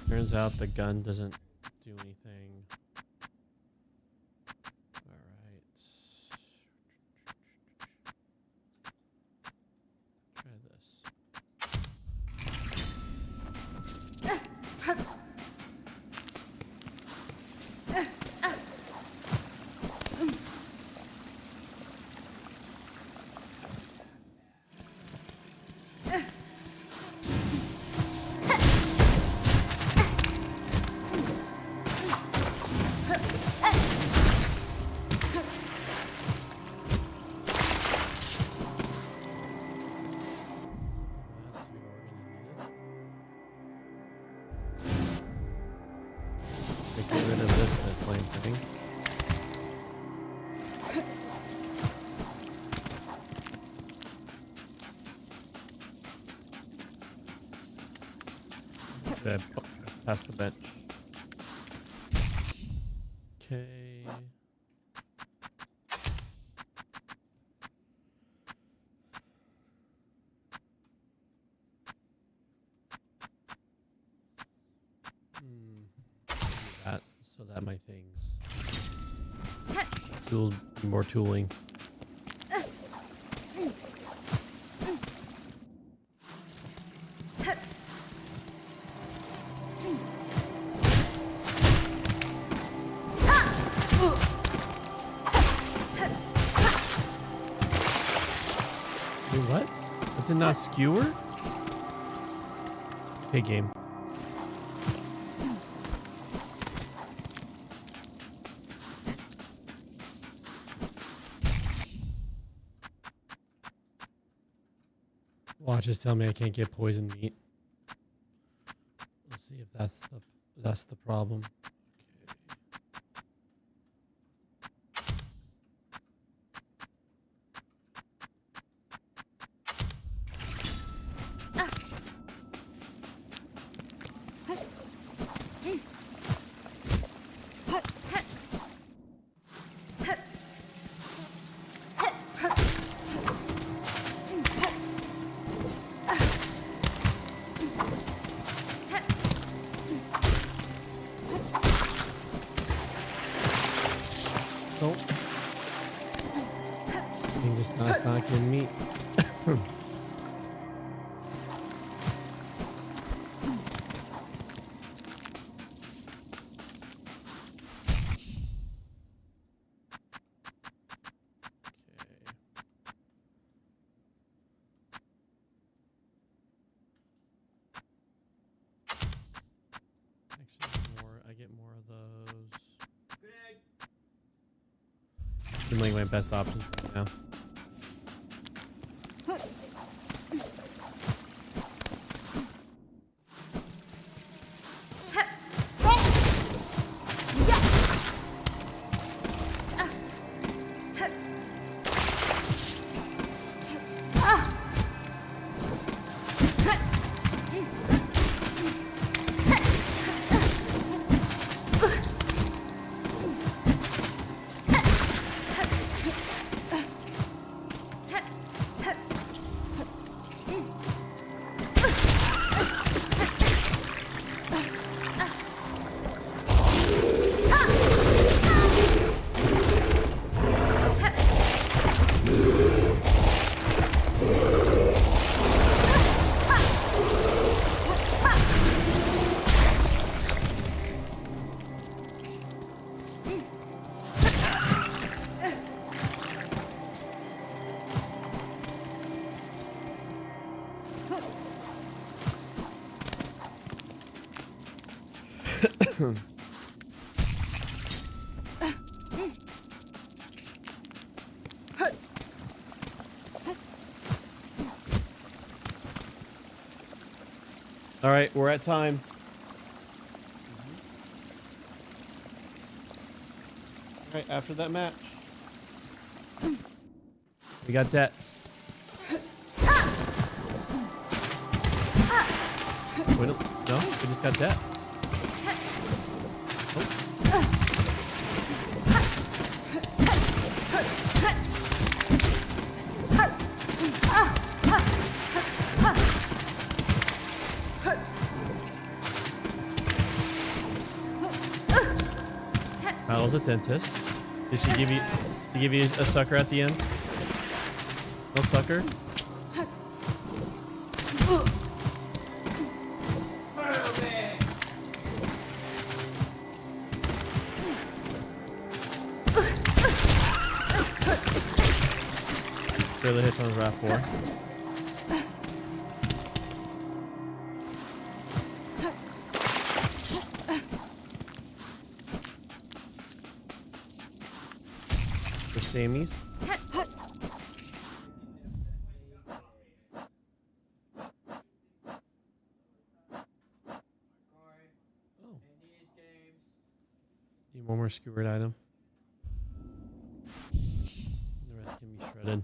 Turns out the gun doesn't do anything. Alright. Try this. Get rid of this flame thing. Good. Past the bench. Okay. That so that my things. Tools, more tooling. cannot skewer? Okay, game. Watch, just tell me I can't get poisoned meat. Let's see if that's the problem. Nope. Thing just not getting meat. I get more of those. Seems like my best option right now. All right, we're at time. All right, after that match, we got debts. Wait, no, we just got debt. Kyle's a dentist. Did she give you a sucker at the end? No sucker? Trailer hitch on RAV4. For Sammy's. Need one more skewered item. The rest can be shredded.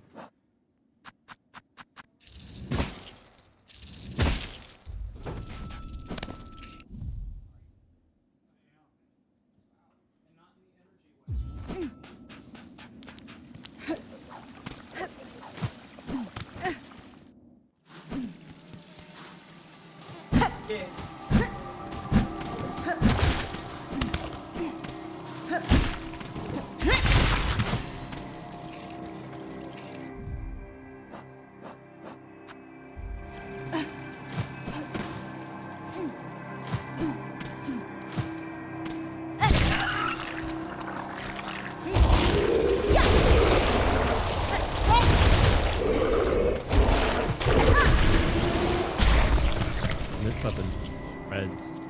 different.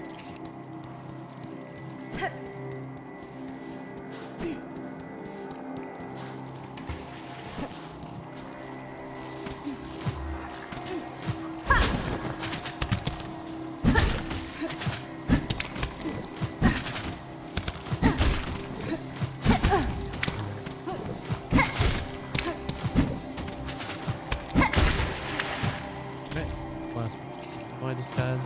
Okay, last one I just had.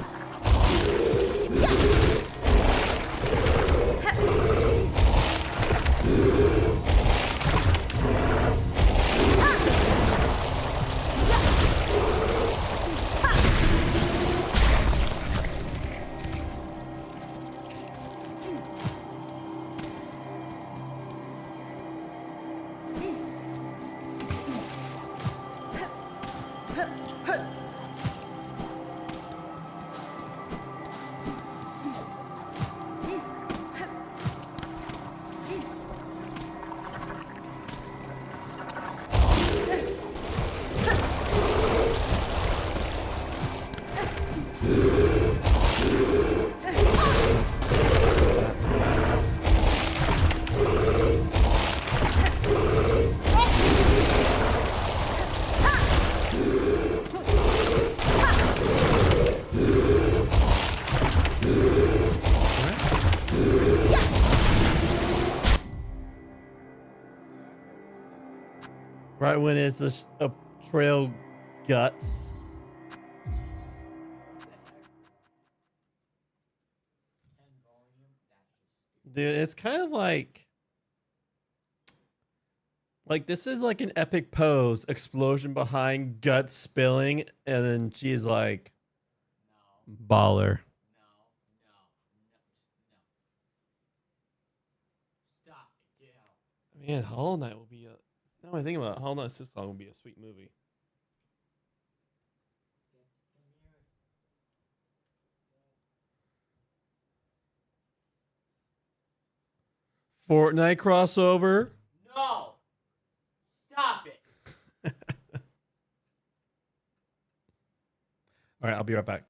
Right when it's a trail guts. Dude, it's kind of like this is like an epic pose, explosion behind, guts spilling, and then she's like, baller. Man, Hollow Knight will be a. Now I think about it, Hollow Knight Silksong will be a sweet movie. Fortnite crossover. No! Stop it! All right, I'll be right back.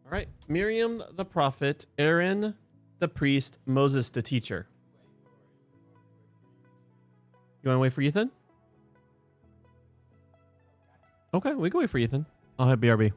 All right. Miriam the prophet, Aaron the priest, Moses the teacher. You want to wait for Ethan? Okay, we can wait for Ethan. I'll hit BRB.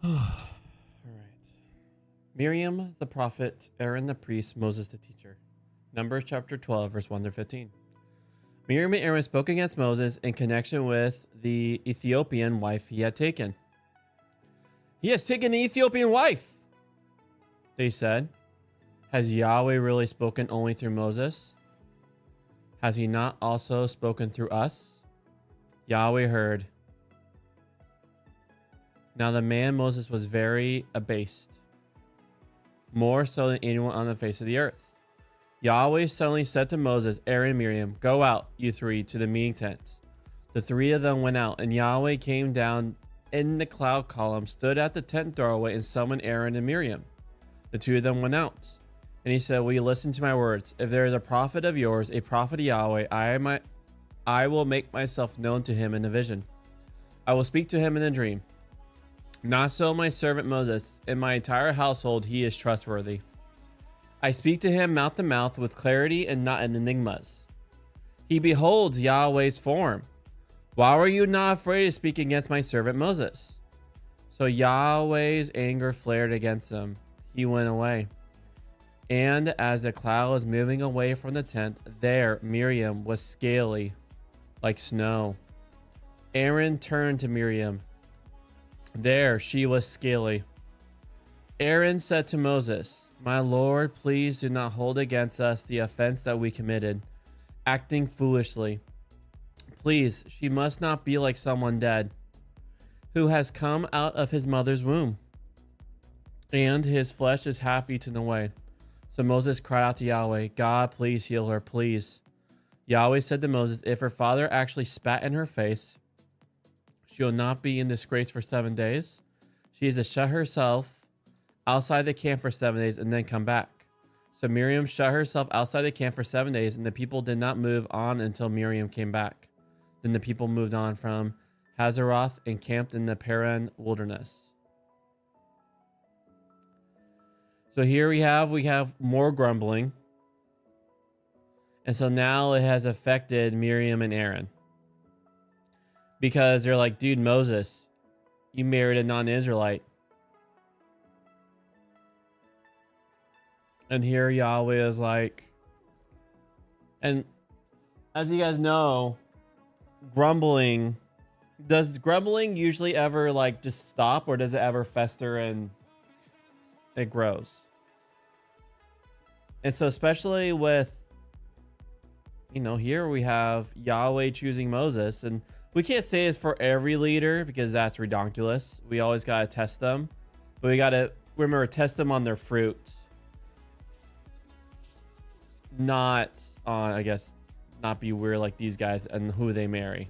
All right. Miriam the prophet, Aaron the priest, Moses the teacher. Numbers chapter 12, verse 1 to 15. Miriam and Aaron spoke against Moses in connection with the Ethiopian wife he had taken. He has taken an Ethiopian wife, they said. Has Yahweh really spoken only through Moses? Has he not also spoken through us? Yahweh heard. Now the man Moses was very abased, more so than anyone on the face of the earth. Yahweh suddenly said to Moses, Aaron, and Miriam, go out, you three, to the meeting tent. The three of them went out, and Yahweh came down in the cloud column, stood at the tent doorway, and summoned Aaron and Miriam. The two of them went out. And he said, will you listen to my words? If there is a prophet of yours, a prophet of Yahweh, I will make myself known to him in a vision. I will speak to him in a dream. Not so my servant Moses. In my entire household, he is trustworthy. I speak to him mouth to mouth with clarity and not in enigmas. He beholds Yahweh's form. Why were you not afraid to speak against my servant Moses? So Yahweh's anger flared against him. He went away. And as the cloud was moving away from the tent, there Miriam was scaly, like snow. Aaron turned to Miriam. There she was scaly. Aaron said to Moses, my Lord, please do not hold against us the offense that we committed, acting foolishly. Please, she must not be like someone dead, who has come out of his mother's womb, and his flesh is half eaten away. So Moses cried out to Yahweh, God, please heal her, please. Yahweh said to Moses, if her father actually spat in her face, she will not be in disgrace for 7 days. She is to shut herself outside the camp for 7 days and then come back. So Miriam shut herself outside the camp for 7 days, and the people did not move on until Miriam came back. Then the people moved on from Hazeroth and camped in the Paran wilderness. So here we have more grumbling. And so now it has affected Miriam and Aaron. Because they're like, dude, Moses, you married a non-Israelite. And here Yahweh is like, and as you guys know, does grumbling usually ever like just stop, or does it ever fester and it grows? And so especially with, here we have Yahweh choosing Moses, and we can't say it's for every leader because that's ridiculous. We always got to test them, but we got to remember, test them on their fruit. Not on, I guess, not be weird like these guys and who they marry.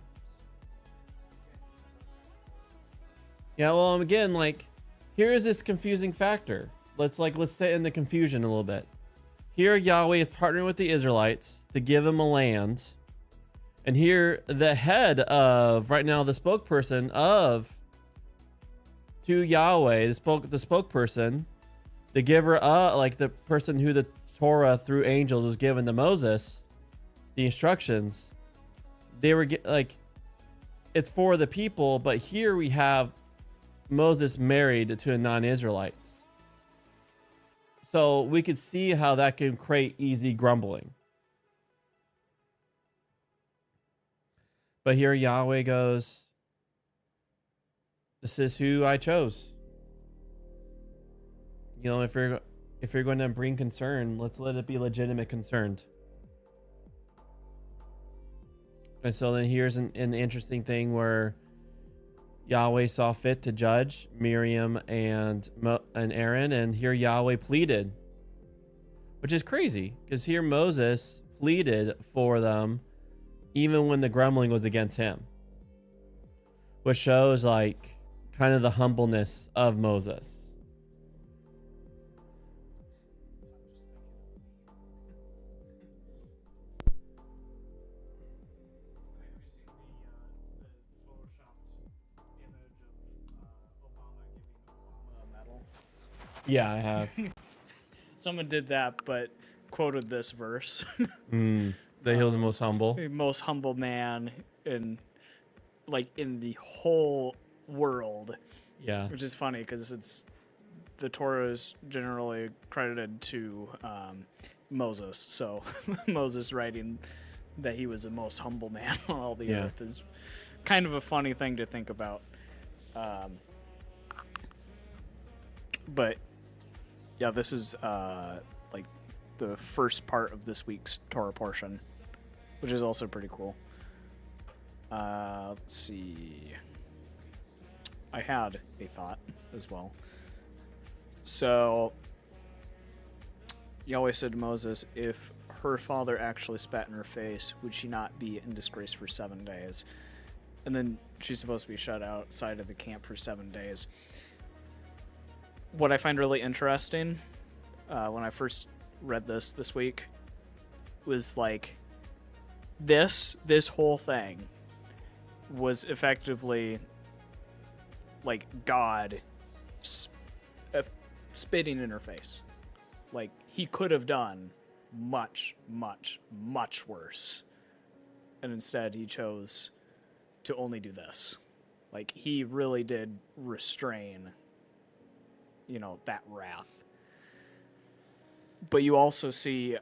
Yeah, well, again, like, here is this confusing factor. Let's sit in the confusion a little bit. Here, Yahweh is partnering with the Israelites to give them a land. And here, the head of, right now, the spokesperson to Yahweh, the spokesperson, the giver, like the person who the Torah through angels was given to Moses, the instructions, they were it's for the people, but here we have Moses married to a non-Israelite. So we could see how that can create easy grumbling. But here Yahweh goes, this is who I chose. If you're going to bring concern, let's let it be legitimate concern. And so then here's an interesting thing where Yahweh saw fit to judge Miriam and Aaron, and here Yahweh pleaded, which is crazy because here Moses pleaded for them even when the grumbling was against him, which shows like kind of the humbleness of Moses. Yeah, I have. Someone did that, but quoted this verse. That he was the most humble. The most humble man in the whole world. Yeah. Which is funny because the Torah is generally credited to Moses. So Moses writing that he was the most humble man on all the earth is kind of a funny thing to think about. But yeah, this is like the first part of this week's Torah portion, which is also pretty cool. Let's see. I had a thought as well. So Yahweh said to Moses, if her father actually spat in her face, would she not be in disgrace for 7 days? And then she's supposed to be shut outside of the camp for 7 days. What I find really interesting when I first read this week was like this whole thing was effectively like God spitting in her face. Like, he could have done much, much, much worse. And instead, he chose to only do this. Like, he really did restrain, that wrath. But you also see,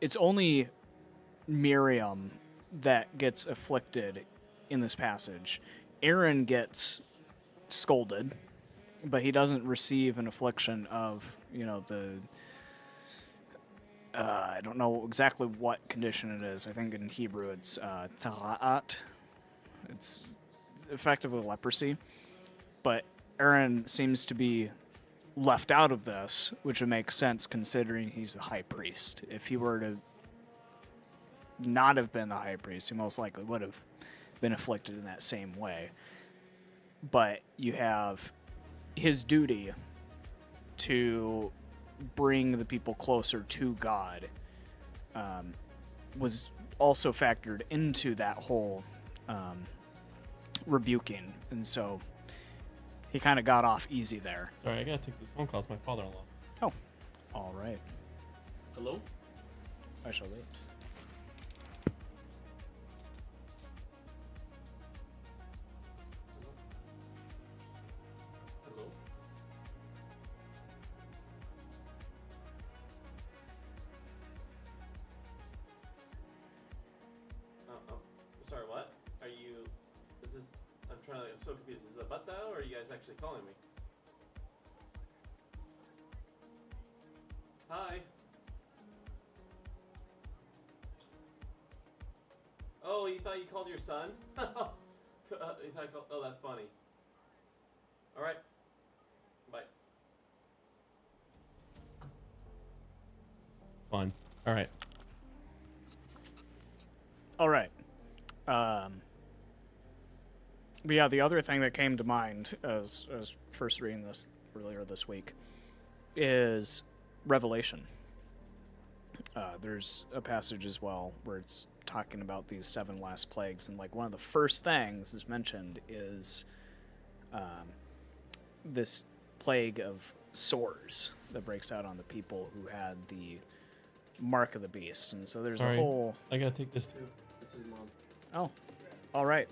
it's only Miriam that gets afflicted in this passage. Aaron gets scolded, but he doesn't receive an affliction of, I don't know exactly what condition it is. I think in Hebrew it's ta'at. It's effectively leprosy. But Aaron seems to be left out of this, which would make sense considering he's the high priest. If he were to not have been the high priest, he most likely would have been afflicted in that same way. But you have his duty to bring the people closer to God was also factored into that whole rebuking. And so he kind of got off easy there. Sorry, I gotta take this phone call. It's my father-in-law. Oh, all right. Hello? I shall wait. Hello? Sorry, what? Are you... I'm so confused. Is this a butt dial, or are you guys actually calling me? Hi. Oh, you thought you called your son? You thought oh, that's funny. All right. Bye. Fun. All right. All right. But yeah, the other thing that came to mind as first reading this earlier this week is Revelation. There's a passage as well where it's talking about these 7 last plagues, and like one of the first things is mentioned is this plague of sores that breaks out on the people who had the mark of the beast. And so there's a whole... I gotta take this too. This is mom. Oh, all right.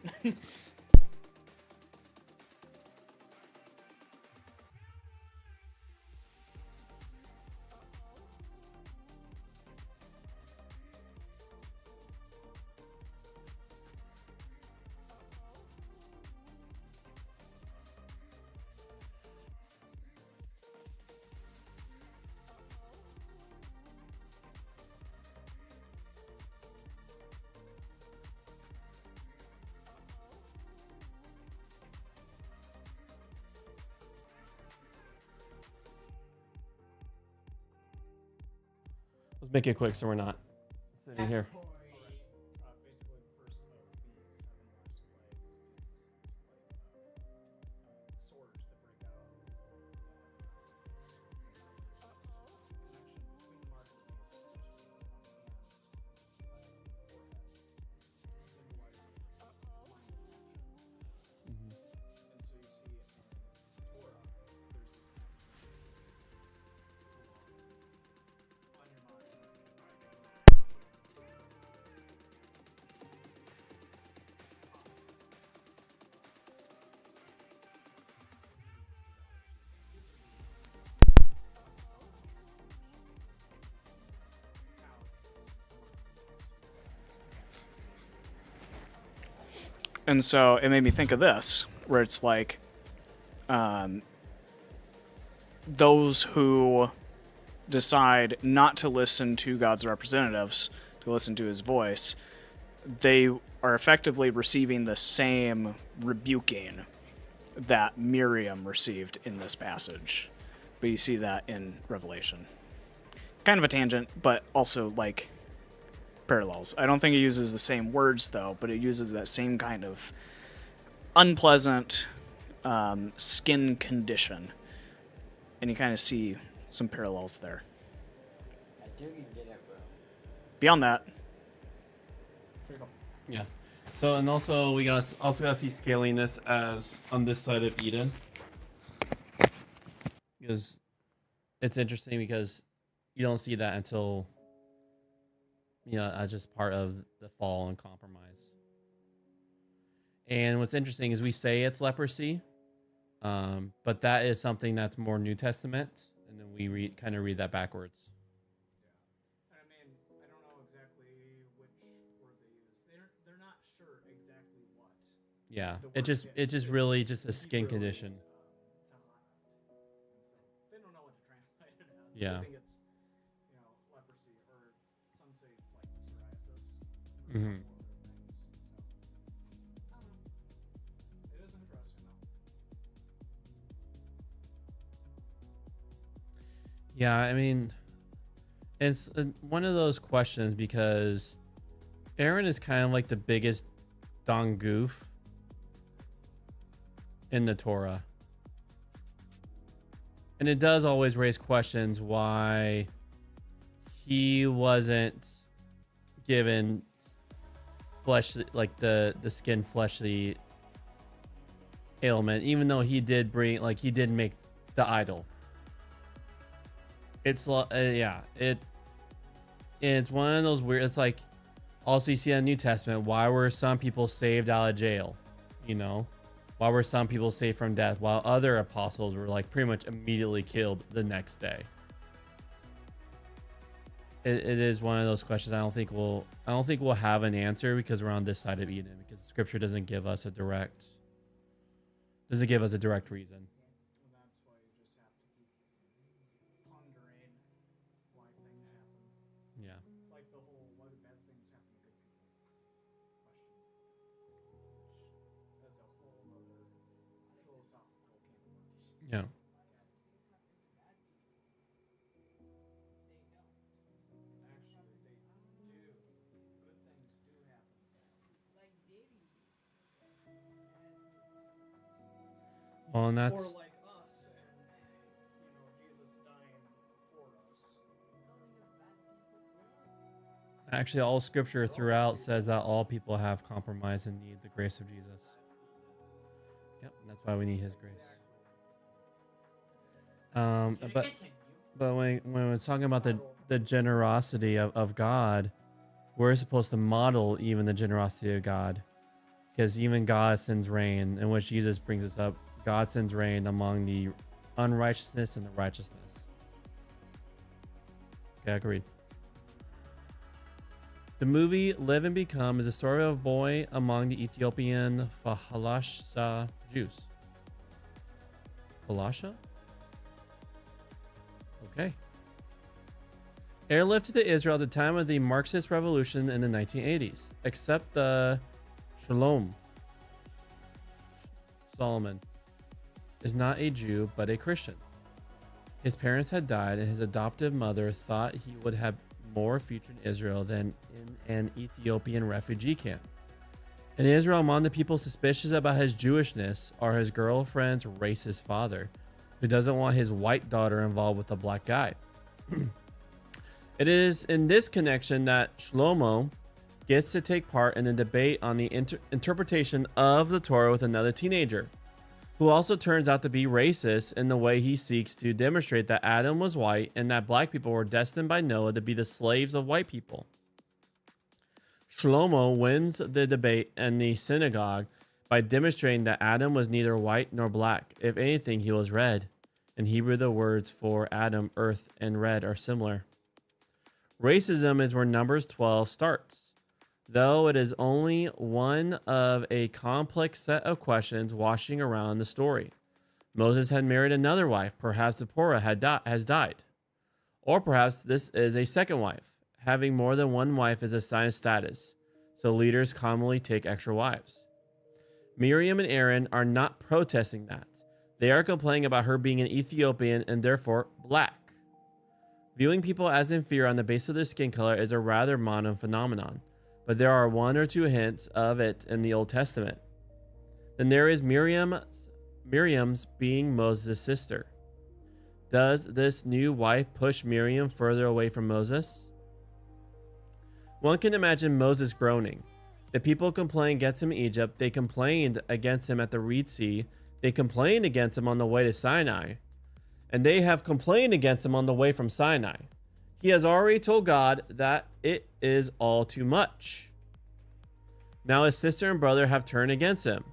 Let's make it quick so we're not sitting here. Basically, the first of the 7 last plagues is this plague of sores that break out. Connection between the mark of the beast, which is on the hands and forehead, symbolizing mind connection. And so you see in Torah, there's on your mind, And so it made me think of this, where it's like, those who decide not to listen to God's representatives, to listen to his voice, they are effectively receiving the same rebuking that Miriam received in this passage. But you see that in Revelation. Kind of a tangent, but also like parallels. I don't think it uses the same words though, but it uses that same kind of unpleasant skin condition. And you kind of see some parallels there. I do you get it, bro. Beyond that, Yeah. So, and also we gotta see scaling this as on this side of Eden, because it's interesting because you don't see that until, you know, as just part of the fall and compromise. And what's interesting is we say it's leprosy, but that is something that's more New Testament, and then we kind of read that backwards. I mean, I don't know exactly which word they use. They're not sure exactly what. Yeah, it just really just a skin condition. They don't know what to translate it as. Yeah. They think it's, leprosy, or some say like psoriasis. Mm-hmm. It is interesting though. Yeah, I mean, it's one of those questions because Aaron is kind of like the biggest Don Goof in the Torah. And it does always raise questions why he wasn't given fleshly, like the skin fleshly ailment, even though he did make the idol. It's it's one of those weird. It's like also you see in the New Testament, why were some people saved out of jail? You know, why were some people saved from death while other apostles were like pretty much immediately killed the next day? It is one of those questions I don't think we'll have an answer because we're on this side of Eden, because Scripture doesn't give us a direct reason. And that's why you just have to keep pondering why things happen. Yeah. It's like the whole why do bad things happen to good people question. That's a whole other philosophical can of worms. Yeah. Actually, they do. Good things do happen to bad people. Like Davey. Well, and that's Or like us, and Jesus dying for us. actually all Scripture throughout says that all people have compromise and need the grace of Jesus. Yep, and that's why we need His grace. But when we're talking about the generosity of God, we're supposed to model even the generosity of God, because even God sends rain, and what Jesus brings us up, God sends rain among the unrighteousness and the righteousness. Okay, agreed. The movie Live and Become is a story of a boy among the Ethiopian Falasha Jews. Falasha? Okay. Airlifted to Israel at the time of the Marxist revolution in the 1980s, except the Solomon is not a Jew but a Christian. His parents had died, and his adoptive mother thought he would have more future in Israel than in an Ethiopian refugee camp. In Israel, among the people suspicious about his Jewishness are his girlfriend's racist father, who doesn't want his white daughter involved with a black guy. It is in this connection that Shlomo gets to take part in a debate on the interpretation of the Torah with another teenager, who also turns out to be racist in the way he seeks to demonstrate that Adam was white and that black people were destined by Noah to be the slaves of white people. Shlomo wins the debate in the synagogue by demonstrating that Adam was neither white nor black. If anything, he was red. In Hebrew, the words for Adam, earth, and red are similar. Racism is where Numbers 12 starts. though it is only one of a complex set of questions washing around the story. Moses had married another wife. Perhaps Zipporah has died. Or perhaps this is a second wife. Having more than one wife is a sign of status, so leaders commonly take extra wives. Miriam and Aaron are not protesting that. They are complaining about her being an Ethiopian and therefore black. Viewing people as inferior on the basis of their skin color is a rather modern phenomenon, but there are one or two hints of it in the Old Testament. Then there is Miriam's being Moses' sister. Does this new wife push Miriam further away from Moses? One can imagine Moses groaning. The people complained against him in Egypt. They complained against him at the Reed Sea. They complained against him on the way to Sinai. And they have complained against him on the way from Sinai. He has already told God that it is all too much. Now his sister and brother have turned against him.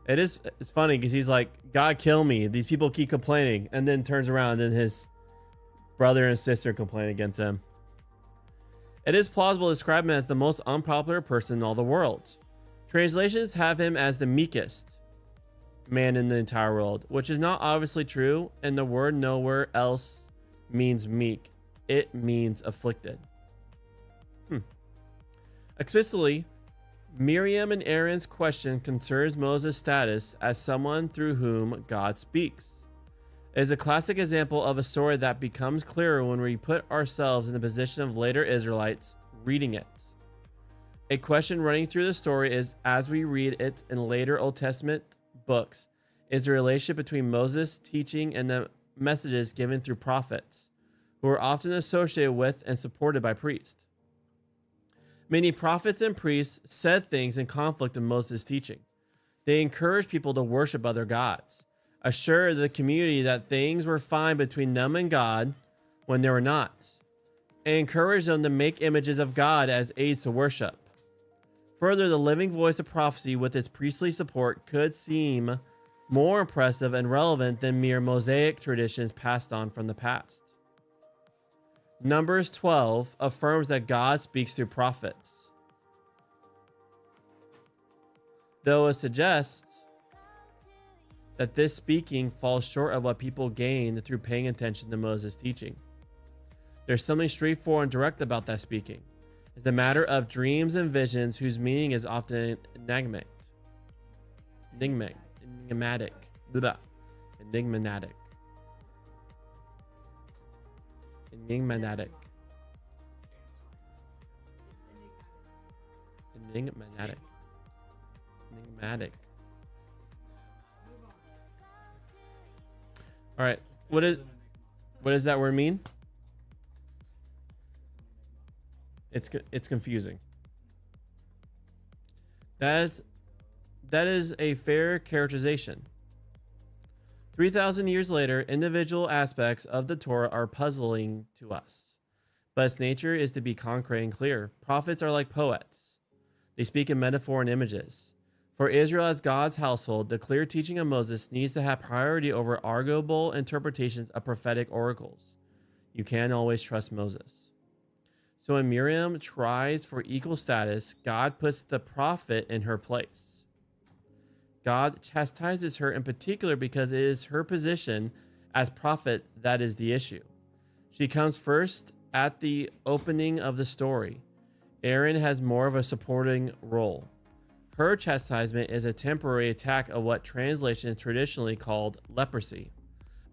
It's funny because he's like, God, kill me. These people keep complaining. And then turns around and his brother and sister complain against him. It is plausible to describe him as the most unpopular person in all the world. Translations have him as the meekest man in the entire world, which is not obviously true, and the word nowhere else means meek. It means afflicted. Explicitly, Miriam and Aaron's question concerns Moses' status as someone through whom God speaks. It is a classic example of a story that becomes clearer when we put ourselves in the position of later Israelites reading it. A question running through the story is, as we read it in later Old Testament books, is the relationship between Moses' teaching and the messages given through prophets, who are often associated with and supported by priests. Many prophets and priests said things in conflict with Moses' teaching. They encouraged people to worship other gods, assured the community that things were fine between them and God when they were not, and encouraged them to make images of God as aids to worship. Further, the living voice of prophecy with its priestly support could seem more impressive and relevant than mere Mosaic traditions passed on from the past. Numbers 12 affirms that God speaks through prophets, though it suggests that this speaking falls short of what people gain through paying attention to Moses' teaching. There's something straightforward and direct about that speaking. It's a matter of dreams and visions whose meaning is often enigmatic. All right, what does that word mean? It's confusing. That is a fair characterization. 3,000 years later, individual aspects of the Torah are puzzling to us, but its nature is to be concrete and clear. Prophets are like poets. They speak in metaphor and images. For Israel as God's household, the clear teaching of Moses needs to have priority over arguable interpretations of prophetic oracles. You can't always trust Moses. So when Miriam tries for equal status, God puts the prophet in her place. God chastises her in particular because it is her position as prophet that is the issue. She comes first at the opening of the story. Aaron has more of a supporting role. Her chastisement is a temporary attack of what translation is traditionally called leprosy.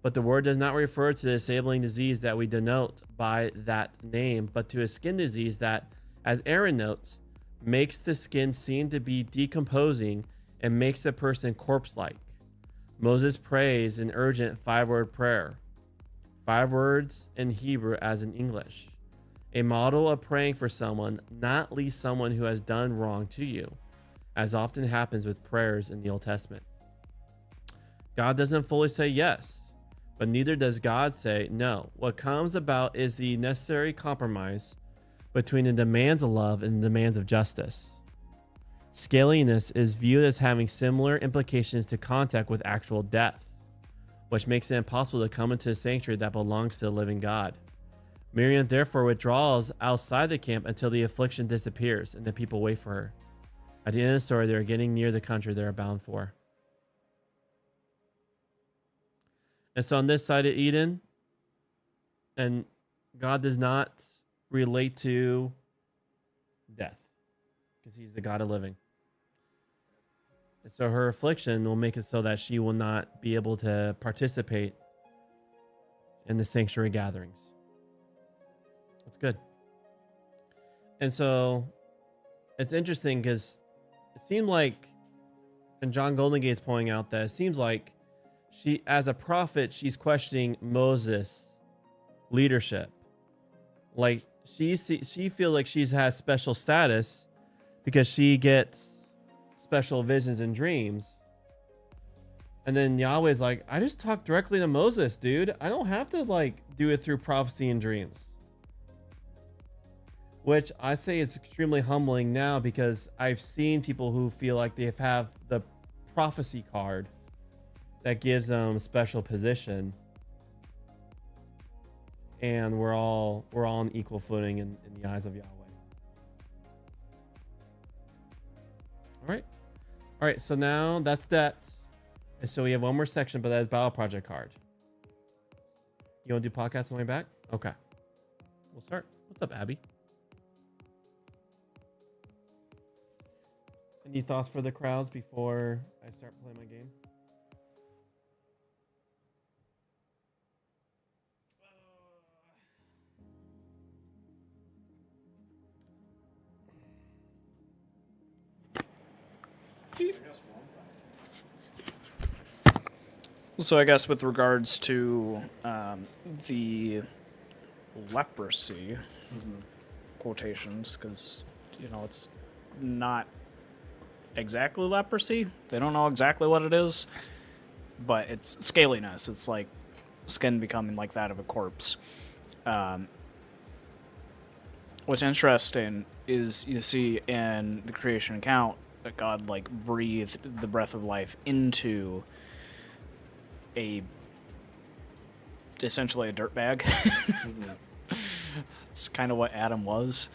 But the word does not refer to the disabling disease that we denote by that name, but to a skin disease that, as Aaron notes, makes the skin seem to be decomposing and makes the person corpse-like. Moses prays an urgent 5-word prayer. 5 words in Hebrew as in English. A model of praying for someone, not least someone who has done wrong to you, as often happens with prayers in the Old Testament. God doesn't fully say yes, but neither does God say no. What comes about is the necessary compromise between the demands of love and the demands of justice. Scaliness is viewed as having similar implications to contact with actual death, which makes it impossible to come into a sanctuary that belongs to the living God. Miriam therefore withdraws outside the camp until the affliction disappears and the people wait for her. At the end of the story, they are getting near the country they are bound for. And so on this side of Eden, and God does not relate to death because he's the God of living. And so her affliction will make it so that she will not be able to participate in the sanctuary gatherings. That's good. And so it's interesting because it seemed like, and John Golden Gate's pointing out that it seems like she, as a prophet, she's questioning Moses' leadership. Like she feels like she's has special status because she gets special visions and dreams. And then Yahweh's like, I just talk directly to Moses, dude. I don't have to like do it through prophecy and dreams. Which I say is extremely humbling now because I've seen people who feel like they have the prophecy card that gives them a special position. And we're all on equal footing in the eyes of Yahweh. All right, so now that's that. And so we have one more section, but that is Battle Project card. You want to do podcasts on the way back? Okay. We'll start. What's up, Abby? Any thoughts for the crowds before I start playing my game? So I guess with regards to the leprosy quotations, because, you know, it's not exactly leprosy. They don't know exactly what it is, but it's scaliness. It's like skin becoming like that of a corpse. What's interesting is you see in the creation account that God like breathed the breath of life into essentially a dirt bag. It's kind of what Adam was.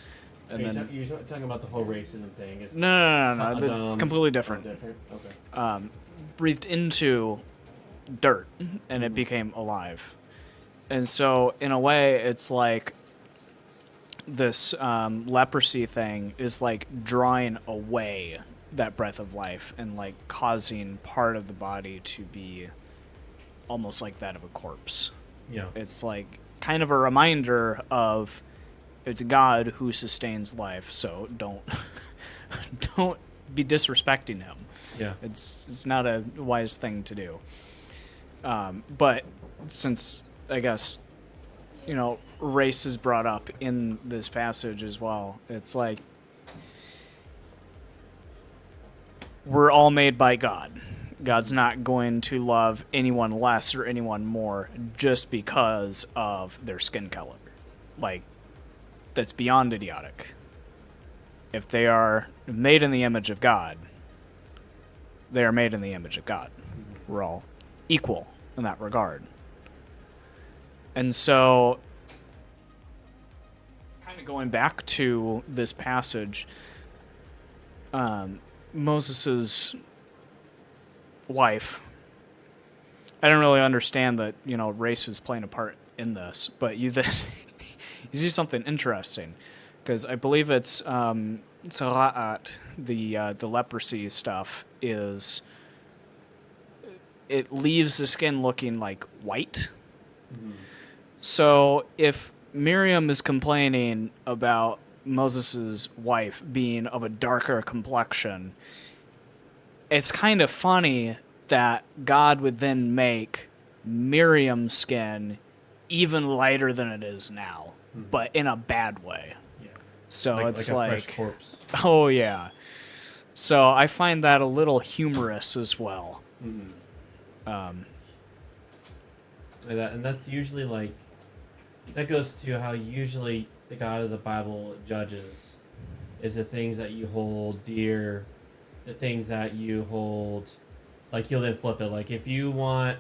And you're talking about the whole racism thing. No. Completely different. Okay. Breathed into dirt, and it became alive. And so, in a way, it's like this leprosy thing is like drawing away that breath of life and like causing part of the body to be almost like that of a corpse. Yeah. It's like kind of a reminder of it's God who sustains life, so don't be disrespecting him. Yeah. It's not a wise thing to do. But since I guess, you know, race is brought up in this passage as well, it's like we're all made by God. God's not going to love anyone less or anyone more just because of their skin color. Like, that's beyond idiotic. If they are made in the image of God, they are made in the image of God. We're all equal in that regard. And so, kind of going back to this passage, Moses's wife, I don't really understand that, you know, race is playing a part in this, but you see something interesting, because I believe it's Tzara'at, the leprosy stuff, is it leaves the skin looking like white. Mm-hmm. So if Miriam is complaining about Moses's wife being of a darker complexion, it's kind of funny that God would then make Miriam's skin even lighter than it is now, but in a bad way. Yeah. So it's like a fresh corpse. Oh yeah. So I find that a little humorous as well. Mm-hmm. And that's usually like, that goes to how usually the God of the Bible judges is the things that you hold dear, the things that you hold, like he'll then flip it. Like if you want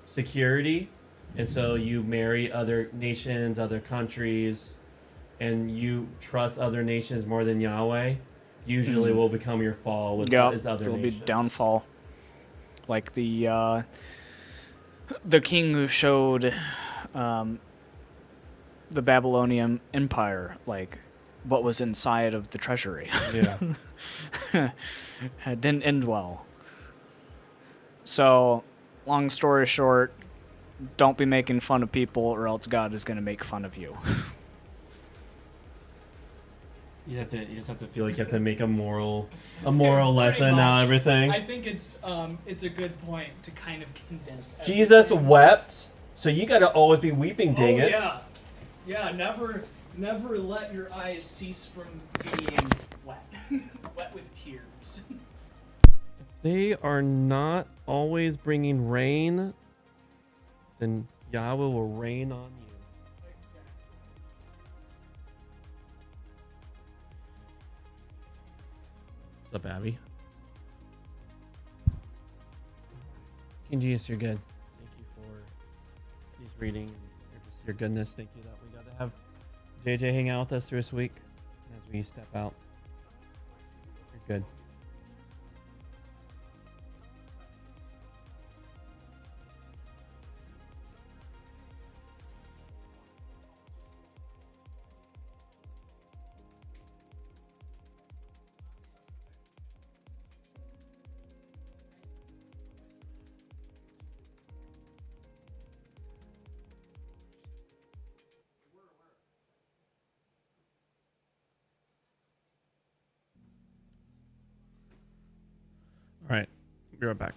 security, And so you marry other nations, other countries, and you trust other nations more than Yahweh, usually will become your fall with his other it'll nations. be downfall. Like the king who showed the Babylonian Empire, like what was inside of the treasury. Yeah. It didn't end well. So, long story short, don't be making fun of people, or else God is going to make fun of you. You just have to feel like you have to make a moral lesson out of everything. I think it's a good point to kind of condense. Jesus everything. wept, so you got to always be weeping, dang Oh it. yeah, never let your eyes cease from being wet, wet with tears. They are not always bringing rain, then Yahweh will rain on you. What's up, Abby? King Jesus, you're good. Thank you for these reading and your goodness. Thank you that we got to have JJ hang out with us through this week as we step out. You're good. All right, be right back.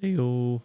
Heyo.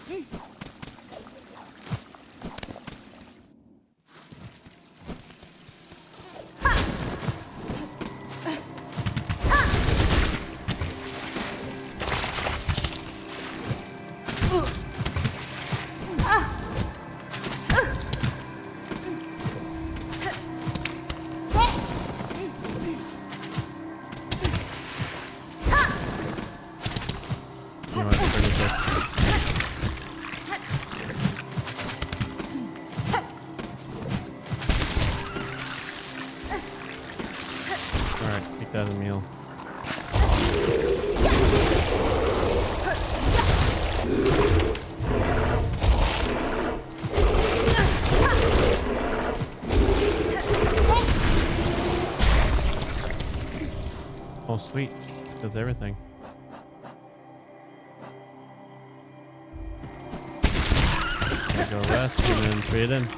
You know what, finish this. Alright, take that, Emil. Oh, sweet. That's everything. Go rest and then trade in.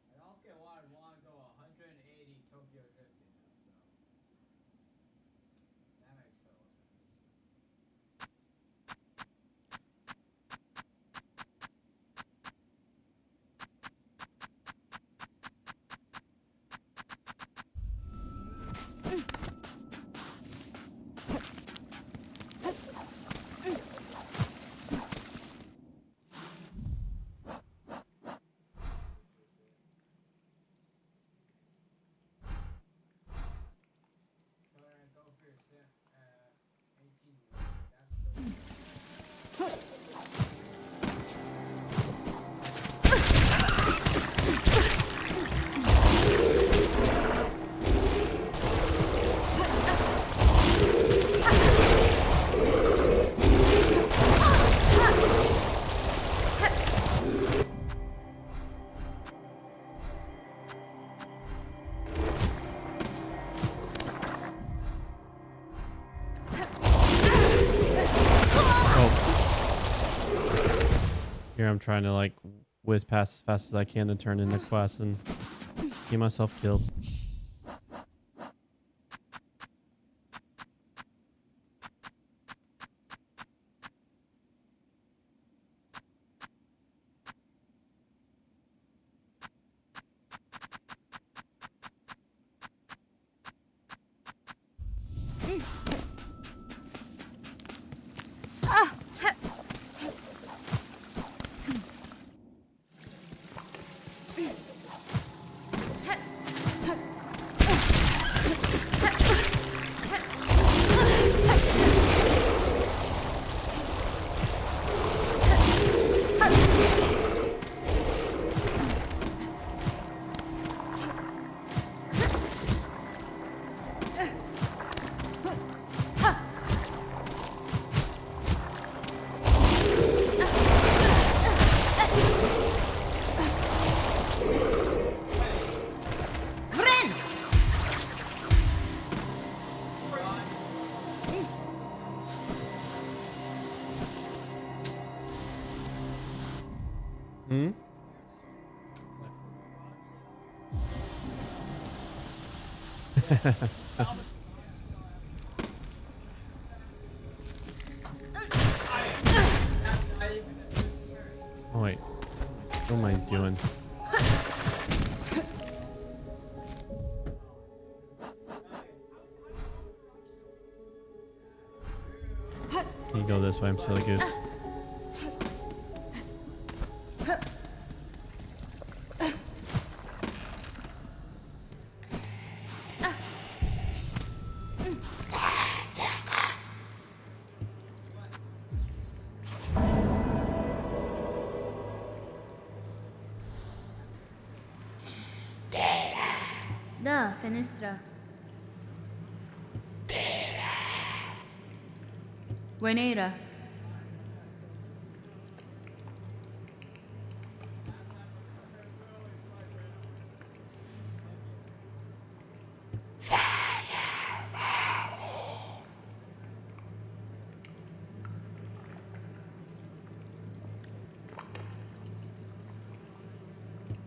I don't get why I want to go 180 Tokyo drifting now, so that makes total sense. Go for your 18. That's the Here I'm trying to like whiz past as fast as I can to turn in the quest and get myself killed. Hmm? Oh wait, what am I doing? You go this way, I'm silly goose. Da, Fenestra. Buenera.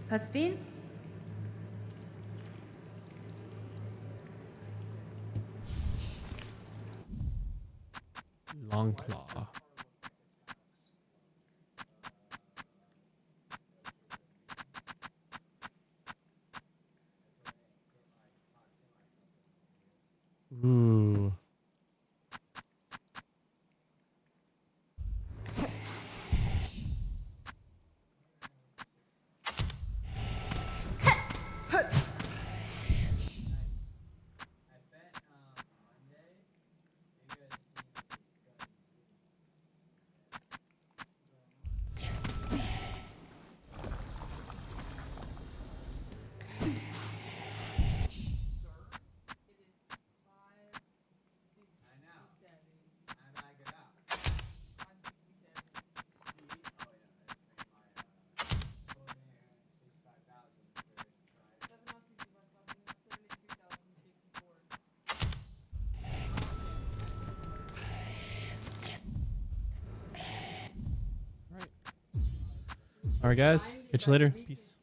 Caspin? Long claw. Ooh. I bet Monday you guys see me I know. I back it up. See? Oh yeah, that's my clothing and 65,000 for try. All right. All right, guys. Catch you later. Peace.